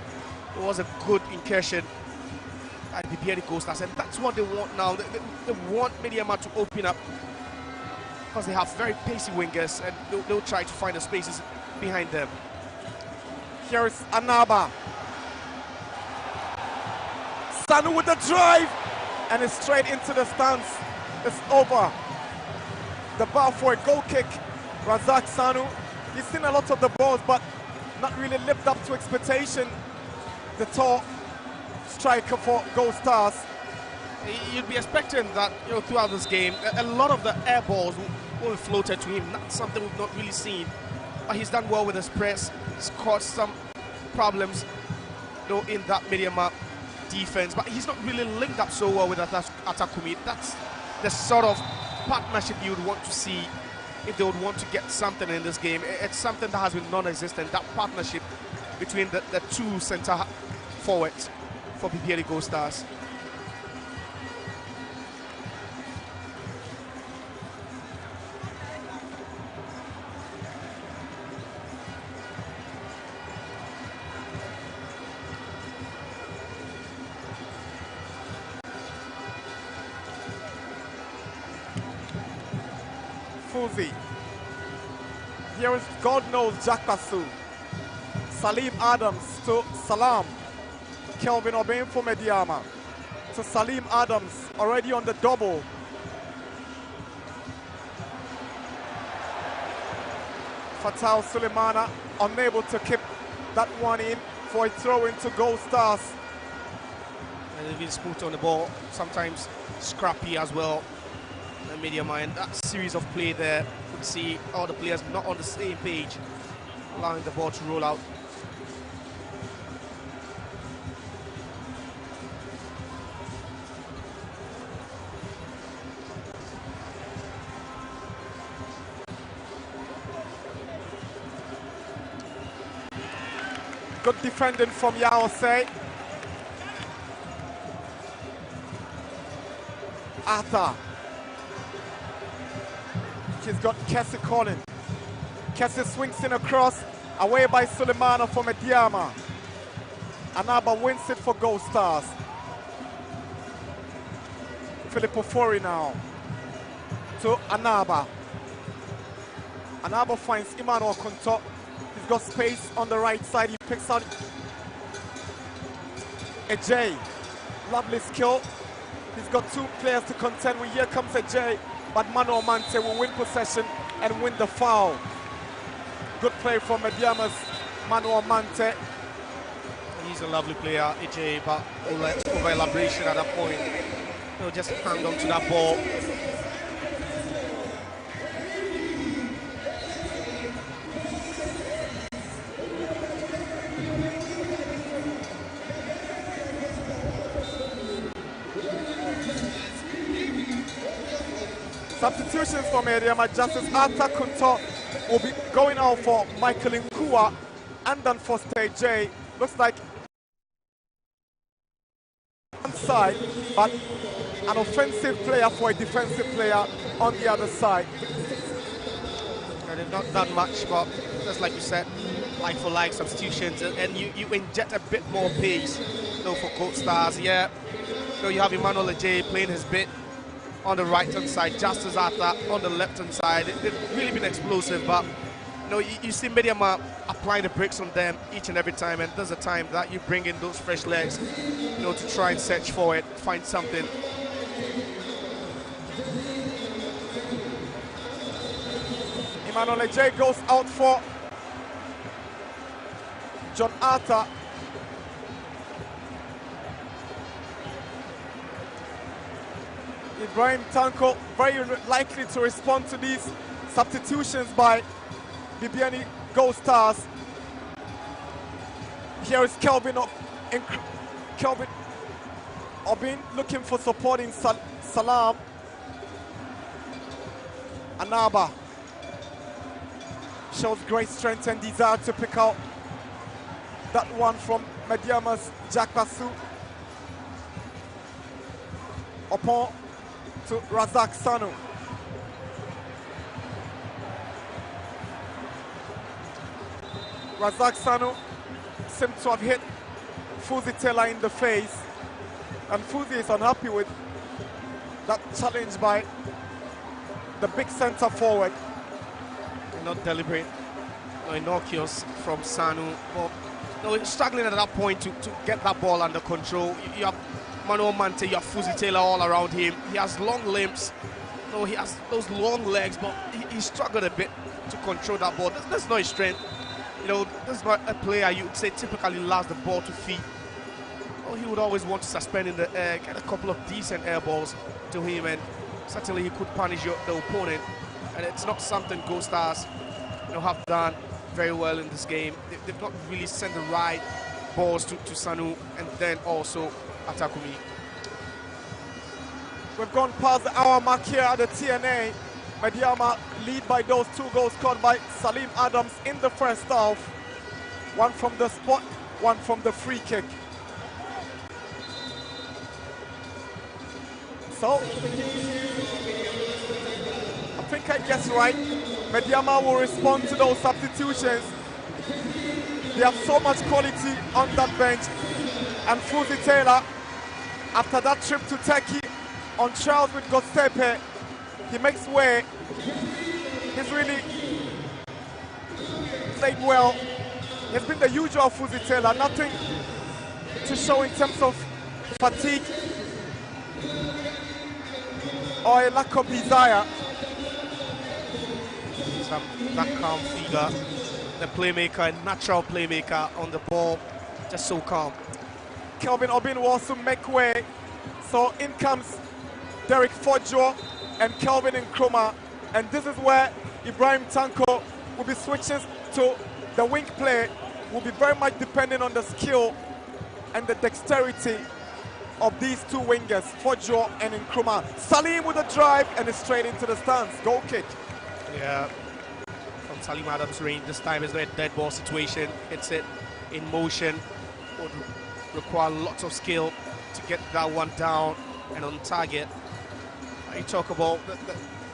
it was a good incursion by the Bibiani GoldStars. And that's what they want now. They want Medeama to open up because they have very pacey wingers and they'll try to find the spaces behind them. Here is Anaba. Sanu with the drive, and it's straight into the stands. It's over. The bar for a goal kick. Razak Sanu, he's seen a lot of the balls, but not really lived up to expectation. The tall striker for GoldStars. You'd be expecting that, throughout this game, a lot of the air balls will be floated to him. Not something we've not really seen, but he's done well with his press. He's caused some problems, in that Medeama defense, but he's not really linked up so well with Atakumi. That's the sort of partnership you would want to see if they would want to get something in this game. It's something that has been non-existent, that partnership between the two centre forwards for Bibiani GoldStars. Fuzi. Here is God knows Jack Pasu. Salim Adams to Salam. Kelvin Obin for Medeama. To Salim Adams, already on the double. Fatal Suleimana unable to keep that one in for a throw into GoldStars. And they've been smooth on the ball, sometimes scrappy as well. Medeama, and that series of play there, you could see all the players not on the same page, allowing the ball to roll out. Good defending from Yaosei. Atta. He's got Kessie calling. Kessie swings in across, away by Suleimana for Medeama. Anaba wins it for GoldStars. Filippo Fori now to Anaba. Anaba finds Emmanuel Konto. He's got space on the right side. He picks out Ajay. Lovely skill. He's got two players to contend with. Here comes Ajay, but Manuel Mante will win possession and win the foul. Good play from Medeama's Manuel Mante. He's a lovely player, Ajay, but over elaboration at that point. He'll just hang on to that ball. Substitutions for Medeama. Justice Arthur Kunto will be going out for Michael Nkua and then for Ajay. Looks like one side, but an offensive player for a defensive player on the other side. And they've not done much, but just like you said, like for like substitutions, and you inject a bit more pace. So for GoldStars, yeah. So you have Emmanuel Ajay playing his bit on the right-hand side, Justice Arthur on the left-hand side. They've really been explosive, but you see Medeama applying the brakes on them each and every time, and there's a time that you bring in those fresh legs, to try and search for it, find something. Emmanuel Ajay goes out for John Arthur. Ibrahim Tanko very likely to respond to these substitutions by Bibiani GoldStars. Here is Kelvin Obin looking for supporting Salam. Anaba shows great strength and desire to pick out that one from Medeama's Jack Basu. Upon to Razak Sanu. Razak Sanu seems to have hit Fuzi Taylor in the face, and Fuzi is unhappy with that challenge by the big centre forward. Not deliberate, innocuous from Sanu, but he's struggling at that point to get that ball under control. You have Manuel Mante, you have Fuzi Taylor all around him. He has long limbs, he has those long legs, but he struggled a bit to control that ball. That's not his strength. This is not a player you would say typically allows the ball to feet. He would always want to suspend in the air, get a couple of decent air balls to him, and certainly he could punish the opponent. And it's not something GoldStars have done very well in this game. They've not really sent the right balls to Sanu and then also Atakumi. We've gone past the hour mark here at the TNA. Medeama lead by those two goals scored by Salim Adams in the first half. One from the spot, one from the free kick. So, I think I guess right. Medeama will respond to those substitutions. They have so much quality on that bench. And Fuzi Taylor, after that trip to Turkey on trials with Gostepe, he makes way. He's really played well. He's been the usual Fuzi Taylor, nothing to show in terms of fatigue or a lack of desire. That calm figure, the playmaker, a natural playmaker on the ball, just so calm. Kelvin Obin will also make way. So in comes Derek Fojo and Kelvin Nkrumah. And this is where Ibrahim Tanko will be switching to the wing play. Will be very much dependent on the skill and the dexterity of these two wingers, Fojo and Nkrumah. Salim with a drive and it's straight into the stands. Goal kick. Yeah, from Salim Adams' range. This time is a dead ball situation. It's it in motion. Would require lots of skill to get that one down and on target. You talk about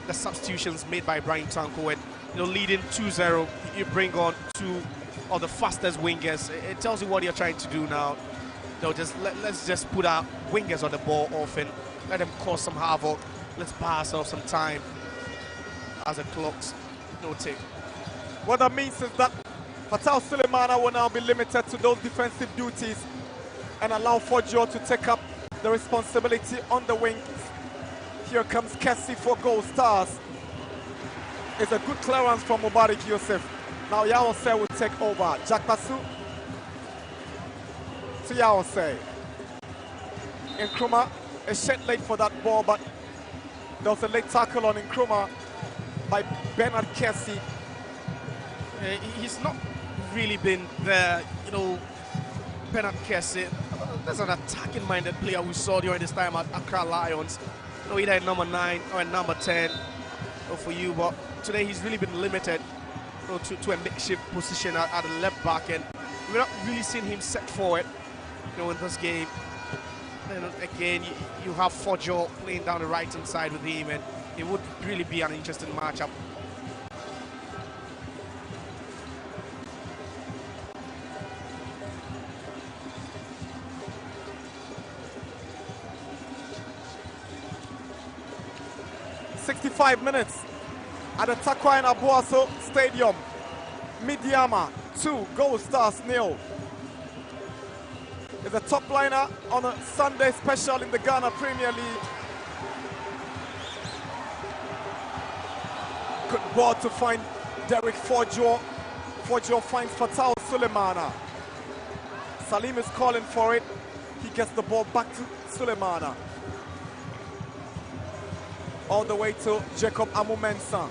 the substitutions made by Brian Tanko, and leading 2-0, you bring on two of the fastest wingers. It tells you what you're trying to do now. Let's just put our wingers on the ball often, let them cause some havoc. Let's buy ourselves some time as the clocks tick. What that means is that Fatal Sulemana will now be limited to those defensive duties and allow Fojo to take up the responsibility on the wing. Here comes Kessie for GoldStars. It's a good clearance from Mubarak Yusuf. Now Yawase will take over. Jack Basu to Yawase. Nkrumah is shot late for that ball, but there was a late tackle on Nkrumah by Bernard Kessie. He's not really been there, you know, Bernard Kessie. There's an attacking-minded player we saw during this time at Accra Lions. You know, either at number 9 or at number 10 for you, but today he's really been limited, you know, to a makeshift position at the left back, and we're not really seeing him set forward, you know, in this game. And again, you have Fojo playing down the right-hand side with him, and it would really be an interesting matchup. Minutes at the Takwa Abuaso Stadium. Medeama 2, GoldStars 0. Is a top liner on a Sunday special in the Ghana Premier League. Good ball to find Derek Fojo. Fojo finds Fatal Sulemana. Salim is calling for it. He gets the ball back to Sulemana. All the way to Jacob Amumensa.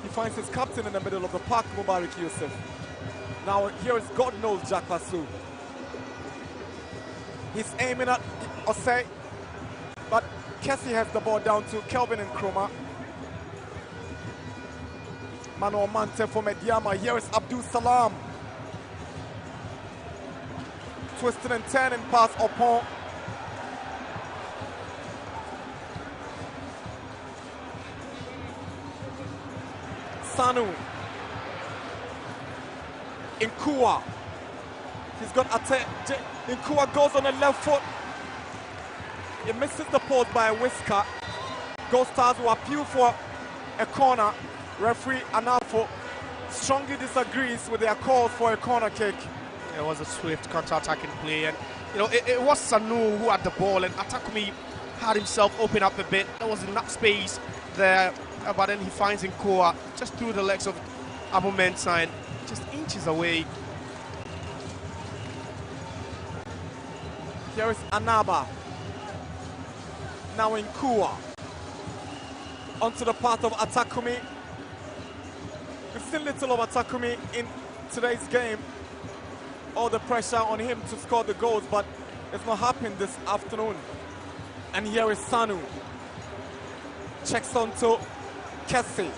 He finds his captain in the middle of the park, Mubarak Yusuf. Now here is God knows Jack Basu. He's aiming at Osei, but Kessie has the ball down to Kelvin Nkrumah. Manuel Mante for Medeama. Here is Abdul Salam. Twisting and turning pass upon. Sanu. Nkua. He's got Nkua goes on the left foot. He misses the post by a whisker. GoldStars will appeal for a corner. Referee Anafo strongly disagrees with their calls for a corner kick. It was a swift counter-attacking play, and you know it was Sanu who had the ball, and Atakumi had himself open up a bit. There was enough space there, but then he finds Nkua just through the legs of Abu Mensah, just inches away. Here is Anaba. Now Nkua. Onto the path of Atakumi. We've seen little of Atakumi in today's game. All the pressure on him to score the goals, but it's not happened this afternoon. And here is Sanu. Checks on to Kessie.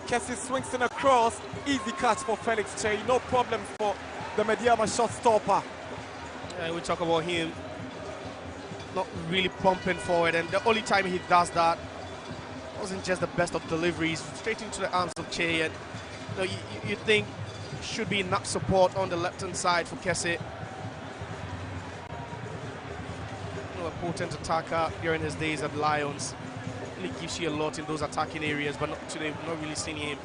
Kessie swings in across. Easy catch for Felix Che. No problem for the Medeama shot stopper. We talk about him not really pumping forward, and the only time he does that wasn't just the best of deliveries, straight into the arms of Che. And you know, you think should be enough support on the left-hand side for Kessie. You know, a potent attacker during his days at Lions. Really gives you a lot in those attacking areas, but not today. We've not really seen him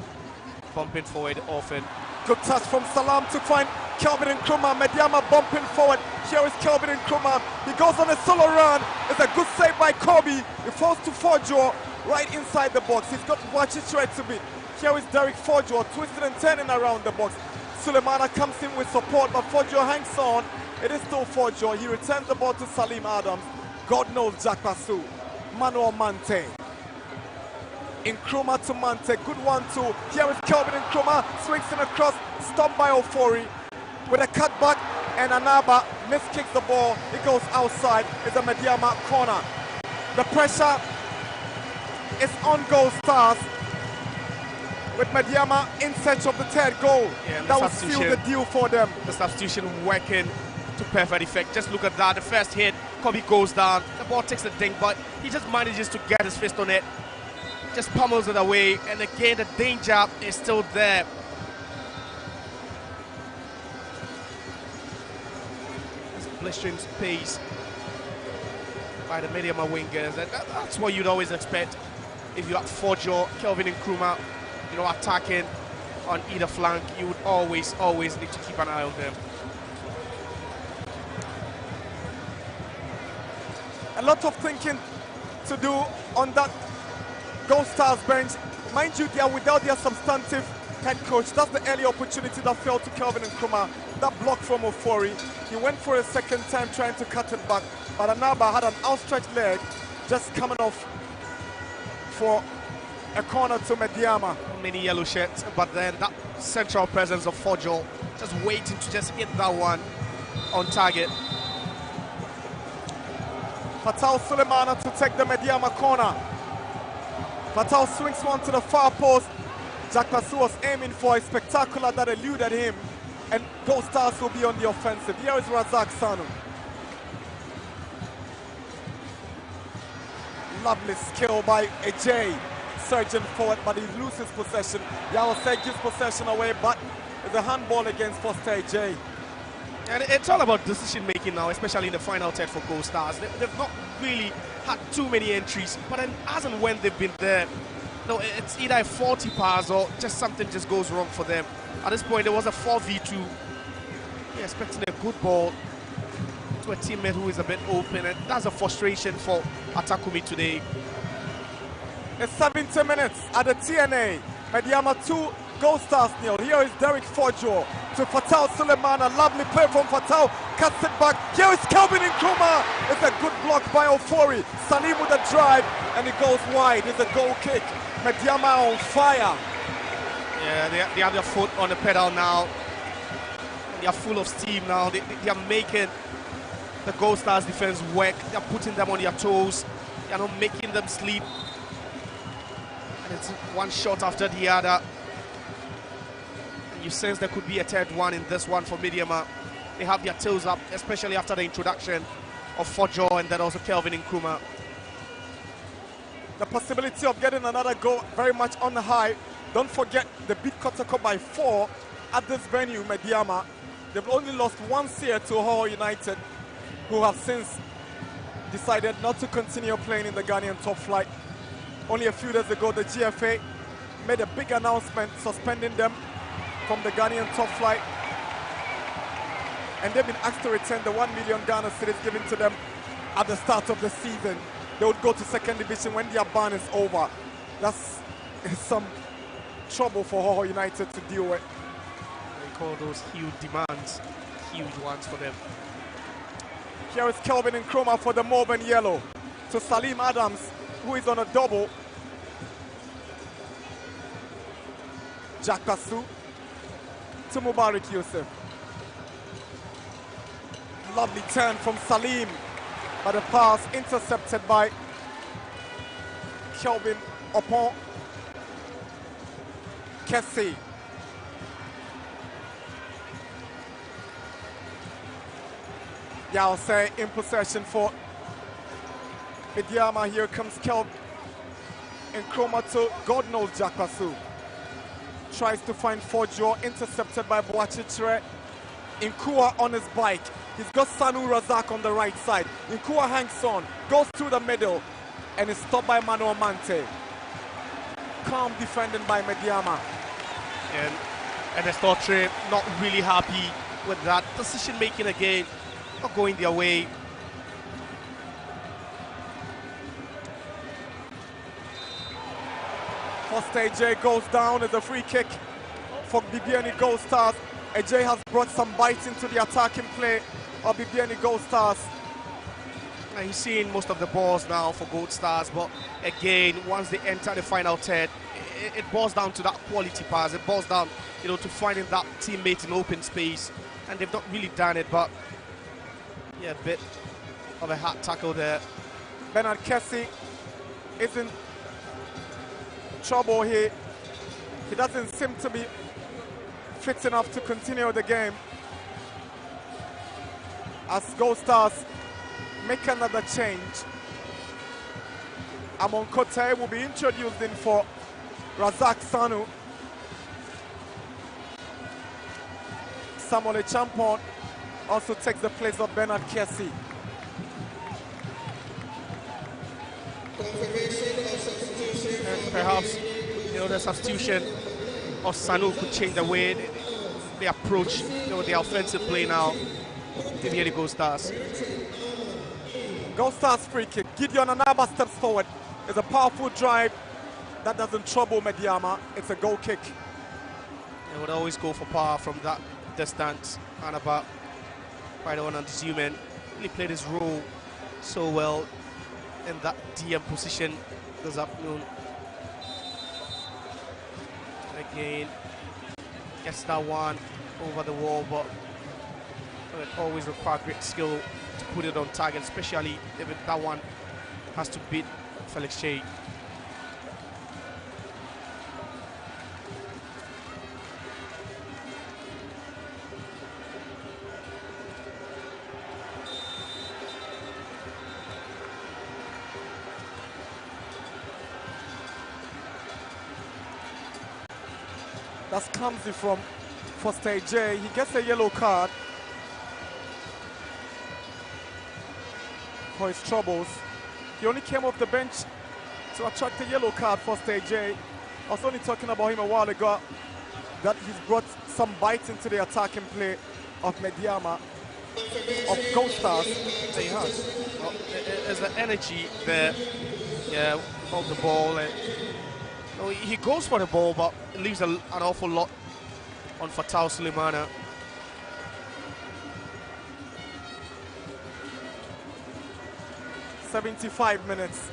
bumping forward often. Good touch from Salam to find Kelvin Nkrumah. Medeama bumping forward. Here is Kelvin Nkrumah. He goes on a solo run. It's a good save by Kobe. He falls to Fojo right inside the box. He's got Wachichre to beat. Here is Derek Fojo twisting and turning around the box. Sulemana comes in with support, but Fojo hangs on. It is still Fojo. He returns the ball to Salim Adams. God knows Jack Basu. Manuel Mante. Nkrumah to Mante. Good 1-2. Here is Kelvin Nkrumah. Swings in across. Stopped by Ofori. With a cutback, and Anaba miskicks the ball. It goes outside. It's a Medeama corner. The pressure is on GoldStars, with Medeama in search of the third goal. Yeah, that will seal the deal for them. The substitution working to perfect effect. Just look at that. The first hit, Kobe goes down. The ball takes a dink, but he just manages to get his fist on it. Just pummels it away, and again the danger is still there. Blistering pace by the Medeama wingers, and that's what you'd always expect if you have Fojo, Kelvin Nkrumah, you know, attacking on either flank, you would always need to keep an eye on them. A lot of thinking to do on that GoldStars bench. Mind you, they are without their substantive head coach. That's the early opportunity that fell to Kelvin Nkrumah. That block from Ofori. He went for a second time trying to cut it back, but Anaba had an outstretched leg just coming off for a corner to Medeama. Many yellow shirts, but then that central presence of Fojo just waiting to just hit that one on target. Fatal Sulemana to take the Medeama corner. Fatal swings one to the far post. Jack Pasu was aiming for a spectacular that eluded him, and GoldStars will be on the offensive. Here is Razak Sanu. Lovely skill by Ajay, surging forward, but he loses possession. Yawase gives possession away, but it's a handball against Foster Ajay. And it's all about decision making now, especially in the final third for GoldStars. They've not really had too many entries, but then as and when they've been there, no, it's either a 40 pass or just something just goes wrong for them. At this point, there was a 4v2. You're expecting a good ball to a teammate who is a bit open, and that's a frustration for Atakumi today. It's 70 minutes at the TNA. Medeama 2, GoldStars 0. Here is Derek Fojo to Fatal Suleiman. A lovely play from Fatal. Cuts it back. Here is Kelvin Nkrumah. It's a good block by Ofori. Salim with a drive, and it goes wide. It's a goal kick. Medeama on fire. Yeah, they have their foot on the pedal now. They are full of steam now. They are making the GoldStars defense work. They are putting them on their toes. They are not making them sleep. And it's one shot after the other. And you sense there could be a third one in this one for Medeama. They have their tails up, especially after the introduction of Fojo and then also Kelvin Nkrumah. The possibility of getting another goal very much on the high. Don't forget, they beat Kotoko by 4 at this venue, Medeama. They've only lost once here to Ho United, who have since decided not to continue playing in the Ghanaian top flight. Only a few days ago, the GFA made a big announcement suspending them from the Ghanaian top flight. And they've been asked to return the 1 million Ghana cedis given to them at the start of the season. They would go to second division when their ban is over. That's some trouble for Ho United to deal with. They call those huge demands, huge ones for them. Here is Kelvin Nkrumah for the Morven Yellow to Salim Adams, who is on a double. Jack Pasu to Mubarak Yusuf. Lovely turn from Salim, but the pass intercepted by Kelvin upon Kessie. Yawase in possession for Medeama. Here comes Kelvin Nkrumah to God knows Jack Pasu. Tries to find Fojo, intercepted by Boachichire. Nkua on his bike. He's got Sanu Razak on the right side. Nkua hangs on, goes through the middle, and is stopped by Manuel Mante. Calm defending by Medeama. And Estotre not really happy with that decision making again, not going their way. Foster Ajay goes down as a free kick for Bibiani GoldStars. Ajay has brought some bites into the attacking play of Bibiani GoldStars. He's seeing most of the balls now for GoldStars, but again, once they enter the final third, it boils down to that quality pass. It boils down, to finding that teammate in open space, and they've not really done it. But yeah, a bit of a hard tackle there. Bernard Kessie is in trouble here. He doesn't seem to be fit enough to continue the game, as GoldStars make another change. Amon Kote will be introduced in for Razak Sanu. Samuel Champon also takes the place of Bernard Kessie. perhaps the substitution of Sanu could change the way they approach the offensive play now. Bibiani GoldStars. GoldStars free kick. Gideon Anaba steps forward. It's a powerful drive that doesn't trouble Medeama. It's a goal kick. They would always go for power from that distance. Anaba, quite unassuming, really played his role so well in that DM position this afternoon. Again, gets that one over the wall, but it always requires great skill to put it on target, especially if that one has to beat Felix Shea. That's clumsy from Foster AJ. He gets a yellow card for his troubles. He only came off the bench to attract a yellow card, Foster AJ. I was only talking about him a while ago, that he's brought some bite into the attacking play of Medeama, of GoldStars. He has. Well, there's the energy there, of the ball. And he goes for the ball, but it leaves an awful lot on Fatau Sulemana. '75 minutes.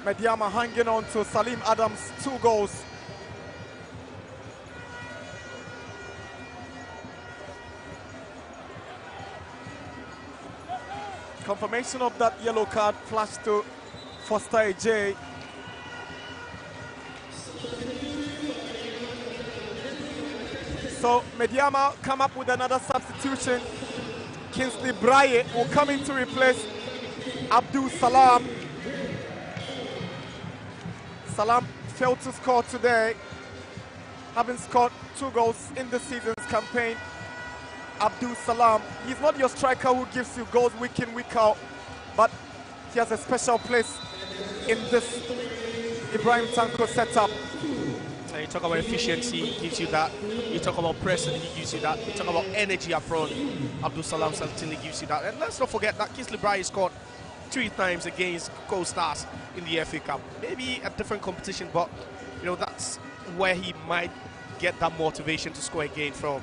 Medeama hanging on to Salim Adams' 2 goals. Confirmation of that yellow card flashed to Foster AJ. So Medeama come up with another substitution. Kingsley Braye will come in to replace Abdul Salam. Salam failed to score today, having scored 2 goals in the season's campaign. Abdul Salam, he's not your striker who gives you goals week in, week out, but he has a special place in this Ibrahim Tanko setup. You talk about efficiency, he gives you that. You talk about pressing, he gives you that. You talk about energy up front, Abdul Salam certainly gives you that. And let's not forget that Kingsley Braye scored 3 times against GoldStars in the FA Cup. Maybe a different competition, but that's where he might get that motivation to score again from.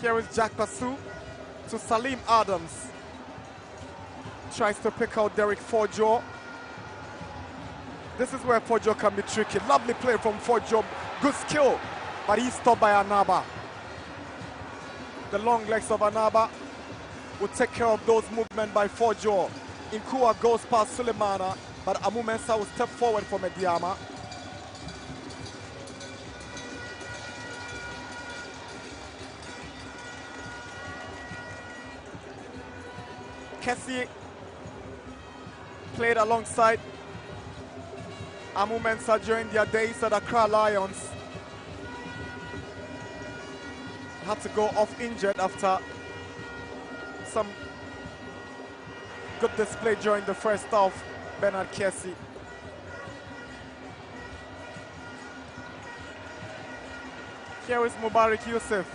Here is Jack Basu to Salim Adams. Tries to pick out Derek Forjo. This is where Forjo can be tricky. Lovely play from Forjo. Good skill, but he's stopped by Anaba. The long legs of Anaba will take care of those movements by Forjo. Inkua goes past Sulemana, but Amu Mensah will step forward for Medeama. Kessie played alongside Amu Mensah during their days at Accra Lions. Had to go off injured after some good display during the first half, Bernard Kessie. Here is Mubarak Yusuf.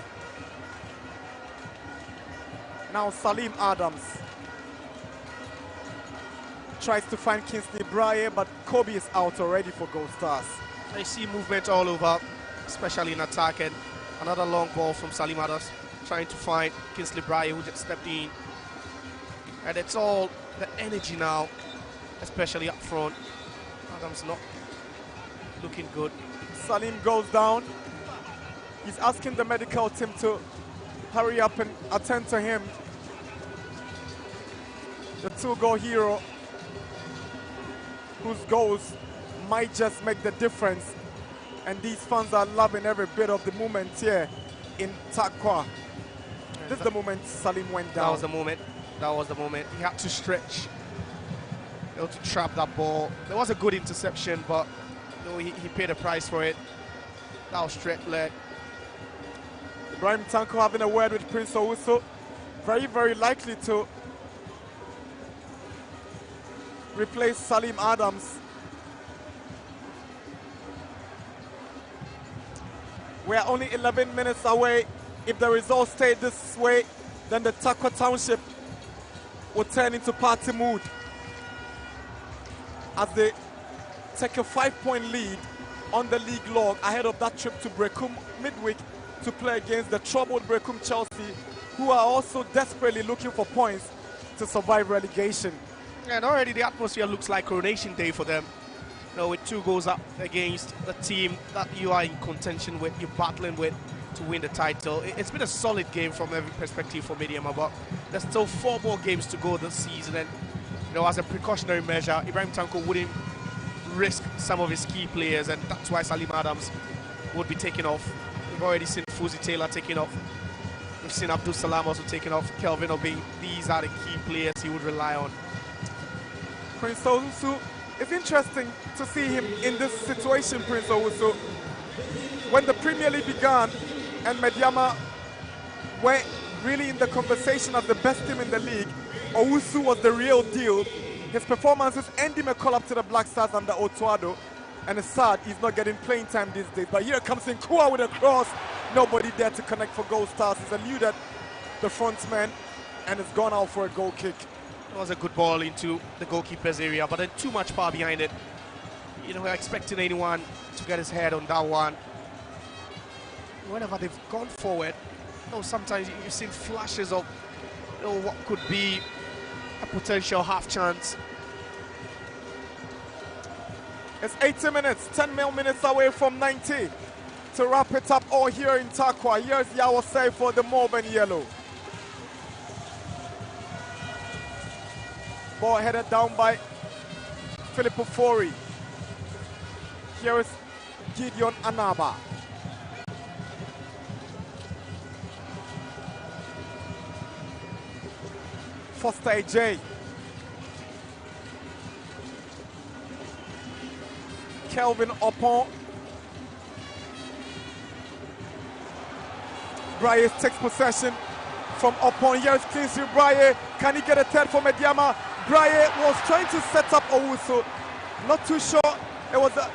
Now Salim Adams tries to find Kingsley Braye, but Kobe is out already for GoldStars. I see movement all over, especially in attack, and another long ball from Salim Adams, trying to find Kingsley Braye, who just stepped in. And it's all the energy now, especially up front. Adams not looking good. Salim goes down. He's asking the medical team to hurry up and attend to him. The 2-goal hero, whose goals might just make the difference. And these fans are loving every bit of the moment here in Takwa. This is the moment Salim went down. That was the moment. That was the moment. He had to stretch, to trap that ball. There was a good interception, but he paid a price for it. That was straight leg. Ibrahim Tanko having a word with Prince Owusu. Very, very likely to replace Salim Adams. We are only 11 minutes away. If the results stay this way, then the Takwa Township will turn into party mood as they take a 5-point lead on the league log ahead of that trip to Brecum midweek to play against the troubled Brecum Chelsea, who are also desperately looking for points to survive relegation. And already the atmosphere looks like coronation day for them. You know, with 2 goals up against the team that you are in contention with, you're battling with to win the title. It's been a solid game from every perspective for Medeama, but there's still 4 more games to go this season. And you know, as a precautionary measure, Ibrahim Tanko wouldn't risk some of his key players, and that's why Salim Adams would be taken off. We've already seen Fuzi Taylor taken off. We've seen Abdul Salam also taken off. Kelvin Obing. These are the key players he would rely on. Prince Owusu, it's interesting to see him in this situation, Prince Owusu. When the Premier League began and Medeama were really in the conversation of the best team in the league, Owusu was the real deal. His performances earned him a call up to the Black Stars under Otuado, and it's sad he's not getting playing time these days. But here comes Nkua with a cross. Nobody there to connect for Gold Stars. He's eluded the front man and has gone out for a goal kick. It was a good ball into the goalkeeper's area, but then too much power behind it. You know, we're expecting anyone to get his head on that one. Whenever they've gone forward, you know, sometimes you've seen flashes of, you know, what could be a potential half chance. It's 80 minutes, 10 more minutes away from 90 to wrap it up all here in Takwa. Here's Yawase for the Morban Yellow. Ball headed down by Philip Ofori. Here is Gideon Anaba. Foster AJ. Kelvin Opon. Braille takes possession from Opon. Here's Kingsley Braille. Can he get a third for Medeama? Braille was trying to set up Owusu. Not too sure. It was a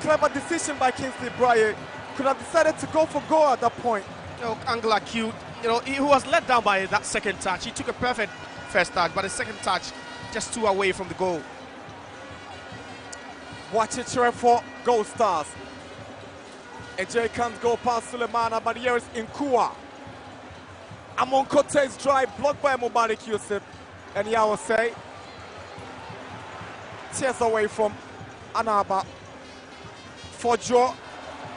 clever decision by Kingsley Braille. Could have decided to go for goal at that point. You know, Angela Cute, you know, he was let down by that second touch. He took a perfect first touch, but the second touch just 2 away from the goal. Watch it for Gold Stars. AJ can't go past Sulemana, but here is Nkua. Amon Kote's drive blocked by Mubarak Yusuf. And Yawase tears away from Anaba. For Joe,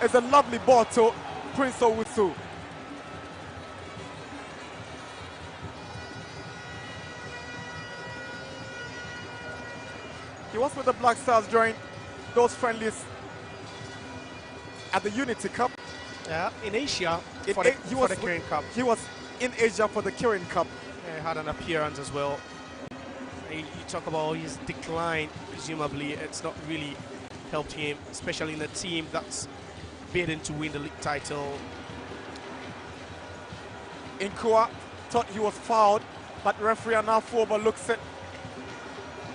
it's a lovely ball to Prince Owusu. He was with the Black Stars during those friendlies at the Unity Cup. Yeah, in Asia for the Kirin Cup. He was in Asia for the Kirin Cup. Yeah, had an appearance as well. You talk about his decline, presumably it's not really helped him, especially in a team that's bidding to win the league title. Nkua thought he was fouled, but referee Anafu overlooks it.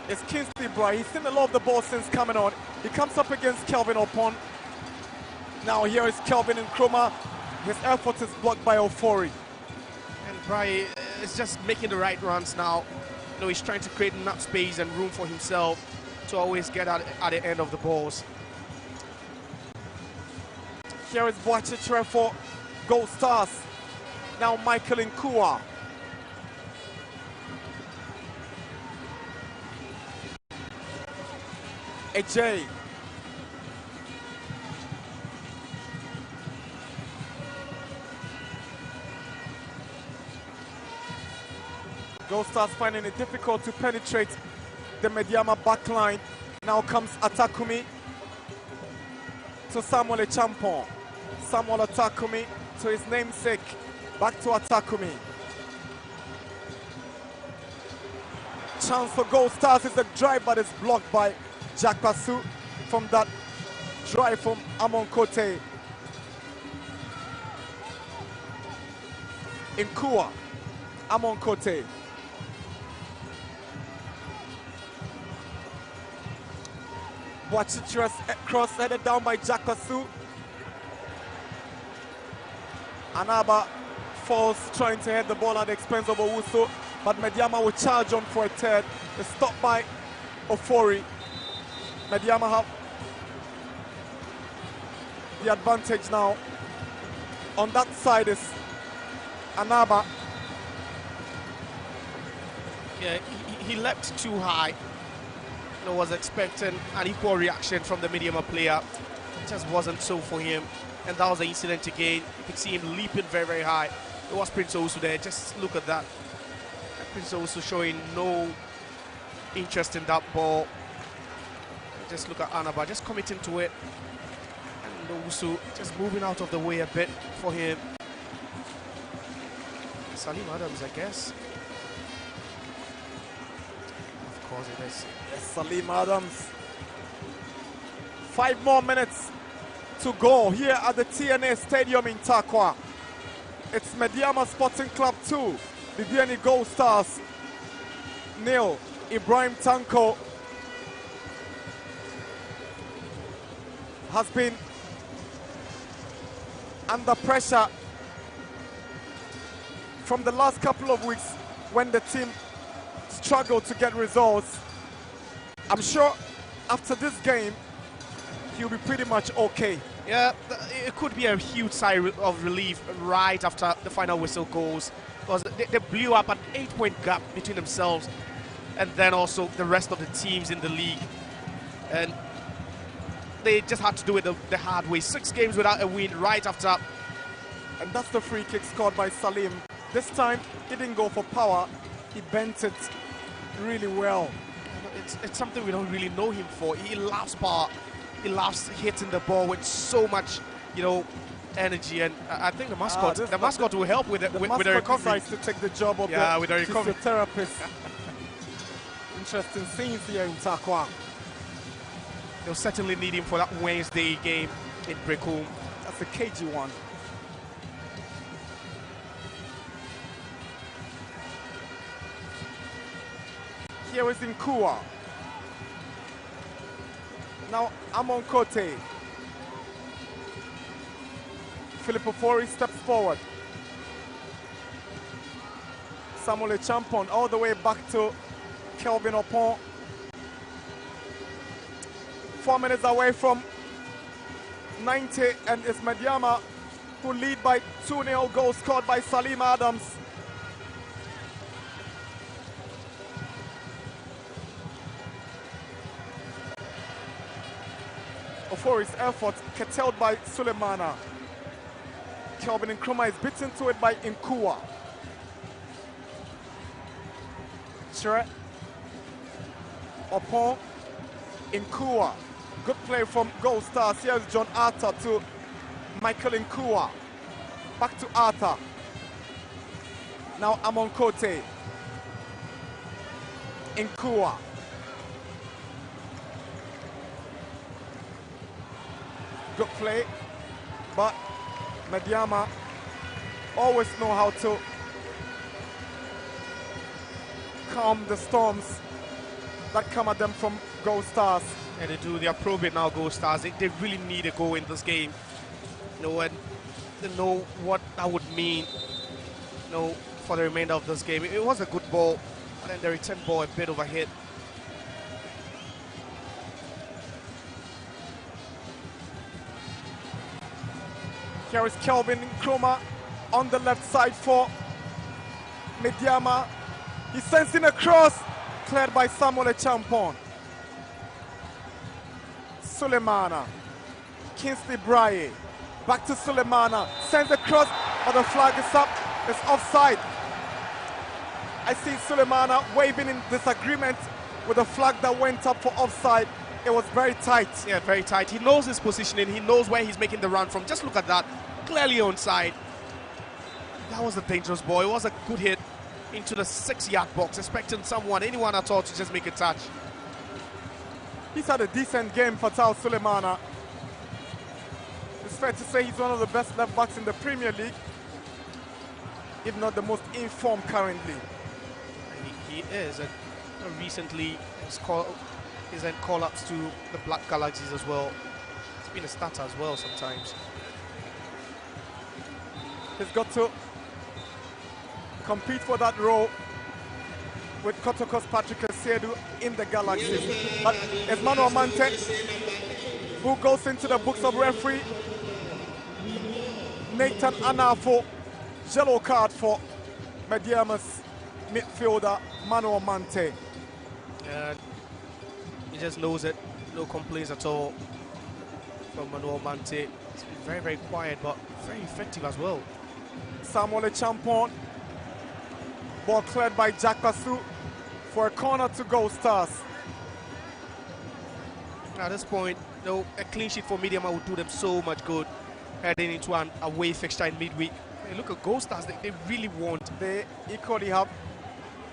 It's Kingsley Bry. He's seen a lot of the ball since coming on. He comes up against Kelvin Opon. Now here is Kelvin Nkrumah. His effort is blocked by Ofori. And Bry is just making the right runs now. You know, he's trying to create enough space and room for himself to always get at the end of the balls. Here is Boachichre for Gold Stars. Now Michael Nkua. AJ. Gold Stars finding it difficult to penetrate the Medeama backline. Now comes Atakumi to Samuel Echampon. Samuel Atakumi to his namesake. Back to Atakumi. Chance for Gold Stars is a drive, but it's blocked by Jack Pasu from that drive from Amon Kote. Nkua, Amon Kote. Boachichira's cross headed down by Jakasu. Anaba falls trying to head the ball at the expense of Owusu, but Medeama will charge on for a third. It's stopped by Ofori. Medeama have the advantage now. On that side is Anaba. Yeah, he leapt too high. I was expecting an equal reaction from the Medeama player. It just wasn't so for him. And that was the incident again. You could see him leaping very, very high. It was Prince Owusu there. Just look at that. Prince Owusu showing no interest in that ball. Just look at Anaba, just committing to it. And Owusu just moving out of the way a bit for him. Salim Adams, I guess. Of course it is. Yes, Salim Adams. 5 more minutes to go here at the TNA Stadium in Tarkwa. It's Medeama Sporting Club 2, Bibiani GoldStars 0. Ibrahim Tanko has been under pressure from the last couple of weeks when the team struggled to get results. I'm sure after this game, he'll be pretty much okay. Yeah, it could be a huge sigh of relief right after the final whistle goes, because they blew up an 8-point gap between themselves and then also the rest of the teams in the league. And they just had to do it the hard way. 6 games without a win right after. And that's the free kick scored by Salim. This time, he didn't go for power. He bent it really well. It's something we don't really know him for. He loves power. He loves hitting the ball with so much, energy. And I think the mascot will help with the recovery. Decides to take the job of the with the recovery therapist. Interesting scenes here in Tarkwa. They'll certainly need him for that Wednesday game in Brekum. That's a cagey one. Here is Nkua. Now Amon Kote. Philip Ofori steps forward. Samuel Champon all the way back to Kelvin Opon. 4 minutes away from 90, and it's Medeama who lead by 2-0, goal scored by Salim Adams. Ofori's effort curtailed by Sulemana. Kelvin Nkrumah is beaten to it by Nkua. Chere. Opon. Nkua. Good play from GoldStars. Here's John Arthur to Michael Nkua. Back to Arthur. Now Amon Kote. Nkua. Good play, but Medeama always know how to calm the storms that come at them from GoldStars. And they do. They are probing now, GoldStars. They really need a goal in this game. And they know what that would mean. For the remainder of this game. It was a good ball, but then the return ball a bit overhit. Here is Kelvin Nkrumah on the left side for Medeama. He sends in a cross, cleared by Samuel Champon. Sulemana. Kingsley Braye. Back to Sulemana. Sends a cross, but the flag is up. It's offside. I see Sulemana waving in disagreement with the flag that went up for offside. It was very tight. Yeah, very tight. He knows his positioning. He knows where he's making the run from. Just look at that. Clearly onside. That was a dangerous ball. It was a good hit into the 6-yard box, expecting anyone at all to just make a touch. He's had a decent game for Tal Sulemana. It's fair to say he's one of the best left backs in the Premier League, if not the most informed currently. He is. Recently, He's then call-ups to the Black Galaxies as well. He's been a starter as well sometimes. He's got to compete for that role with Kotoko's Patrick Esedu in the Galaxies. But it's Manuel Mante who goes into the books of referee. Nathan Anafo, yellow card for Medeama's midfielder Manuel Mante. He just knows it. No complaints at all from Manuel Mante. He's been very, very quiet, but very effective as well. Samuel Champon. Ball cleared by Jack Basu for a corner to GoldStars. At this point, a clean sheet for Medeama would do them so much good heading into an away fixture in midweek. Hey, look at GoldStars, they really want. They equally have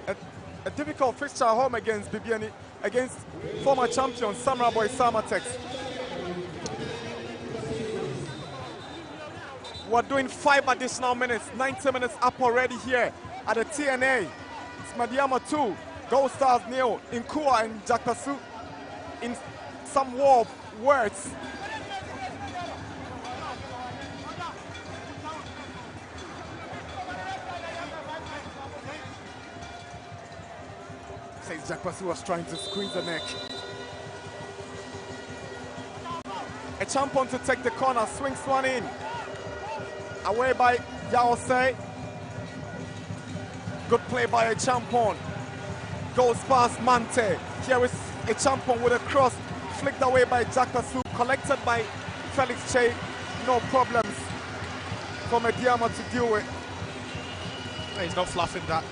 a difficult fixture at home against Bibiani, against former champion Samra Boy Samatex. We're doing 5 additional minutes, 90 minutes up already here at the TNA. It's Medeama 2, GoldStars nil, Inkua and Jakasu in some war words. Says Jakasu was trying to squeeze the neck. A Champon to take the corner, swings one in. Away by Yaosei. Good play by a Champon. Goes past Mante. Here is a Champon with a cross. Flicked away by Jakasu. Collected by Felix Che. No problems for Medeama to deal with. He's not fluffing that.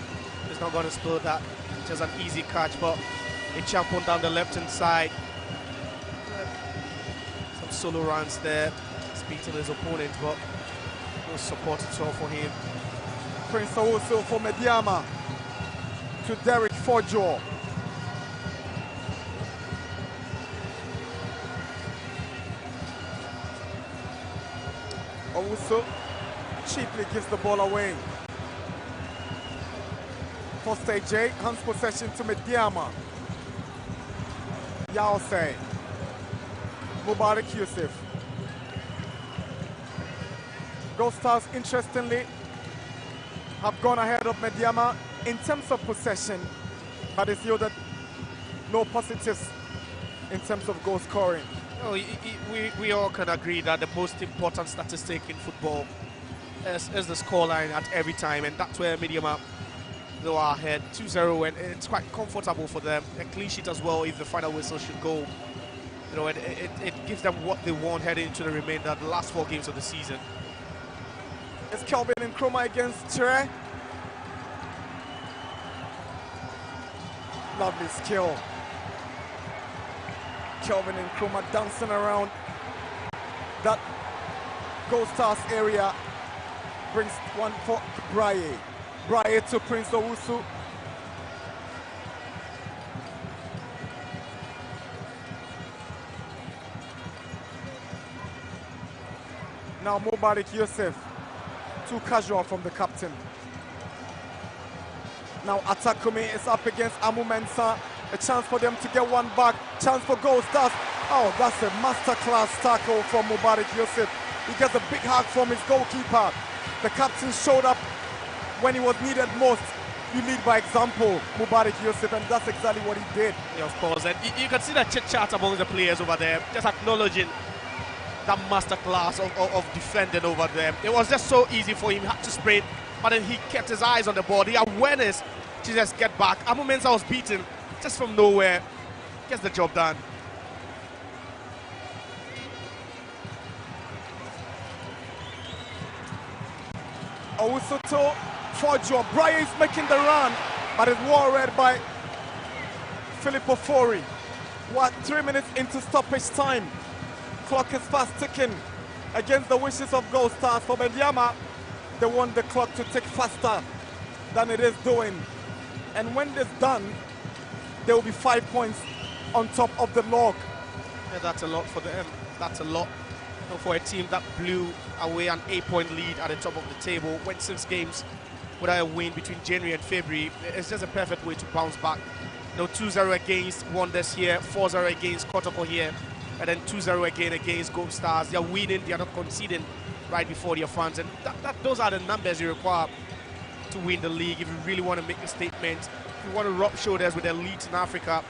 He's not going to spill that. Just an easy catch, but a Champon down the left-hand side. Some solo runs there. Beating his opponent, but no support at all for him. Prince Owusu for Medeama to Derek Fojo. Owusu cheaply gives the ball away. Foster J hands possession to Medeama. Yaosei. Mubarak Yusuf. GoldStars, interestingly, have gone ahead of Medeama in terms of possession, but it's yielded no positives in terms of goal scoring. No, we all can agree that the most important statistic in football is the scoreline at every time, and that's where Medeama go ahead 2-0, and it's quite comfortable for them. A clean sheet as well if the final whistle should go. You know, it gives them what they want heading into the remainder, the last 4 games of the season. It's Kelvin Nkrumah against Chere. Lovely skill. Kelvin Nkrumah dancing around that GoldStars area. Brings one for Braye. Braye to Prince Owusu. Now Mubarak Yusuf. Too casual from the captain. Now Atakumi is up against Amu Mensah. A chance for them to get one back. Chance for GoldStars. Oh, that's a masterclass tackle from Mubarak Yusuf. He gets a big hug from his goalkeeper. The captain showed up when he was needed most. You lead by example, Mubarak Yusuf, and that's exactly what he did. Yeah, of course. And you can see that chit-chat among the players over there, just acknowledging that masterclass of defending over them. It was just so easy for him. He had to sprint, but then he kept his eyes on the ball. The awareness to just get back. Amu Mensah was beaten just from nowhere. Gets the job done. Owusu Fojo. Braye is making the run, but it's well read by Filippo Fori. What, 3 minutes into stoppage time? Clock is fast ticking against the wishes of GoldStars. For Medeama, they want the clock to tick faster than it is doing. And when this done, there will be 5 points on top of the log. Yeah, that's a lot for them. That's a lot for a team that blew away an 8-point lead at the top of the table. Went 6 games without a win between January and February. It's just a perfect way to bounce back No, 2-0 against Wonders here, 4-0 against Kotoko here, and then 2-0 again against GoldStars. They're winning, they're not conceding right before their fans, and those are the numbers you require to win the league. If you really want to make a statement, if you want to rub shoulders with the elites in Africa,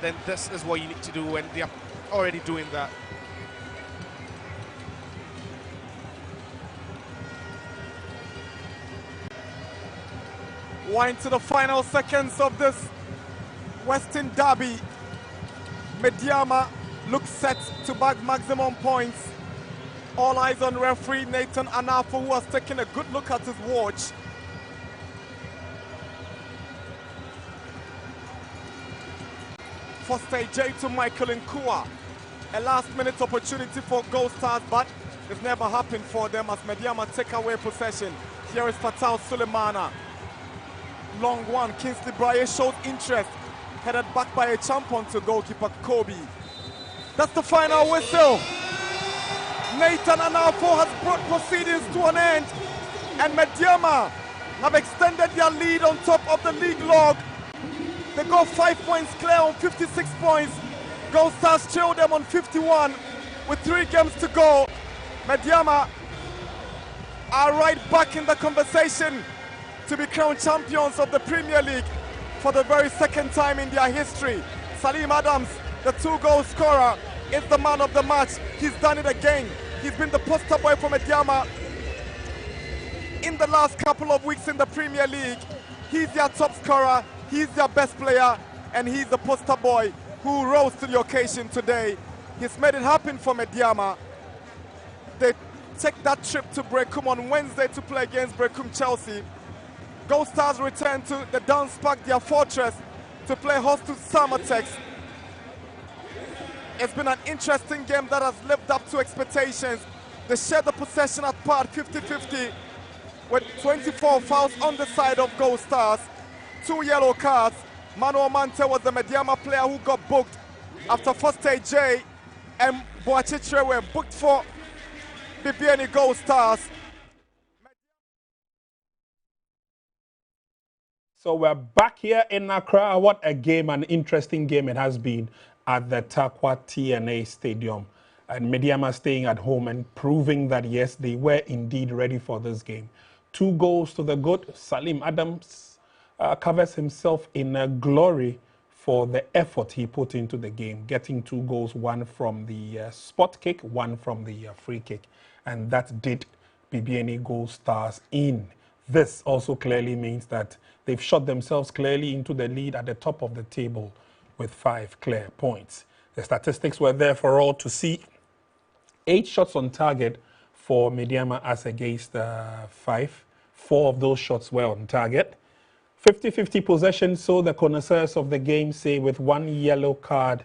then this is what you need to do, and they are already doing that. Wine to the final seconds of this Western Derby. Medeama looks set to bag maximum points. All eyes on referee Nathan Anafo, who has taken a good look at his watch. Foster J to Michael Nkua. A last-minute opportunity for GoldStars, but it's never happened for them as Medeama take away possession. Here is Fatal Sulemana. Long one, Kingsley Braye shows interest. Headed back by a champion to goalkeeper Kobe. That's the final whistle. Nathan Anafo has brought proceedings to an end, and Medeama have extended their lead on top of the league log. They go 5 points clear on 56 points. GoldStars trail them on 51 with 3 games to go. Medeama are right back in the conversation to be crowned champions of the Premier League for the very second time in their history. Salim Adams, the 2-goal scorer, is the man of the match. He's done it again. He's been the poster boy for Medeama in the last couple of weeks in the Premier League. He's their top scorer, he's their best player, and he's the poster boy who rose to the occasion today. He's made it happen for Medeama. They take that trip to Brecum on Wednesday to play against Brecum Chelsea. GoldStars return to the Dance Park, their fortress, to play host to Samatex. It's been an interesting game that has lived up to expectations. They share the possession at part 50-50 with 24 fouls on the side of GoldStars. 2 yellow cards. Manuel Mante was the Medeama player who got booked after Foster J and Boachitre were booked for Bibiani GoldStars. So we're back here in Accra. What a game, an interesting game it has been at the Takwa TNA Stadium. And Medeama staying at home and proving that, yes, they were indeed ready for this game. 2 goals to the good. Salim Adams covers himself in glory for the effort he put into the game, getting 2 goals, 1 from the spot kick, 1 from the free kick. And that did Bibiani GoldStars in. This also clearly means that they've shot themselves clearly into the lead at the top of the table with 5 clear points. The statistics were there for all to see. 8 shots on target for Medeama as against 5. 4 of those shots were on target. 50-50 possession, so the connoisseurs of the game say, with 1 yellow card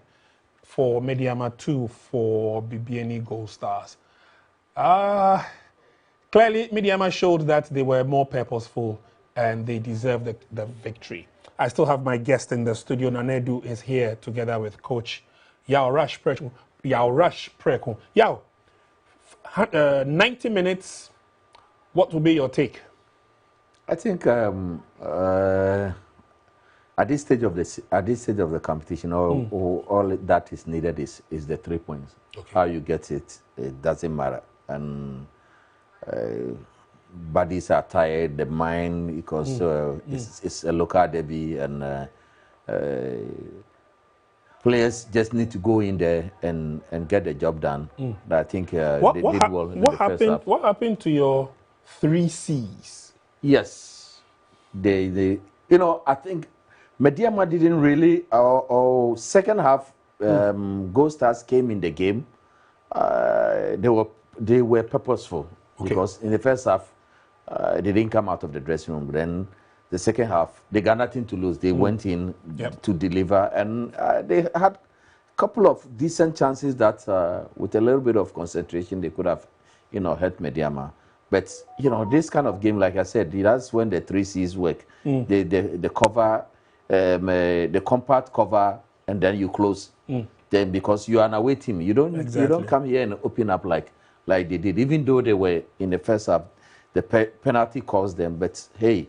for Medeama, 2 for Bibiani GoldStars. Clearly, Medeama showed that they were more purposeful and they deserve the victory. I still have my guest in the studio. Nanedu is here together with Coach Yao Rush Preko. Yao, 90 minutes, what will be your take? I think at this stage of the competition, all that is needed is the 3 points. Okay. How you get it, it doesn't matter. And bodies are tired, the mind, because it's a local derby, and players just need to go in there and get the job done. I think they did well in the first half. What happened to your 3 C's? Yes, they I think Medeama didn't really. Second half, GoldStars came in the game. They were purposeful, because in the first half they didn't come out of the dressing room. Then the second half they got nothing to lose. They went in to deliver, and they had a couple of decent chances that with a little bit of concentration they could have hurt Medeama. But this kind of game, like I said, that's when the 3 C's work. The cover, the compact cover, and then you close. Then, because you are an away team, you don't come here and open up like they did. Even though they were in the first half, the penalty caused them. But hey,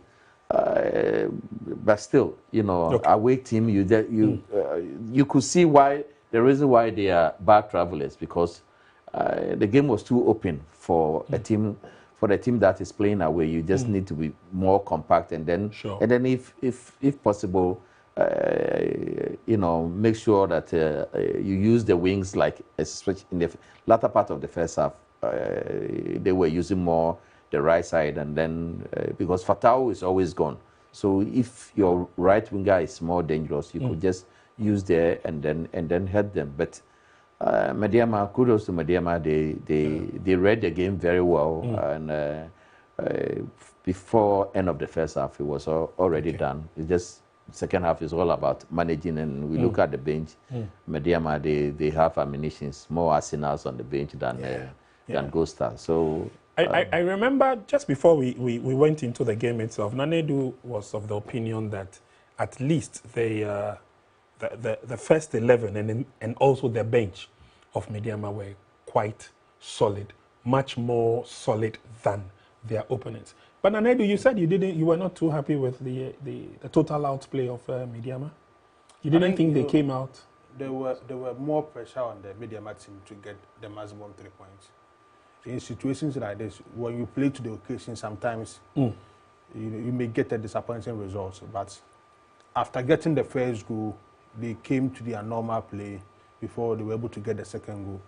but still, you know, away team, you could see why the reason why they are bad travelers, because the game was too open for a team. For the team that is playing away, you just need to be more compact, and then if possible, you know, make sure that you use the wings, like especially in the latter part of the first half. They were using more the right side, and then because Fatau is always gone, so if your right winger is more dangerous, you could just use there and then head them. But Medeama, kudos to Medeama, they read the game very well, and before end of the first half, it was already done. It just second half is all about managing, and we look at the bench. Medeama, they have ammunitions, more arsenals on the bench than GoldStars. So I remember just before we went into the game itself, Nanedu was of the opinion that at least the first 11 and also the bench of Medeama were quite solid, much more solid than their opponents. But Nanedu, you said you were not too happy with the total outplay of Medeama. You didn't think they came out? There were more pressure on the Medeama team to get the maximum 3 points. In situations like this, when you play to the occasion, sometimes you may get a disappointing result. But after getting the first goal, they came to their normal play before they were able to get the second goal.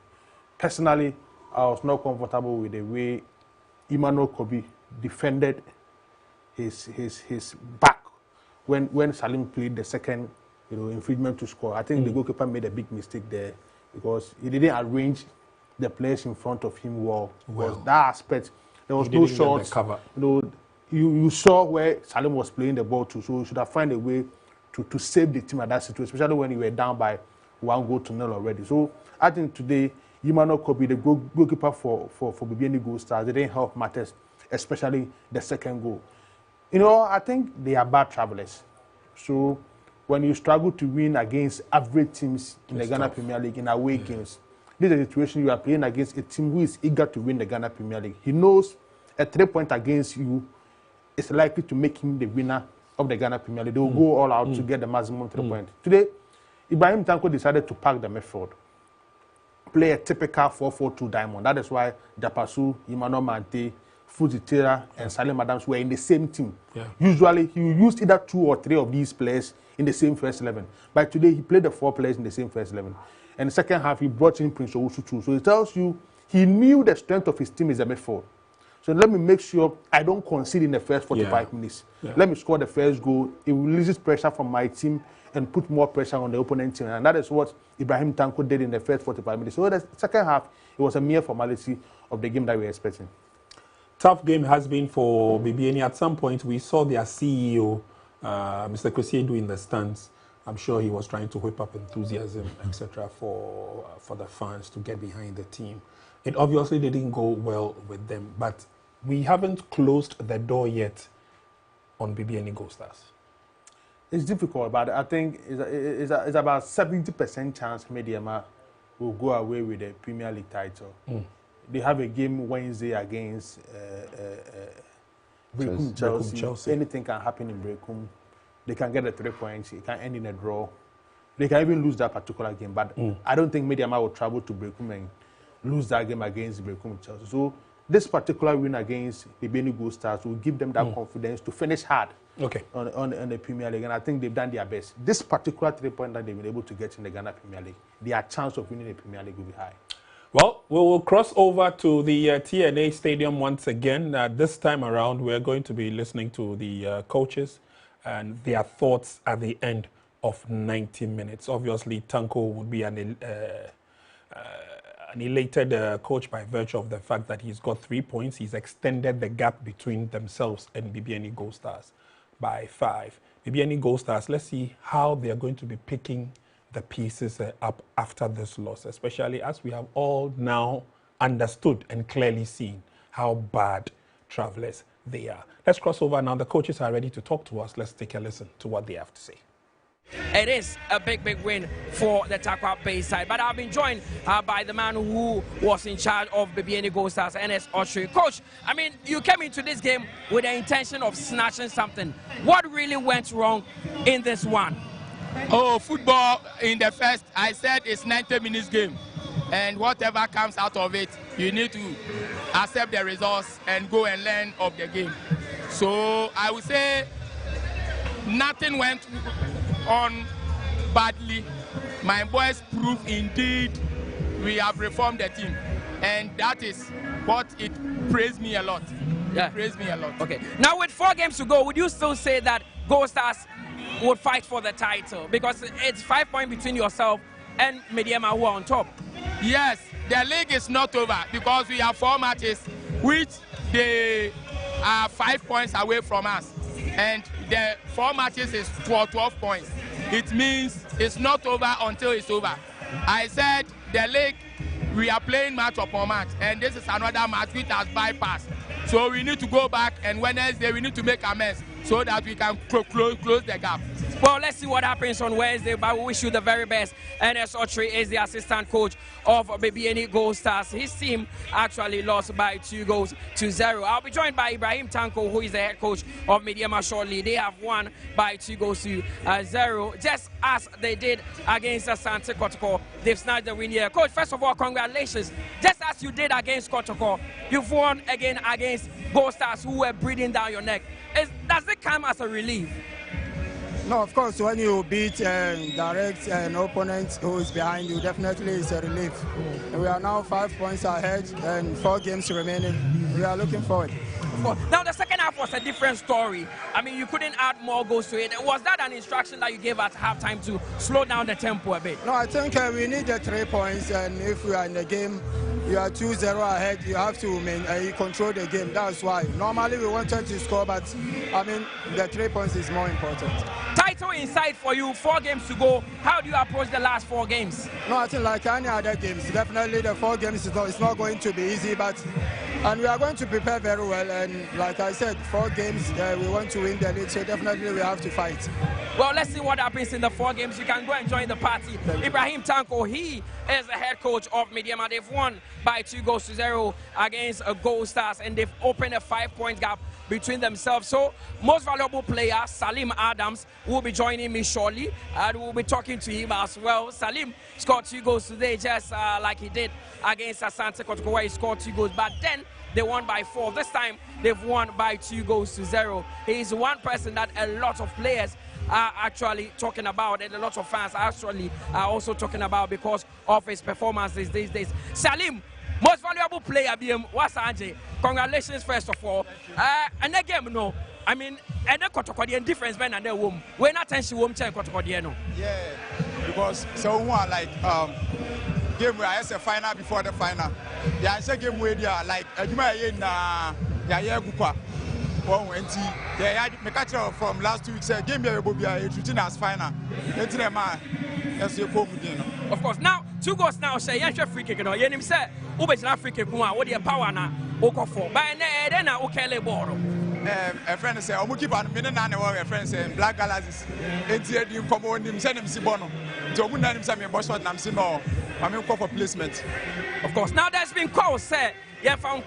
Personally, I was not comfortable with the way Emmanuel Kobe defended his back when Salim played the second infringement to score. I think the goalkeeper made a big mistake there because he didn't arrange the players in front of him well. Because that aspect, there was no shots. You saw where Salim was playing the ball to, so you should have found a way to save the team at that situation, especially when you were down by 1-0 already. So I think today, Emmanuel Kobe, the goalkeeper for Bibiani GoldStars, they didn't help matters, especially the second goal. I think they are bad travelers. So when you struggle to win against average teams in the Ghana Premier League in away games, this is a situation you are playing against a team who is eager to win the Ghana Premier League. He knows a 3-point against you is likely to make him the winner of the Ghana Premier League. They will go all out to get the maximum 3 points. Today, Ibrahim Tanko decided to pack the midfield, play a typical 4-4-2 diamond. That is why Dapasu, Emmanuel Mante, Fuzitera, and Salim Adams were in the same team. Usually, he used either 2 or 3 of these players in the same first 11. But today, he played the 4 players in the same first 11. And the second half, he brought in Prince Owusu too. So it tells you he knew the strength of his team is a midfield. So let me make sure I don't concede in the first 45 minutes. Let me score the first goal. It releases pressure from my team and put more pressure on the opponent team. And that is what Ibrahim Tanko did in the first 45 minutes. So the second half, it was a mere formality of the game that we were expecting. Tough game has been for Bibiani. At some point, we saw their CEO, Mr. Kosiedu, in the stands. I'm sure he was trying to whip up enthusiasm, etc., for the fans to get behind the team. It obviously didn't go well with them, but we haven't closed the door yet on Bibiani GoldStars. It's difficult, but I think it's about 70% chance Medeama will go away with the Premier League title. They have a game Wednesday against Chelsea. Anything can happen in Brekum. They can get the 3 points. It can end in a draw. They can even lose that particular game. But I don't think Medeama will travel to Brekum and lose that game against Brekum Chelsea. So this particular win against Bibiani GoldStars will give them that confidence to finish hard on the Premier League. And I think they've done their best. This particular 3 point that they've been able to get in the Ghana Premier League, their chance of winning the Premier League will be high. Well, we will cross over to the TNA Stadium once again. This time around, we're going to be listening to the coaches and their thoughts at the end of 90 minutes. Obviously, Tanko would be an elated coach by virtue of the fact that he's got 3 points. He's extended the gap between themselves and Bibiani GoldStars by 5. Bibiani GoldStars, let's see how they are going to be picking the pieces up after this loss, especially as we have all now understood and clearly seen how bad travelers they are. Let's cross over now. The coaches are ready to talk to us. Let's take a listen to what they have to say. it is a big win for the Tarkwa Bay side. But I've been joined by the man who was in charge of Bibiani GoldStars, NS Austria. Coach, I mean, you came into this game with the intention of snatching something. What really went wrong in this one? Oh, football in the first, I said it's 90 minutes game. And whatever comes out of it, you need to accept the results and go and learn of the game. So I would say nothing went on badly. My boys proved indeed we have reformed the team. And that is what it praised me a lot. Yeah. It praised me a lot. Okay. Now with 4 games to go, would you still say that GoldStars would fight for the title? Because it's 5 points between yourself and Medeama who are on top. Yes, the league is not over because we have 4 matches, which they are 5 points away from us. And the 4 matches is for 12 points. It means it's not over until it's over. I said the league, we are playing match upon match, and this is another match which has bypassed. So we need to go back, and Wednesday we need to make amends so that we can close the gap. Well, let's see what happens on Wednesday, but we wish you the very best. NS Austria is the assistant coach of Bibiani GoldStars. His team actually lost by 2-0. I'll be joined by Ibrahim Tanko, who is the head coach of Medeama shortly. They have won by 2-0, just as they did against Asante Kotoko. They've snatched the win here. Coach, first of all, congratulations. Just as you did against Kotoko, you've won again against GoldStars, who were breathing down your neck. Does it come as a relief? No, of course, when you beat direct an opponent who is behind you, definitely it's a relief. We are now 5 points ahead and 4 games remaining. We are looking forward. Now, the second half was a different story. I mean, you couldn't add more goals to it. Was that an instruction that you gave at halftime to slow down the tempo a bit? No, I think we need the 3 points, and if we are in the game, you are 2-0 ahead, you have to control the game. That's why. Normally we wanted to score, but I mean, the 3 points is more important. Title in sight for you, 4 games to go. How do you approach the last 4 games? No, I think like any other games, definitely the 4 games it's not going to be easy, and we are going to prepare very well. And like I said, 4 games, we want to win the league, so definitely we have to fight. Well, let's see what happens in the 4 games. You can go and join the party. Ibrahim Tanko, he is the head coach of Medeama. They've won by 2-0 against GoldStars, and they've opened a 5-point gap between themselves. So, most valuable player, Salim Adams, will be joining me shortly, and we'll be talking to him as well. Salim scored 2 goals today, just like he did against Asante Kotoko, where he scored 2 goals, but then they won by 4. This time, they've won by 2-0. He's one person that a lot of players are actually talking about, and a lot of fans actually are also talking about because of his performances these days. Salim, most valuable player, BM, what's Anje? Congratulations, first of all. And again, no, I mean, and the Kotokodian difference, man, and the woman. We're not tension woman, Kotokodiano. Yeah, because so one like game where I say final before the final. Yeah, I say game where they are like you may yeah, Gukwa. Well, and yeah, I catch from last 2 weeks. Game here will be a routine as final. Of course, now 2 goals now. Say, yeah, free kick. No, you say, Ubers free kick. What the power now? Oko for. By then, okay, ball. A friend say, "I'm keep on minute and a friend say, Black Galaxies. And here you come on him, send him Sibono. So we need him some boss what I'm saying. No, I'm call for placement." Of course, now there's been calls said. Yeah, found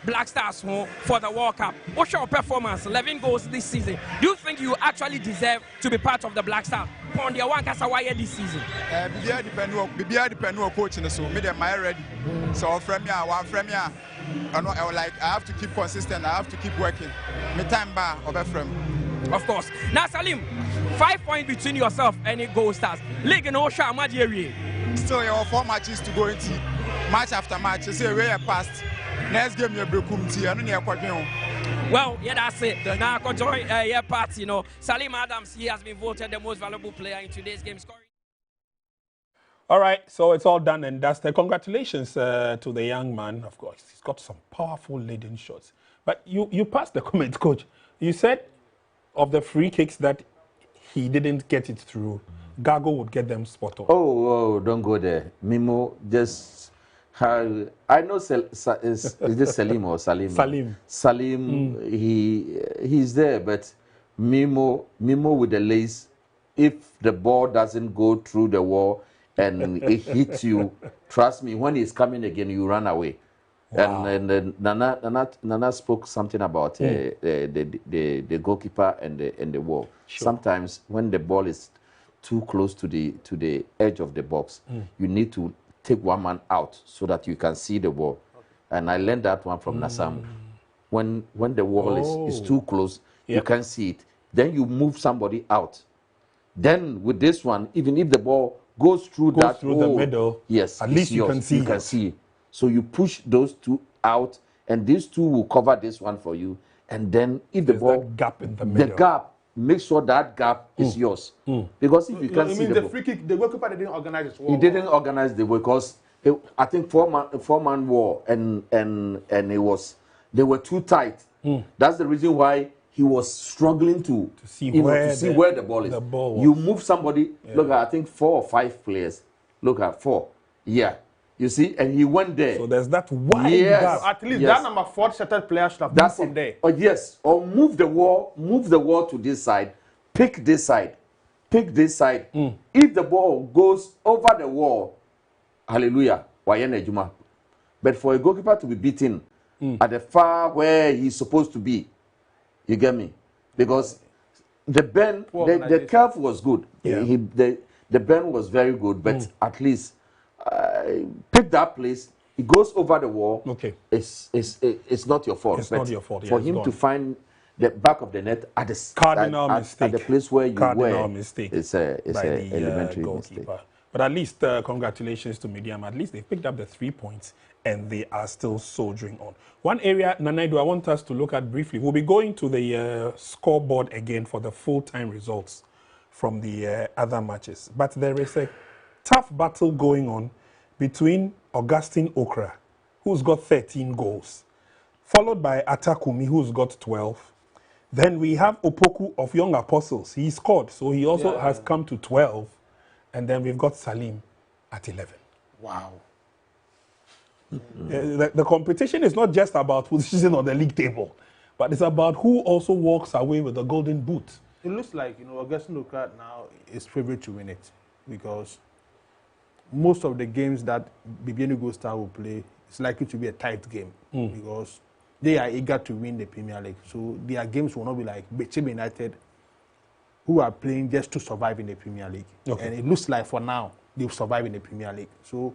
Black Stars for the World Cup. What's your performance? 11 goals this season. Do you think you actually deserve to be part of the Black Stars on the one Kasawaya this season? Bibiani depend on coaching, so me them ready. So from here, one from here, I have to keep consistent. I have to keep working. Me time bar of a frame. Of course. Now Salim, 5 points between yourself and GoldStars. League no shot Madiri. Still, you have 4 matches to go into. Match after match, you say where you passed. Next game you break tea. I don't know what. Well, yeah, that's it. Now I can join your party. You know, Salim Adams, he has been voted the most valuable player in today's game scoring. All right, so it's all done and dusted. Congratulations to the young man. Of course, he's got some powerful leading shots. But you passed the comment, coach. You said of the free kicks that he didn't get it through. Gago would get them spot on. Oh, don't go there. Mimo just. I know is this Salim or Salim? Salim, he's there, but Mimo with the lace if the ball doesn't go through the wall and it hits you, trust me, when it's coming again, you run away. Wow. And Nana spoke something about the goalkeeper and the wall. Sure. Sometimes when the ball is too close to the edge of the box, you need to take one man out so that you can see the ball. Okay. And I learned that one from Nassam. When the wall is too close, you can't see it. Then you move somebody out. Then with this one, even if the ball goes through the middle, yes, at least you can see. You can see. So you push those two out, and these two will cover this one for you. And then if the ball gap in the middle, the gap, make sure that gap is yours. Because if you can't see the free kick, the goalkeeper didn't organize his wall. He didn't organize the wall because I think four-man wall, and it was, they were too tight. That's the reason why he was struggling to see where the ball is. You move somebody. Look at, I think 4 or 5 players. Look at 4. Yeah. You see, and he went there. So there's that wide gap. At least that number 4 settled player should have moved from there. Oh yes, or move the wall to this side, pick this side. If the ball goes over the wall, hallelujah, but for a goalkeeper to be beaten at the far where he's supposed to be, you get me? Because the bend, the curve was good. Yeah. The bend was very good, but at least pick that place. It goes over the wall. Okay. It's not your fault. It's not your fault. For him to find the back of the net at the cardinal mistake. At the place where you cardinal were. Mistake. It's a elementary goalkeeper. mistake. But at least congratulations to Medeama. At least they picked up the 3 points and they are still soldiering on. One area, Nanaido, I want us to look at briefly. We'll be going to the scoreboard again for the full-time results from the other matches. But there is a tough battle going on between Augustine Okra, who's got 13 goals, followed by Atakumi, who's got 12. Then we have Opoku of Young Apostles. He scored, so he also has come to 12. And then we've got Salim at 11. Wow. The competition is not just about position on the league table, but it's about who also walks away with the golden boot. It looks like, Augustine Okra now is favourite to win it, because most of the games that Bibiani GoldStars will play, it's likely to be a tight game, because they are eager to win the Premier League. So their games will not be like Bechebe United, who are playing just to survive in the Premier League. Okay. And it looks like for now, they'll survive in the Premier League. So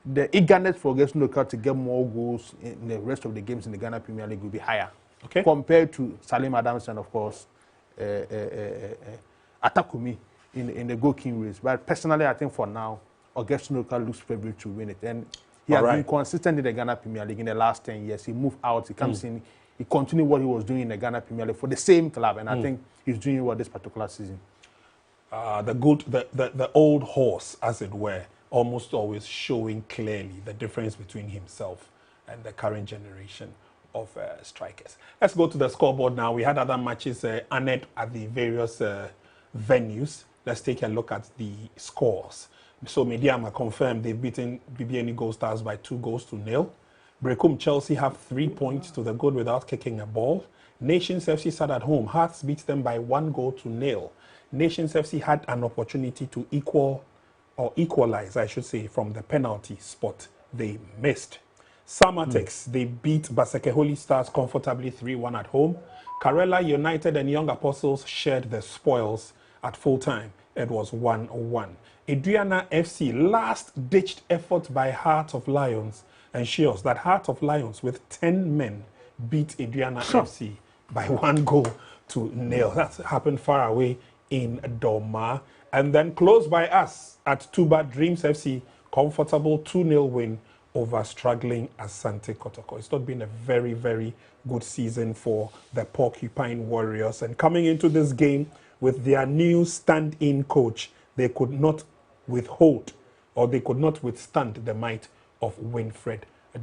the eagerness for Augustine Okra to get more goals in the rest of the games in the Ghana Premier League will be higher, compared to Salim Adams and, of course, Atakumi in the goal king race. But personally, I think for now, Augustine Okra looks favourite to win it. And he has been consistent in the Ghana Premier League in the last 10 years. He moved out, he comes in, he continued what he was doing in the Ghana Premier League for the same club. And I think he's doing well this particular season. The old horse, as it were, almost always showing clearly the difference between himself and the current generation of strikers. Let's go to the scoreboard now. We had other matches honored at the various venues. Let's take a look at the scores. So Medeama confirmed they've beaten Bibiani GoldStars by 2-0. Brekum Chelsea have 3 points to the good without kicking a ball. Nations FC sat at home. Hearts beat them by 1-0. Nations FC had an opportunity to equalize, I should say, from the penalty spot. They missed. Samatex, they beat Baseke Holy Stars comfortably 3-1 at home. Karela United and Young Apostles shared the spoils at full time. It was 1-1. Adriana FC, last-ditched effort by Heart of Lions, ensures that Heart of Lions, with 10 men, beat Adriana FC by 1-0. That's happened far away in Doma. And then close by us at Tuba Dreams FC, comfortable 2-0 win over struggling Asante Kotoko. It's not been a very, very good season for the Porcupine Warriors. And coming into this game with their new stand-in coach, they could not withstand the might of Winfred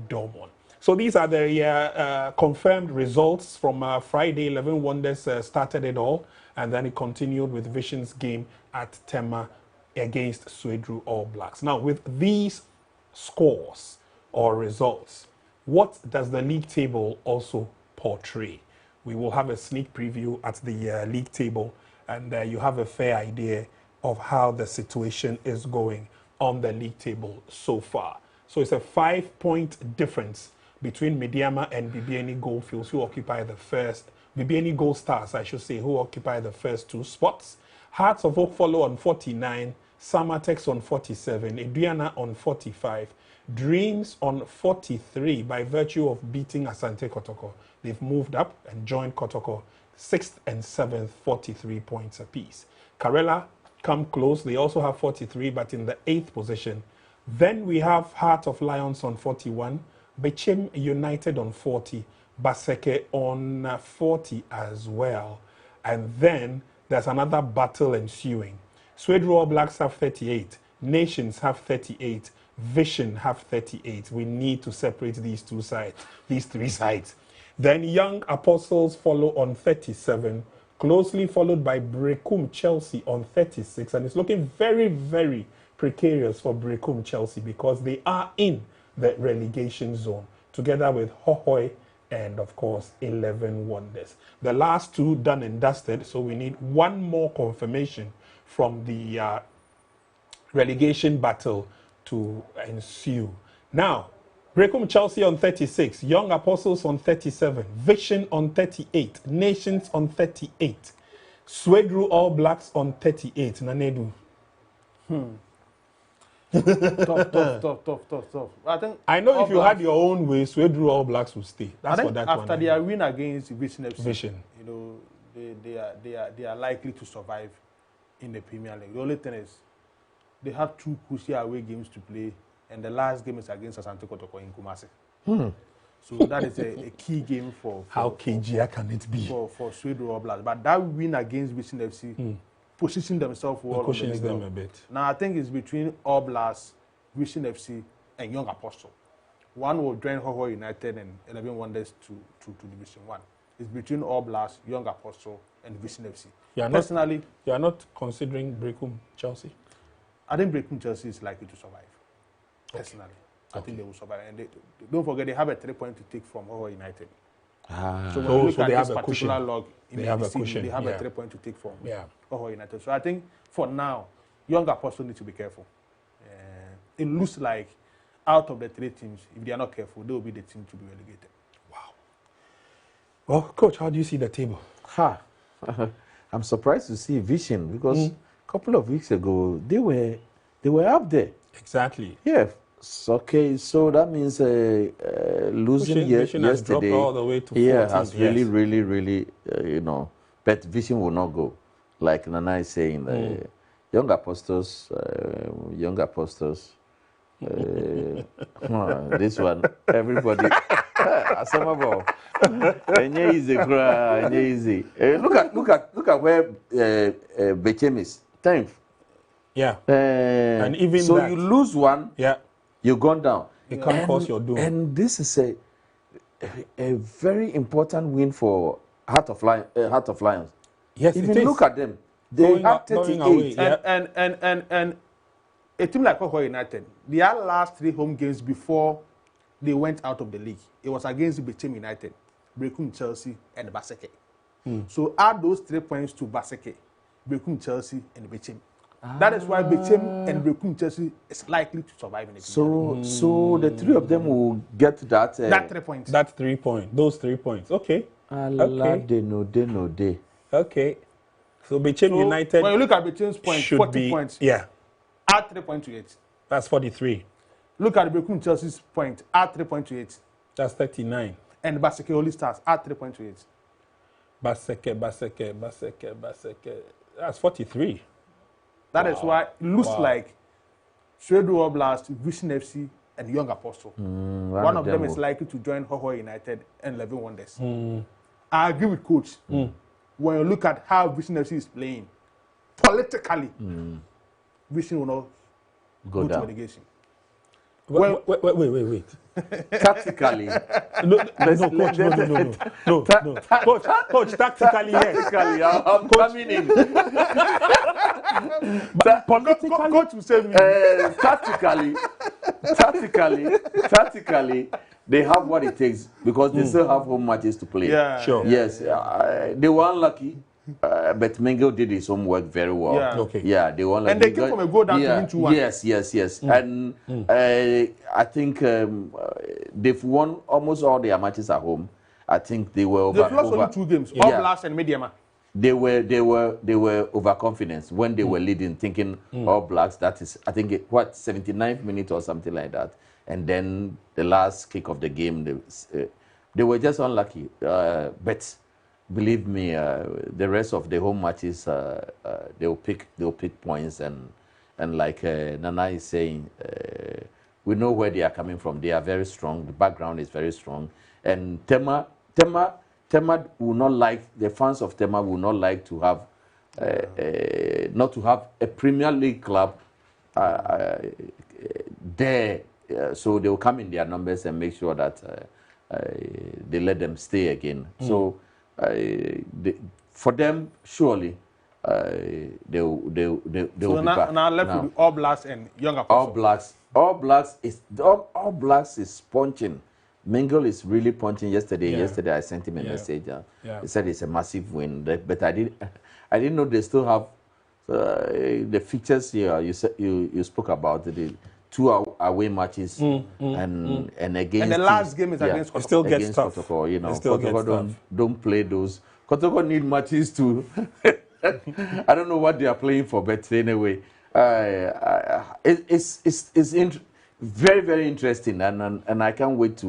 Dormon. So these are the confirmed results from Friday. 11 Wonders started it all, and then it continued with Vision's game at Tema against Swedru All Blacks. Now, with these scores or results, what does the league table also portray? We will have a sneak preview at the league table and you have a fair idea of how the situation is going on the league table so far. So it's a 5-point difference between Medeama and Bibiani Goldfields, who occupy the first, Bibiani GoldStars, I should say, who occupy the first 2 spots. Hearts of Oak follow on 49, Samatex on 47, Aduana on 45, Dreams on 43 by virtue of beating Asante Kotoko. They've moved up and joined Kotoko 6th and 7th, 43 points apiece. Karela come close. They also have 43, but in the 8th position. Then we have Heart of Lions on 41, Bechem United on 40, Baseke on 40 as well. And then there's another battle ensuing. Swedru All Blacks have 38, Nations have 38, Vision have 38. We need to separate these 2 sides, these 3 sides. Then Young Apostles follow on 37, closely followed by Brekum Chelsea on 36. And it's looking very, very precarious for Brekum Chelsea because they are in the relegation zone, together with Hohoi and, of course, 11 Wonders. The last 2 done and dusted, so we need 1 more confirmation from the relegation battle to ensue. Now, Brekum Chelsea on 36, Young Apostles on 37, Vision on 38, Nations on 38, Swedru All Blacks on 38. Nanedu. Tough. I know if you had your own way, Swedru All Blacks will stay. That's I for think that after one. their win against Vision FC, Vision. you know, they are likely to survive in the Premier League. The only thing is they have 2 crucial away games to play, and the last game is against Asante Kotoko in Kumasi. So that is a key game for how KGA can it be for Swedru All Blacks. But that win against Vision FC position themselves well. Cushions them a bit. Now I think it's between All Blacks, Vision FC, and Young Apostle. One will join Hoho United and 11 Wonders to Division 1. It's between All Blacks, Young Apostle, and Vision FC. Personally, you are not considering Brekum Chelsea? I think Brekum Chelsea is likely to survive. Personally, I think they will survive. And they, don't forget, they have a 3-point to take from Hoho United. So when you look at this particular log in the season, they have a 3-point to take from Hoho United. So I think for now, Young Apostle need to be careful. It looks like out of the 3 teams, if they are not careful, they will be the team to be relegated. Wow. Well, Coach, how do you see the table? I'm surprised to see Vision because a couple of weeks ago they were up there. Exactly. Yeah. Okay, so that means losing yesterday has dropped all the way to 14. Has really, you know, but Vision will not go. Like Nana is saying, Young Apostles, this one, everybody. Easy. Look at where Bechem is. 10th. Yeah. And even so that, you lose one. Yeah. You've gone down. It can't cause your doom. And this is a very important win for Heart of Lions. Yes, if it you is. look at them, they have 38. And a team like Hoho United, their last 3 home games before they went out of the league, it was against Bechem United, Brekum Chelsea, and Baseke. So add those 3 points to Baseke, Brekum Chelsea, and Bechem. That is why Bechem and Brekum Chelsea is likely to survive in the game. So the 3 of them will get that 3 points. That 3 point. Those 3 points. Okay. Okay. So Bechem United. When you look at Bechem's points, 40 points. Yeah. Add 3 points to it. That's 43. Look at Brekum Chelsea's point. Add 3 points to it. That's 39. And Baseke GoldStars. Add 3 points to it. Baseke. That's 43. That is why it looks like Swedru All Blacks, Vision FC, and Young Apostle. One of them is likely to join Hoho United and 11 Wonders. I agree with Coach. When you look at how Vision FC is playing, politically, Vision will not go to relegation. Wait. Tactically. No. Coach, tactically, yes. Tactically, I'm coming in. But Coach will say me. Tactically, they have what it takes because they still have home matches to play. Yeah. Sure. Yes, they were unlucky but Mingle did his homework very well. Yeah. Okay. Yeah, they won. And they came from a goal down to win 2-1. Yes. And I think they've won almost all their matches at home. I think they were over. They've lost only 2 games. All Blacks and Medeama. They were overconfident when they were leading, thinking All Blacks. That is, I think, 79th minute or something like that. And then the last kick of the game, they were just unlucky. But believe me, the rest of the home matches, they'll pick points, and like Nana is saying, we know where they are coming from. They are very strong. The background is very strong, and Tema will not like, the fans of Tema will not like to have not to have a Premier League club there. So they will come in their numbers and make sure that they let them stay again. So for them, surely they'll be back. Now left with All Blacks and Young Apostles. All Blacks is punching. Mingle is really punching yesterday. Yeah. Yesterday I sent him a message. He said it's a massive win, but I didn't know they still have the features here. You said you spoke about the 2 away matches and against. And the last game is against Kotoko. Still gets tough. Kotoko, you know, Kotoko don't play those. Kotoko need matches too. I don't know what they are playing for, but anyway, it's very, very interesting, and I can't wait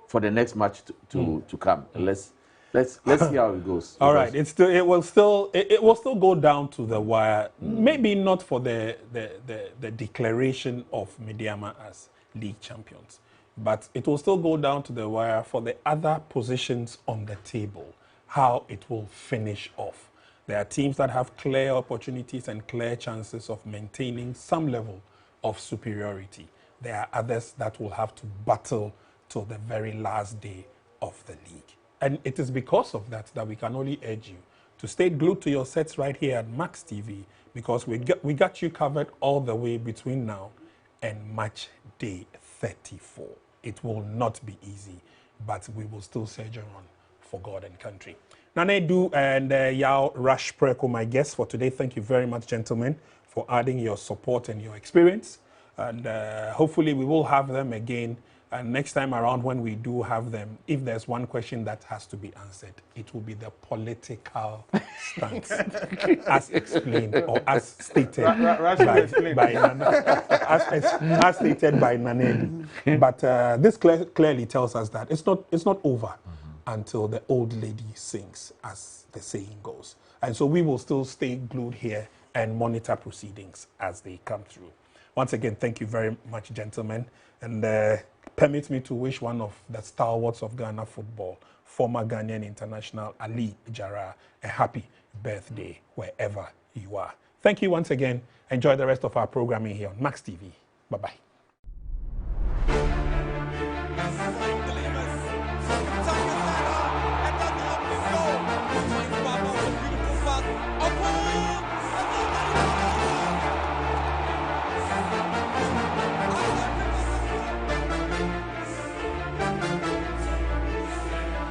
for the next match to come. Let's see how it goes. All right, it will still go down to the wire. Maybe not for the declaration of Medeama as league champions, but it will still go down to the wire for the other positions on the table, how it will finish off. There are teams that have clear opportunities and clear chances of maintaining some level of superiority. There are others that will have to battle till the very last day of the league. And it is because of that we can only urge you to stay glued to your sets right here at Max TV, because we got you covered all the way between now and match day 34. It will not be easy, but we will still surge on for God and country. Nane Du and Yao Rash Preko, my guests for today. Thank you very much, gentlemen, for adding your support and your experience. And hopefully we will have them again. And next time around when we do have them, if there's one question that has to be answered, it will be the political stance as explained or as stated by Nana, as stated by Nane. But this clearly tells us that it's not over until the old lady sings, as the saying goes. And so we will still stay glued here and monitor proceedings as they come through. Once again, thank you very much, gentlemen. And permit me to wish one of the stalwarts of Ghana football, former Ghanaian international Ali Jara, a happy birthday wherever you are. Thank you once again. Enjoy the rest of our programming here on Max TV. Bye-bye.